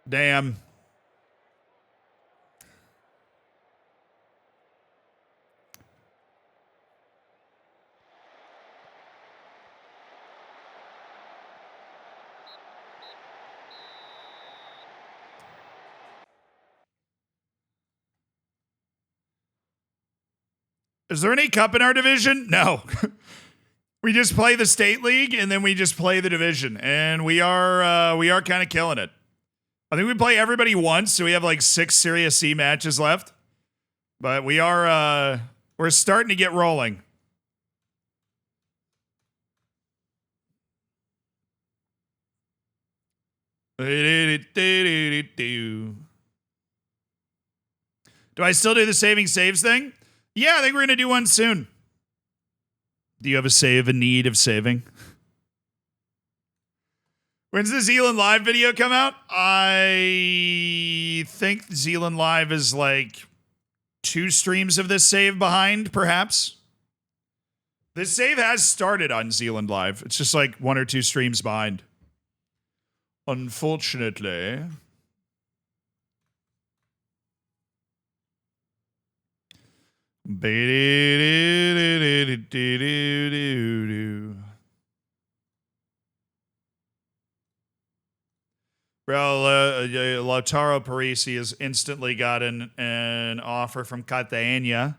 Damn. Is there any cup in our division? No. We just play the state league and then we just play the division, and we are kind of killing it. I think we play everybody once, so we have like 6 Series C matches left. But we're starting to get rolling. Do I still do the saving saves thing? Yeah, I think we're going to do one soon. Do you have a need of saving? When's the Zealand Live video come out? I think Zealand Live is like 2 streams of this save behind, perhaps. This save has started on Zealand Live. It's just like 1 or 2 streams behind. Unfortunately. Well, Lautaro Parisi has instantly gotten an offer from Catania.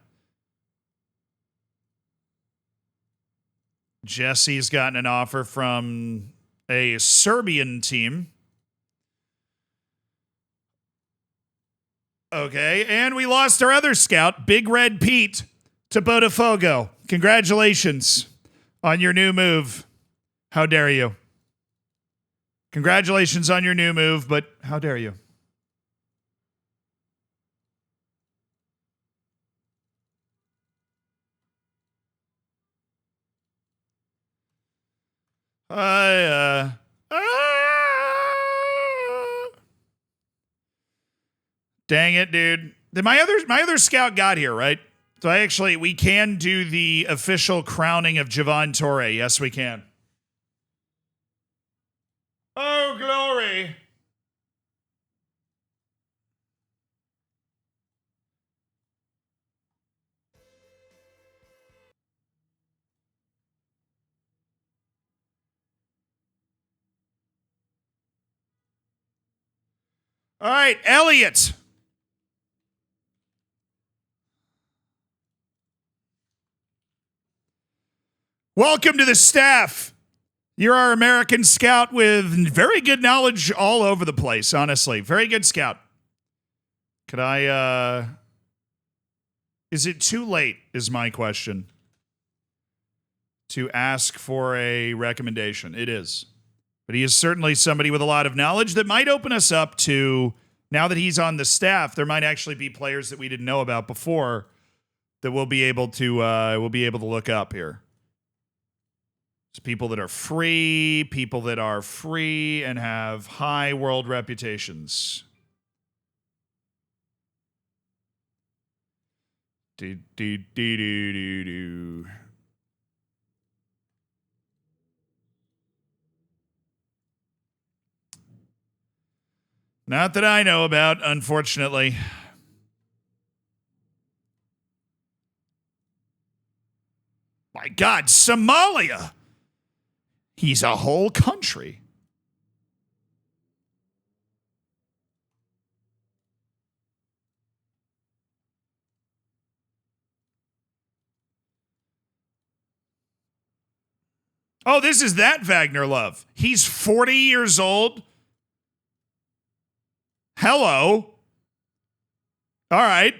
Jesse's gotten an offer from a Serbian team. Okay, and we lost our other scout, Big Red Pete, to Botafogo. Congratulations on your new move. How dare you? Congratulations on your new move, but how dare you? Dang it, dude. My other scout got here, right? So we can do the official crowning of Javon Torre. Yes, we can. Oh, glory. All right, Elliot. Welcome to the staff. You're our American scout with very good knowledge all over the place, honestly. Very good scout. Could I, is it too late, is my question, to ask for a recommendation? It is. But he is certainly somebody with a lot of knowledge that might open us up to, now that he's on the staff, there might actually be players that we didn't know about before that we'll be able to look up here. It's people that are free and have high world reputations. Do. Not that I know about, unfortunately. My God, Somalia. He's a whole country. Oh, this is that Wagner Love. He's 40 years old. Hello. All right.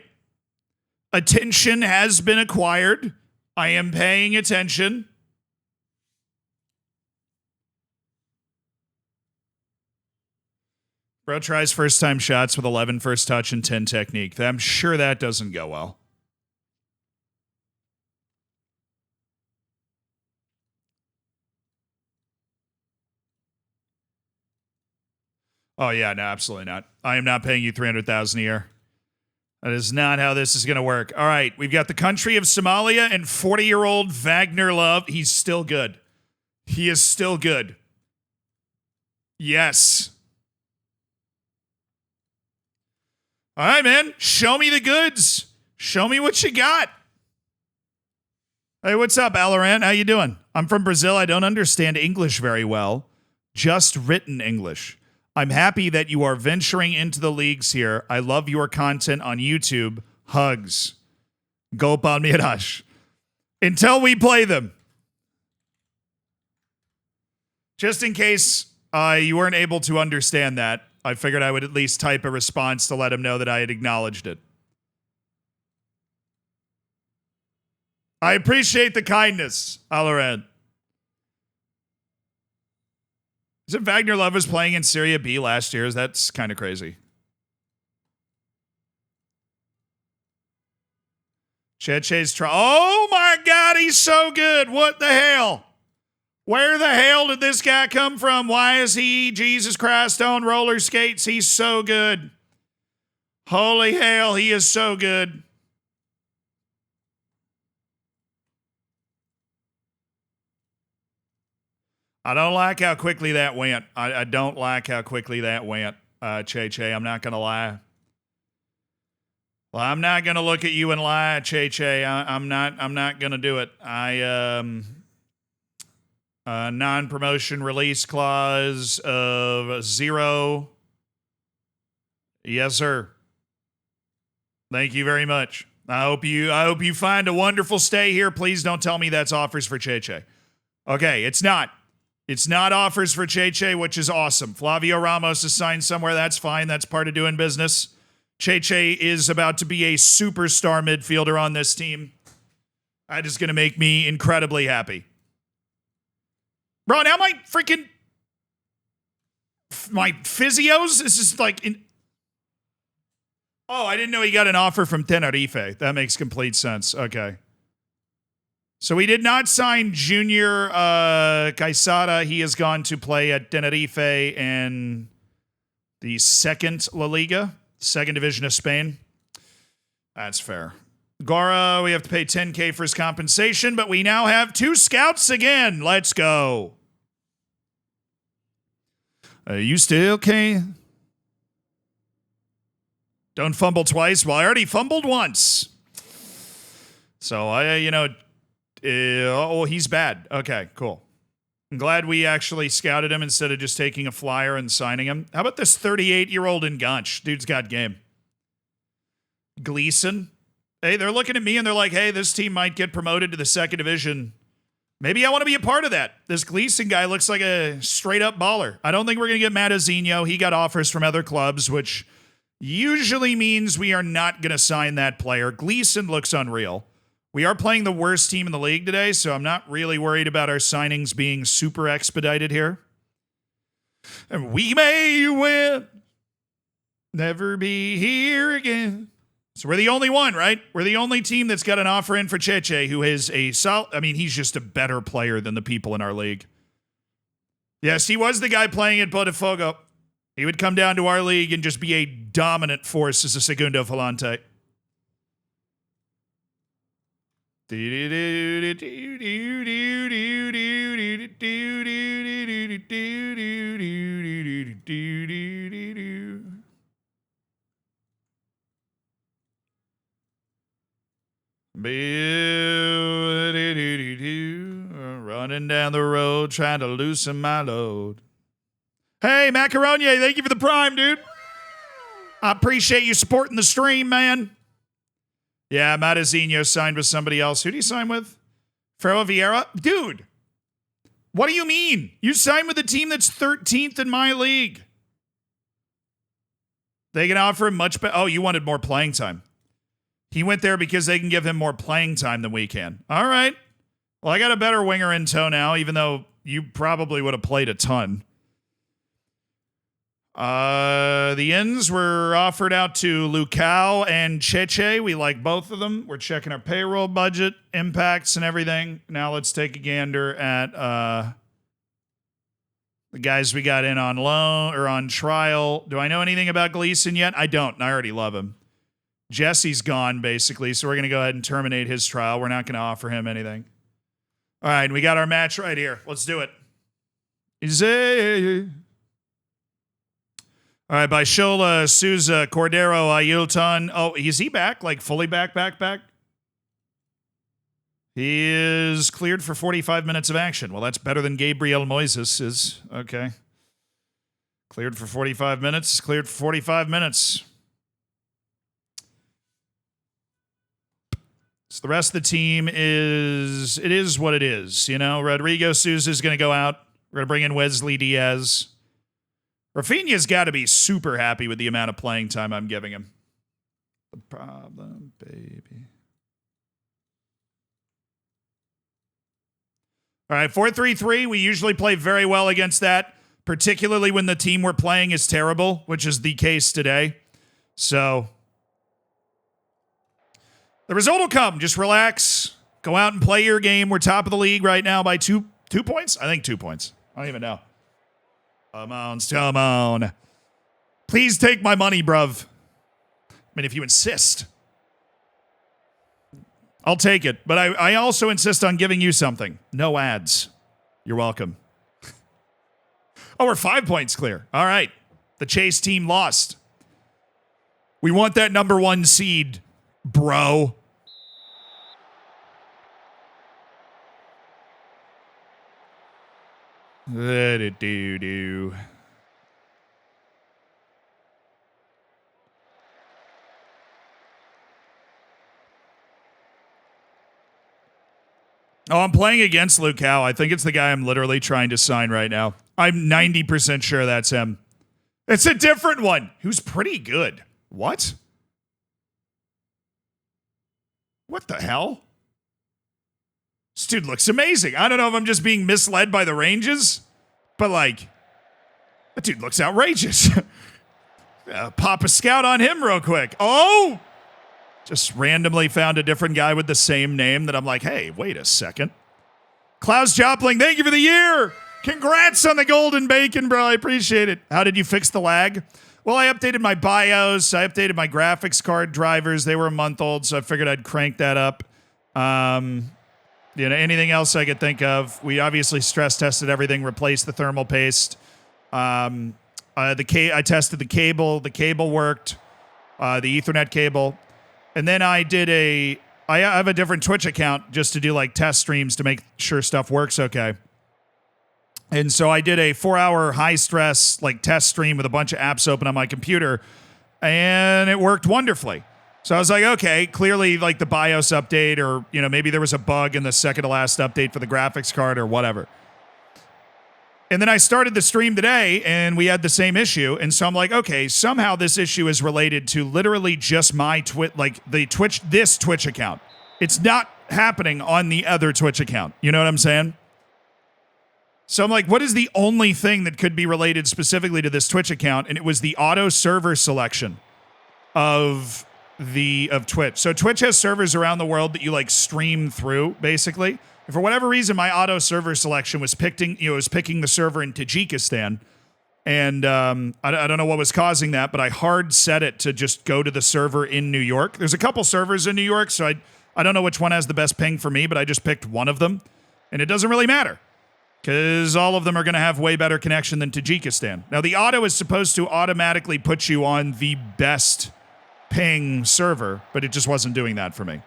Attention has been acquired. I am paying attention. Bro tries first time shots with 11 first touch and 10 technique. I'm sure that doesn't go well. Oh, yeah, no, absolutely not. I am not paying you $300,000 a year. That is not how this is going to work. All right, we've got the country of Somalia and 40-year-old Wagner Love. He's still good. He is still good. Yes. All right, man. Show me the goods. Show me what you got. Hey, what's up, Alaran? How you doing? I'm from Brazil. I don't understand English very well. Just written English. I'm happy that you are venturing into the leagues here. I love your content on YouTube. Hugs. Go Palmeiras. Until we play them. Just in case you weren't able to understand that, I figured I would at least type a response to let him know that I had acknowledged it. I appreciate the kindness, Alaran. Is it Wagner Love was playing in Serie B last year? That's kind of crazy. Cheche's try. Oh my God, he's so good. What the hell? Where the hell did this guy come from? Why is he, Jesus Christ, on roller skates? He's so good. Holy hell, he is so good. I don't like how quickly that went. I don't like how quickly that went, Che. I'm not going to lie. Well, I'm not going to look at you and lie, Che. I'm not going to do it. Non-promotion release clause of 0. Yes, sir. Thank you very much. I hope you find a wonderful stay here. Please don't tell me that's offers for Che. Okay, it's not. It's not offers for Che, which is awesome. Flavio Ramos is signed somewhere. That's fine. That's part of doing business. Che is about to be a superstar midfielder on this team. That is going to make me incredibly happy. Bro, now my physios is just like... Oh, I didn't know he got an offer from Tenerife. That makes complete sense. Okay. So we did not sign Junior Caisara. He has gone to play at Tenerife in the second La Liga, second division of Spain. That's fair. Gora, we have to pay $10K for his compensation, but we now have 2 scouts again. Let's go. You still can. Don't fumble twice. Well, I already fumbled once. So, he's bad. Okay, cool. I'm glad we actually scouted him instead of just taking a flyer and signing him. How about this 38-year-old Nganch? Dude's got game. Gleason. Hey, they're looking at me and they're like, hey, this team might get promoted to the second division. Maybe I want to be a part of that. This Gleason guy looks like a straight-up baller. I don't think we're going to get Matazinho. He got offers from other clubs, which usually means we are not going to sign that player. Gleason looks unreal. We are playing the worst team in the league today, so I'm not really worried about our signings being super expedited here. And we may win, never be here again. So we're the only one, right? We're the only team that's got an offer in for Cheche, who is he's just a better player than the people in our league. Yes, he was the guy playing at Botafogo. He would come down to our league and just be a dominant force as a Segundo Volante. Running down the road, trying to loosen my load. Hey, Macaroni, thank you for the prime, dude. I appreciate you supporting the stream, man. Yeah, Matazinho signed with somebody else. Who did he sign with? Ferro Vieira? Dude, what do you mean? You signed with a team that's 13th in my league. They can offer him much better. Oh, you wanted more playing time. He went there because they can give him more playing time than we can. All right. Well, I got a better winger in tow now, even though you probably would have played a ton. The ends were offered out to Lucao and Cheche. We like both of them. We're checking our payroll budget, impacts, and everything. Now let's take a gander at the guys we got in on loan or on trial. Do I know anything about Gleason yet? I don't, and I already love him. Jesse's gone, basically, so we're going to go ahead and terminate his trial. We're not going to offer him anything. All right, we got our match right here. Let's do it. Easy. All right, Baishola, Souza, Cordero, Ayulton. Oh, is he back? Like fully back? He is cleared for 45 minutes of action. Well, that's better than Gabriel Moises is. Okay. Cleared for 45 minutes. Cleared for 45 minutes. So the rest of the team it is what it is. You know, Rodrigo Souza is going to go out. We're going to bring in Wesley Diaz. Rafinha's got to be super happy with the amount of playing time I'm giving him. The problem, baby. All right, 4-3-3. We usually play very well against that, particularly when the team we're playing is terrible, which is the case today. So the result will come. Just relax. Go out and play your game. We're top of the league right now by 2 points. I think 2 points. I don't even know. Come on. Please take my money, bruv. I mean, if you insist. I'll take it. But I also insist on giving you something. No ads. You're welcome. Oh, we're 5 points clear. All right. The Chase team lost. We want that number 1 seed, bro. Let it do. Oh, I'm playing against Lucao. I think it's the guy I'm literally trying to sign right now. I'm 90% sure that's him. It's a different one who's pretty good. What? What the hell? This dude looks amazing. I don't know if I'm just being misled by the ranges, but like, that dude looks outrageous. Pop a scout on him real quick. Oh! Just randomly found a different guy with the same name that I'm like, hey, wait a second. Klaus Jopling, thank you for the year. Congrats on the golden bacon, bro. I appreciate it. How did you fix the lag? Well, I updated my BIOS. I updated my graphics card drivers. They were a month old, so I figured I'd crank that up. Anything else I could think of. We obviously stress tested everything, replaced the thermal paste. I tested the cable. The cable worked. The Ethernet cable. And then I have a different Twitch account just to do like test streams to make sure stuff works okay. And so I did a 4-hour high stress like test stream with a bunch of apps open on my computer, and it worked wonderfully. So I was like, okay, clearly like the BIOS update, or maybe there was a bug in the second to last update for the graphics card or whatever. And then I started the stream today and we had the same issue. And so I'm like, okay, somehow this issue is related to literally just my this Twitch account. It's not happening on the other Twitch account. You know what I'm saying? So I'm like, what is the only thing that could be related specifically to this Twitch account? And it was the auto server selection of of Twitch. So Twitch has servers around the world that you like stream through, basically. And for whatever reason, my auto server selection was picking the server in Tajikistan. And I don't know what was causing that, but I hard set it to just go to the server in New York. There's a couple servers in New York, so I don't know which one has the best ping for me, but I just picked one of them. And it doesn't really matter, because all of them are going to have way better connection than Tajikistan. Now, the auto is supposed to automatically put you on the best ping server, but it just wasn't doing that for me.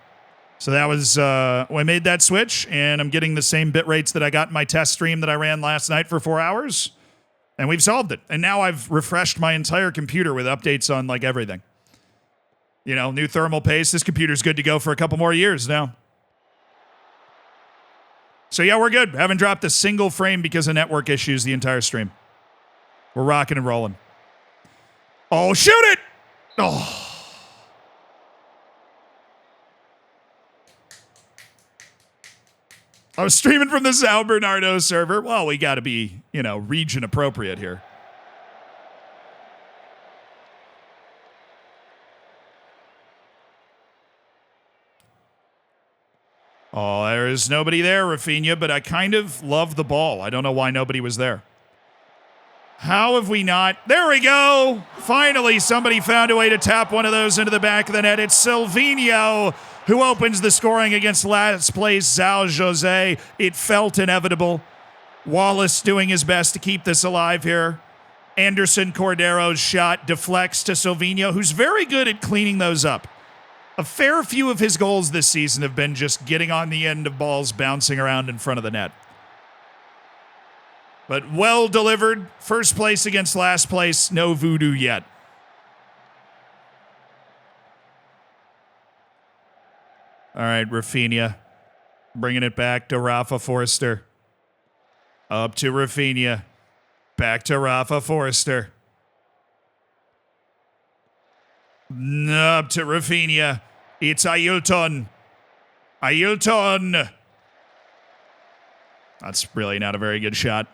So that was, I made that switch, and I'm getting the same bit rates that I got in my test stream that I ran last night for 4 hours. And we've solved it. And now I've refreshed my entire computer with updates on, like, everything. You know, new thermal paste. This computer's good to go for a couple more years now. So, yeah, we're good. Haven't dropped a single frame because of network issues the entire stream. We're rocking and rolling. Oh, shoot it! Oh. I was streaming from the São Bernardo server. Well, we got to be, region appropriate here. Oh, there is nobody there, Rafinha, but I kind of love the ball. I don't know why nobody was there. How have we not? There we go. Finally, somebody found a way to tap one of those into the back of the net. It's Silvinho who opens the scoring against last place São Jose. It felt inevitable. Wallace doing his best to keep this alive here. Anderson Cordero's shot deflects to Silvinho, who's very good at cleaning those up. A fair few of his goals this season have been just getting on the end of balls bouncing around in front of the net. But well delivered. First place against last place. No voodoo yet. All right, Rafinha. Bringing it back to Rafa Forster. Up to Rafinha. Back to Rafa Forster. Up to Rafinha. It's Ailton. Ailton. That's really not a very good shot.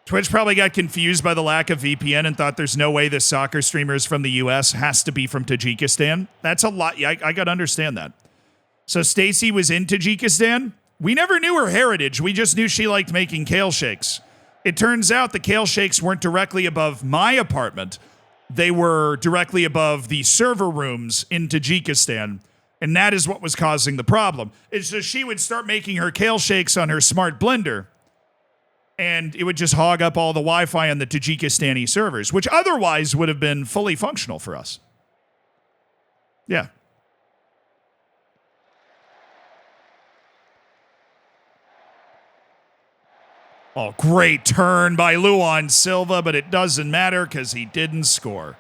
Twitch probably got confused by the lack of VPN and thought there's no way the soccer streamers from the US has to be from Tajikistan. That's a lot. I got to understand that. So Stacy was in Tajikistan. We never knew her heritage. We just knew she liked making kale shakes. It turns out the kale shakes weren't directly above my apartment. They were directly above the server rooms in Tajikistan. And that is what was causing the problem. It's just she would start making her kale shakes on her smart blender. And it would just hog up all the Wi-Fi on the Tajikistani servers, which otherwise would have been fully functional for us. Yeah. Oh, great turn by Luan Silva, but it doesn't matter because he didn't score.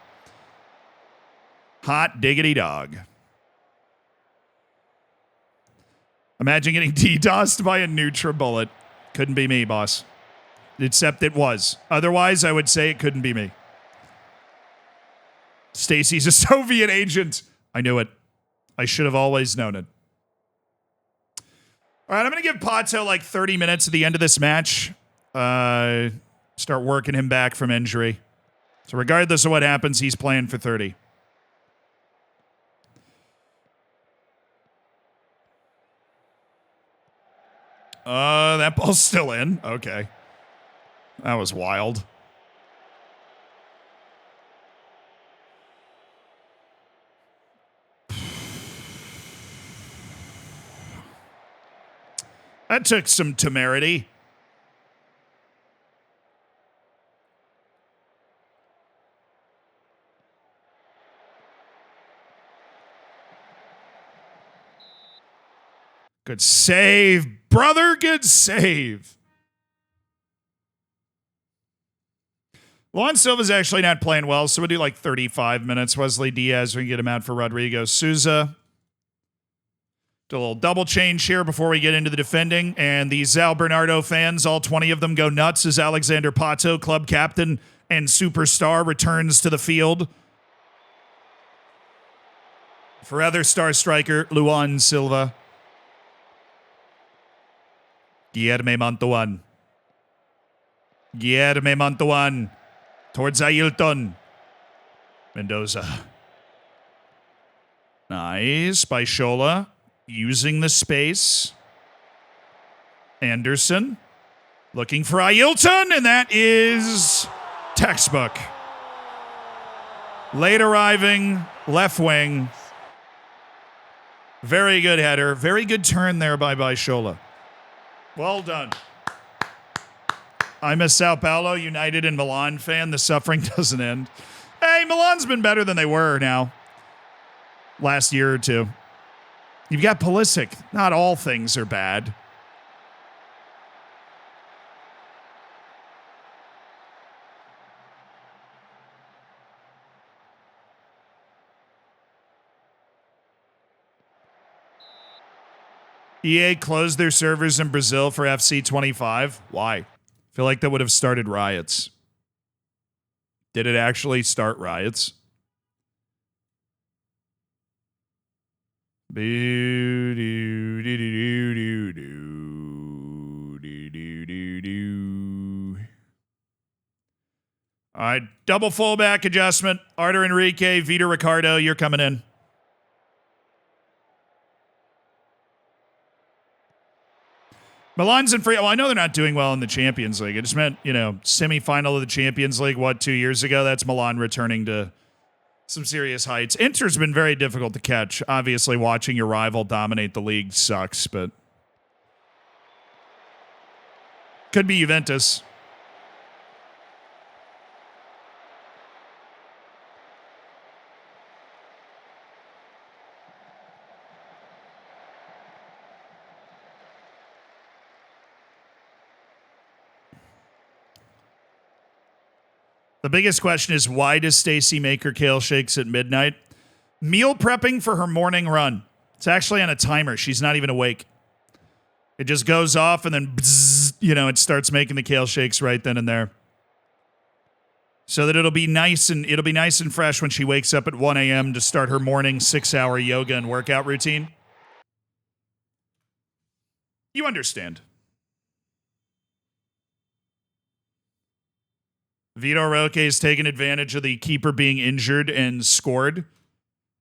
Hot diggity dog. Imagine getting DDoSed by a NutriBullet. Couldn't be me, boss. Except it was. Otherwise, I would say it couldn't be me. Stacy's a Soviet agent. I knew it. I should have always known it. All right, I'm going to give Pato like 30 minutes at the end of this match. Start working him back from injury. So regardless of what happens, he's playing for 30. That ball's still in. Okay. That was wild. That took some temerity. Good save, brother. Good save. Luan Silva's actually not playing well, so we'll do like 35 minutes. Wesley Diaz, we can get him out for Rodrigo Souza. Do a little double change here before we get into the defending. And the São Bernardo fans, all 20 of them go nuts as Alexander Pato, club captain and superstar, returns to the field for other star striker Luan Silva. Guilherme Mantuan. Guilherme Mantuan. Towards Ailton. Mendoza. Nice. By Shola. Using the space. Anderson. Looking for Ailton, and that is textbook. Late arriving, left wing. Very good header. Very good turn there by Shola. Well done. I'm a Sao Paulo United and Milan fan. The suffering doesn't end. Hey, Milan's been better than they were now. Last year or two. You've got Pulisic. Not all things are bad. EA closed their servers in Brazil for FC 25. Why? I feel like that would have started riots. Did it actually start riots? All right, double fullback adjustment. Artur Enrique, Vitor Ricardo, you're coming in. Milan's in free. Well, I know they're not doing well in the Champions League. It just meant, semifinal of the Champions League, 2 years ago? That's Milan returning to some serious heights. Inter's been very difficult to catch. Obviously, watching your rival dominate the league sucks, but could be Juventus. The biggest question is, why does Stacy make her kale shakes at midnight? Meal prepping for her morning run. It's actually on a timer. She's not even awake. It just goes off and then, bzzz, it starts making the kale shakes right then and there. So that it'll be nice and fresh when she wakes up at 1 a.m. to start her morning 6-hour yoga and workout routine. You understand. Vitor Roque has taken advantage of the keeper being injured and scored.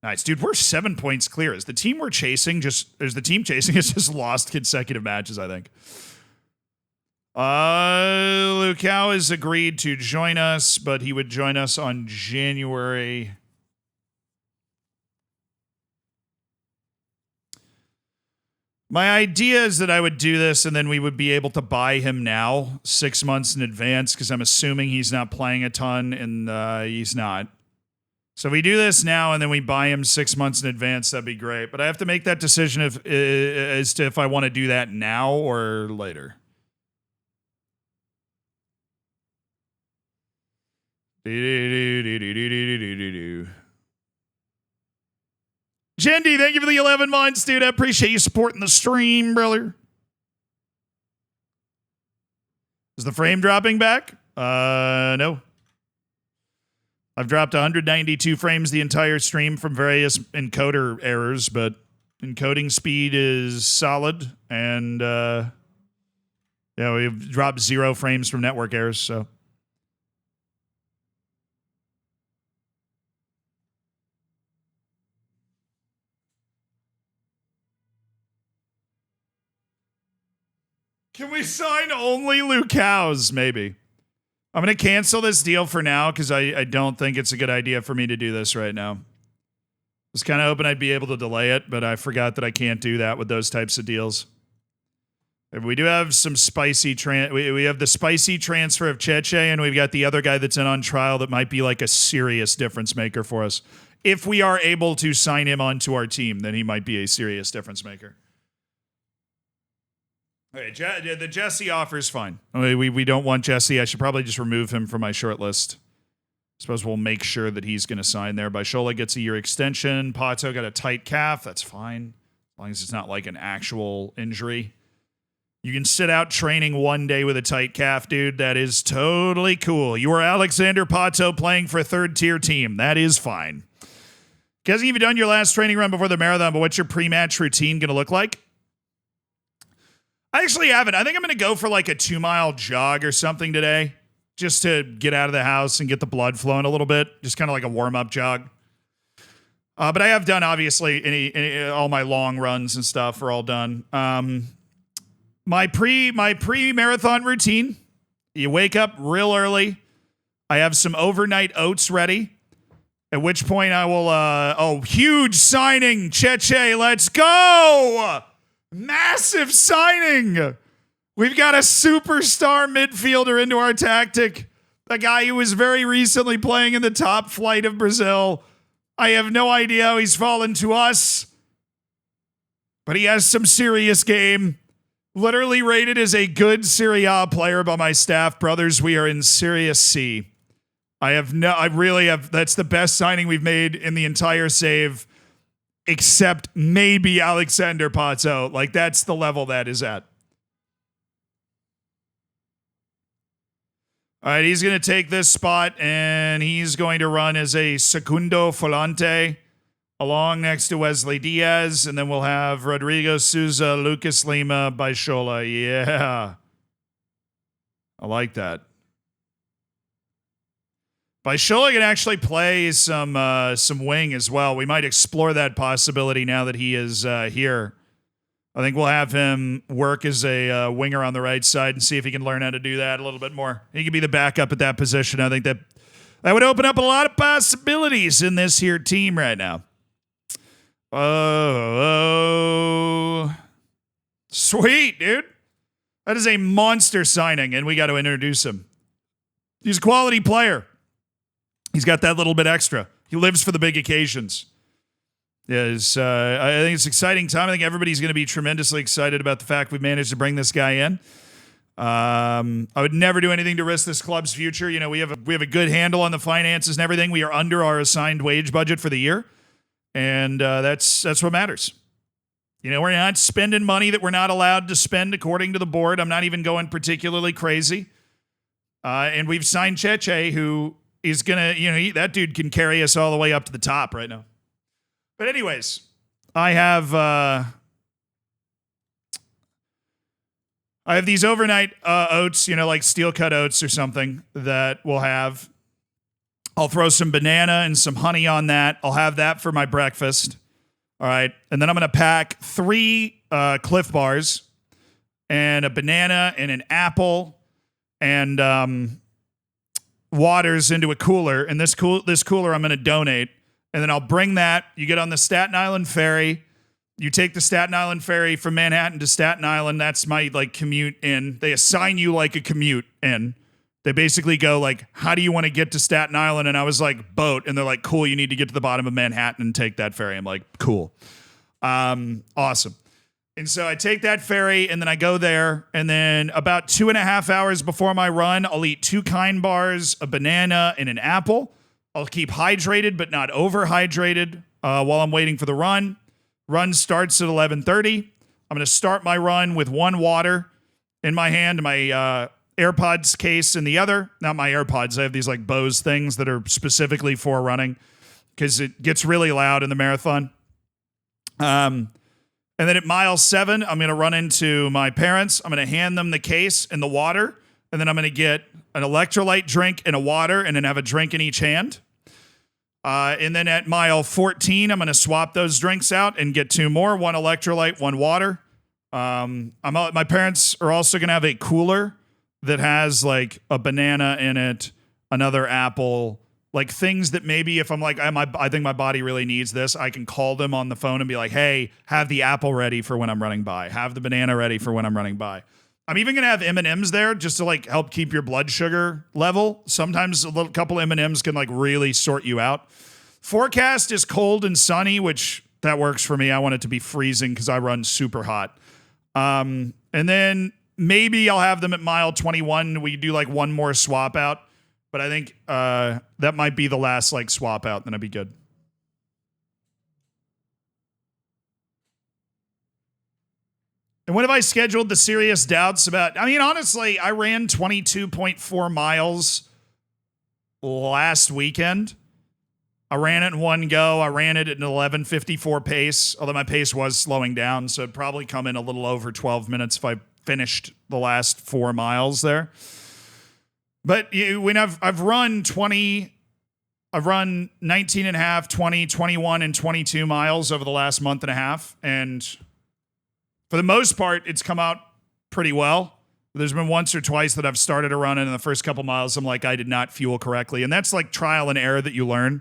Nice, dude. We're 7 points clear. Is the team we're chasing has just lost consecutive matches, I think. Lucao has agreed to join us, but he would join us on January. My idea is that I would do this and then we would be able to buy him now 6 months in advance because I'm assuming he's not playing a ton and he's not. So if we do this now and then we buy him 6 months in advance, that'd be great. But I have to make that decision as to if I want to do that now or later. Jendi, thank you for the 11 months, dude. I appreciate you supporting the stream, brother. Is the frame dropping back? No. I've dropped 192 frames the entire stream from various encoder errors, but encoding speed is solid, and we've dropped 0 frames from network errors, so. Can we sign only Lucas? Maybe. I'm going to cancel this deal for now because I don't think it's a good idea for me to do this right now. I was kind of hoping I'd be able to delay it, but I forgot that I can't do that with those types of deals. We do have some spicy... we have the spicy transfer of Cheche, and we've got the other guy that's in on trial that might be like a serious difference maker for us. If we are able to sign him onto our team, then he might be a serious difference maker. Okay, the Jesse offer is fine. We don't want Jesse. I should probably just remove him from my short list. I suppose we'll make sure that he's going to sign there. Bishola gets a year extension. Pato got a tight calf. That's fine. As long as it's not like an actual injury. You can sit out training 1 day with a tight calf, dude. That is totally cool. You are Alexander Pato playing for a third-tier team. That is fine. Hasn't even done your last training run before the marathon, but what's your pre-match routine going to look like? I actually haven't. I think I'm going to go for like a 2-mile jog or something today. just to get out of the house and get the blood flowing a little bit, just kind of like a warm-up jog. But I have done, obviously, all my long runs and stuff are all done. My pre-marathon routine, you wake up real early. I have some overnight oats ready, at which point I will, huge signing, Cheche, let's go! Massive signing! We've got a superstar midfielder into our tactic, a guy who was very recently playing in the top flight of Brazil. I have no idea how he's fallen to us, but he has some serious game. Literally rated as a good Serie A player by my staff brothers. We are in Series C. I really have, that's the best signing we've made in the entire save, except maybe Alexander Pato. Like, that's the level that is at. All right, he's going to take this spot, and he's going to run as a Segundo Volante along next to Wesley Diaz, and then we'll have Rodrigo Souza, Lucas Lima, Baishola. Yeah. I like that. Baishola can actually play some wing as well. We might explore that possibility now that he is here. I think we'll have him work as a winger on the right side and see if he can learn how to do that a little bit more. He can be the backup at that position. I think that would open up a lot of possibilities in this here team right now. Oh, sweet, dude. That is a monster signing, and we got to introduce him. He's a quality player. He's got that little bit extra. He lives for the big occasions. Yes, I think it's an exciting time. I think everybody's going to be tremendously excited about the fact we've managed to bring this guy in. I would never do anything to risk this club's future. You know, we have a good handle on the finances and everything. We are under our assigned wage budget for the year, and that's what matters. You know, we're not spending money that we're not allowed to spend according to the board. I'm not even going particularly crazy. And we've signed Cheche, who is going to, that dude can carry us all the way up to the top right now. But anyways, I have these overnight oats, like steel cut oats or something that we'll have. I'll throw some banana and some honey on that. I'll have that for my breakfast. All right. And then I'm going to pack 3 Cliff Bars and a banana and an apple and waters into a cooler. And this cooler I'm going to donate. And then I'll bring that. You get on the Staten Island ferry. You take the Staten Island ferry from Manhattan to Staten Island. That's my commute in. They assign you a commute in. They basically go how do you want to get to Staten Island? And I was like, boat. And they're like, cool, you need to get to the bottom of Manhattan and take that ferry. I'm like, cool. Awesome. And so I take that ferry and then I go there. And then about 2.5 hours before my run, I'll eat 2 Kind bars, a banana, and an apple. I'll keep hydrated, but not overhydrated while I'm waiting for the run. Run starts at 11:30. I'm going to start my run with 1 water in my hand, my AirPods case in the other. Not my AirPods. I have these Bose things that are specifically for running because it gets really loud in the marathon. And then at mile 7, I'm going to run into my parents. I'm going to hand them the case and the water. And then I'm going to get an electrolyte drink and a water and then have a drink in each hand. And then at mile 14, I'm going to swap those drinks out and get 2 more, 1 electrolyte, 1 water. My parents are also going to have a cooler that has a banana in it, another apple, things that maybe if I'm I think my body really needs this, I can call them on the phone and be like, hey, have the apple ready for when I'm running by. Have the banana ready for when I'm running by. I'm even going to have M&Ms there just to help keep your blood sugar level. Sometimes a couple M&Ms can really sort you out. Forecast is cold and sunny, which that works for me. I want it to be freezing because I run super hot. And then maybe I'll have them at mile 21. We do 1 more swap out, but I think that might be the last swap out. Then I'd be good. And what have I scheduled the serious doubts about? I mean, honestly, I ran 22.4 miles last weekend. I ran it in one go. I ran it at an 11:54 pace, although my pace was slowing down, so it'd probably come in a little over 12 minutes if I finished the last 4 miles there. But when I've run 20, I've run 19 and a half, 20, 21, and 22 miles over the last month and a half. And for the most part, it's come out pretty well. There's been once or twice that I've started a run and in the first couple miles, I'm like, I did not fuel correctly. And that's like trial and error that you learn.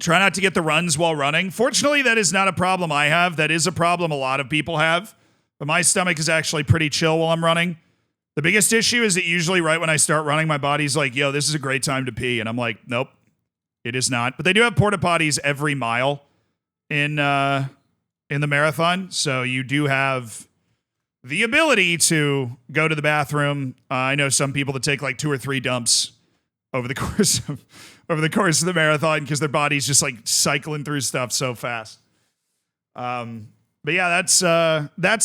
Try not to get the runs while running. Fortunately, that is not a problem I have. That is a problem a lot of people have. But my stomach is actually pretty chill while I'm running. The biggest issue is that usually right when I start running, my body's like, yo, this is a great time to pee. And I'm like, nope, it is not. But they do have porta potties every mile in the marathon. So you do have the ability to go to the bathroom. I know some people that take like 2 or 3 dumps over the course of the marathon because their body's just like cycling through stuff so fast. But yeah, that's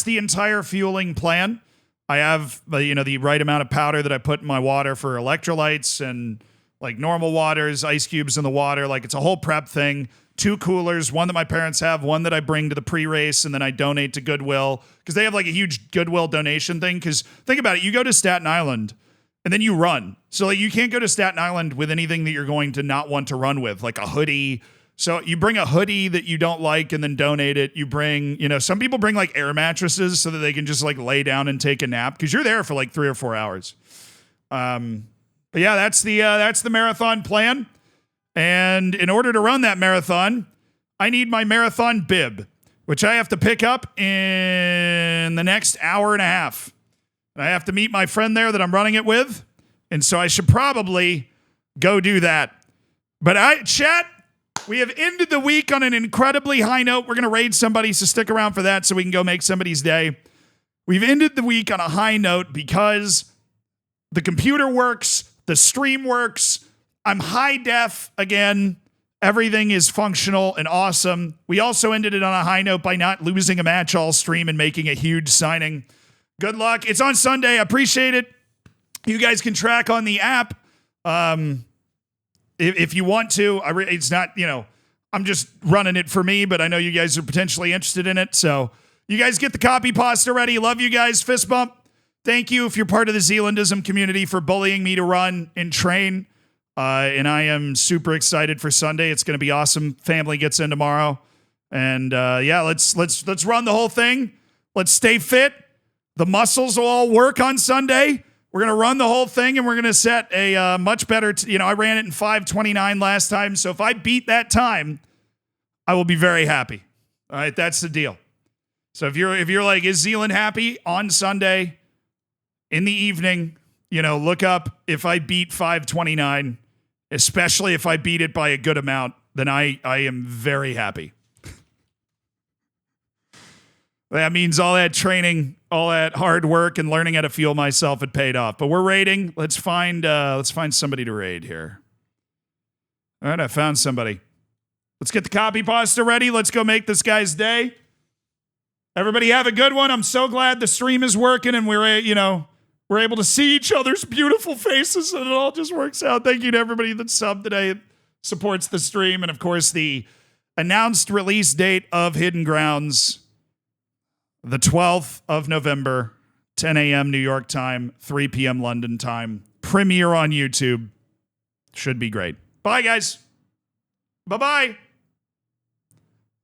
the entire fueling plan. I have the right amount of powder that I put in my water for electrolytes and like normal waters, ice cubes in the water. Like it's a whole prep thing. 2 coolers, one that my parents have, one that I bring to the pre-race, and then I donate to Goodwill because they have like a huge Goodwill donation thing. Because think about it, you go to Staten Island and then you run. So like you can't go to Staten Island with anything that you're going to not want to run with, like a hoodie. So you bring a hoodie that you don't like and then donate it. You bring, some people bring like air mattresses so that they can just like lay down and take a nap because you're there for like 3 or 4 hours. But yeah, that's the marathon plan. And in order to run that marathon, I need my marathon bib, which I have to pick up in the next hour and a half. And I have to meet my friend there that I'm running it with. And so I should probably go do that. But chat, we have ended the week on an incredibly high note. We're going to raid somebody, so stick around for that so we can go make somebody's day. We've ended the week on a high note because the computer works, the stream works, I'm high def again. Everything is functional and awesome. We also ended it on a high note by not losing a match all stream and making a huge signing. Good luck. It's on Sunday. I appreciate it. You guys can track on the app. If you want to, it's not, I'm just running it for me, but I know you guys are potentially interested in it. So you guys get the copy pasta ready. Love you guys. Fist bump. Thank you if you're part of the Zealandism community for bullying me to run and train. And I am super excited for Sunday. It's going to be awesome. Family gets in tomorrow. And yeah, let's run the whole thing. Let's stay fit. The muscles will all work on Sunday. We're going to run the whole thing, and we're going to set a much better, I ran it in 5:29 last time. So if I beat that time, I will be very happy. All right, that's the deal. So if you're like, is Zealand happy on Sunday in the evening, look up if I beat 5:29, especially if I beat it by a good amount, then I am very happy. That means all that training, all that hard work and learning how to fuel myself had paid off. But we're raiding. Let's find somebody to raid here. All right, I found somebody. Let's get the copy pasta ready. Let's go make this guy's day. Everybody have a good one. I'm so glad the stream is working and we're able to see each other's beautiful faces and it all just works out. Thank you to everybody that subbed today, supports the stream, and of course the announced release date of Hidden Grounds. The 12th of November, 10 a.m. New York time, 3 p.m. London time. Premiere on YouTube. Should be great. Bye, guys. Bye-bye.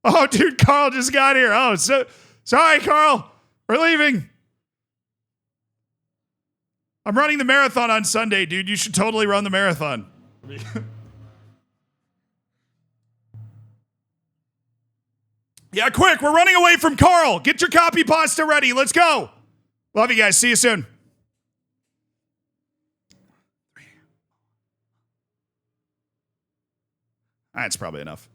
Oh, dude, Carl just got here. Oh, so sorry, Carl. We're leaving. I'm running the marathon on Sunday, dude. You should totally run the marathon. Yeah, quick. We're running away from Carl. Get your copy pasta ready. Let's go. Love you guys. See you soon. That's probably enough.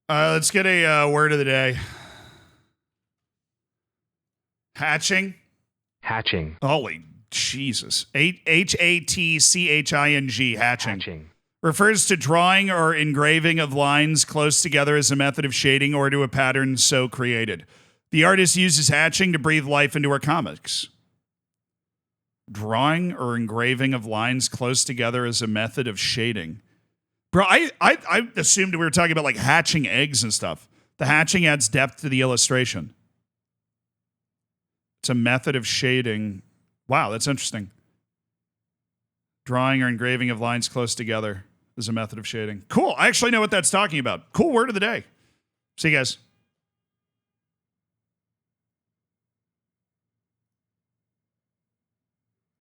Let's get a word of the day. Hatching. Hatching. Holy Jesus. Hatching. Hatching. Refers to drawing or engraving of lines close together as a method of shading or to a pattern so created. The artist uses hatching to breathe life into her comics. Drawing or engraving of lines close together is a method of shading. Bro, I assumed we were talking about like hatching eggs and stuff. The hatching adds depth to the illustration. It's a method of shading. Wow, that's interesting. Drawing or engraving of lines close together is a method of shading. Cool. I actually know what that's talking about. Cool word of the day. See you guys.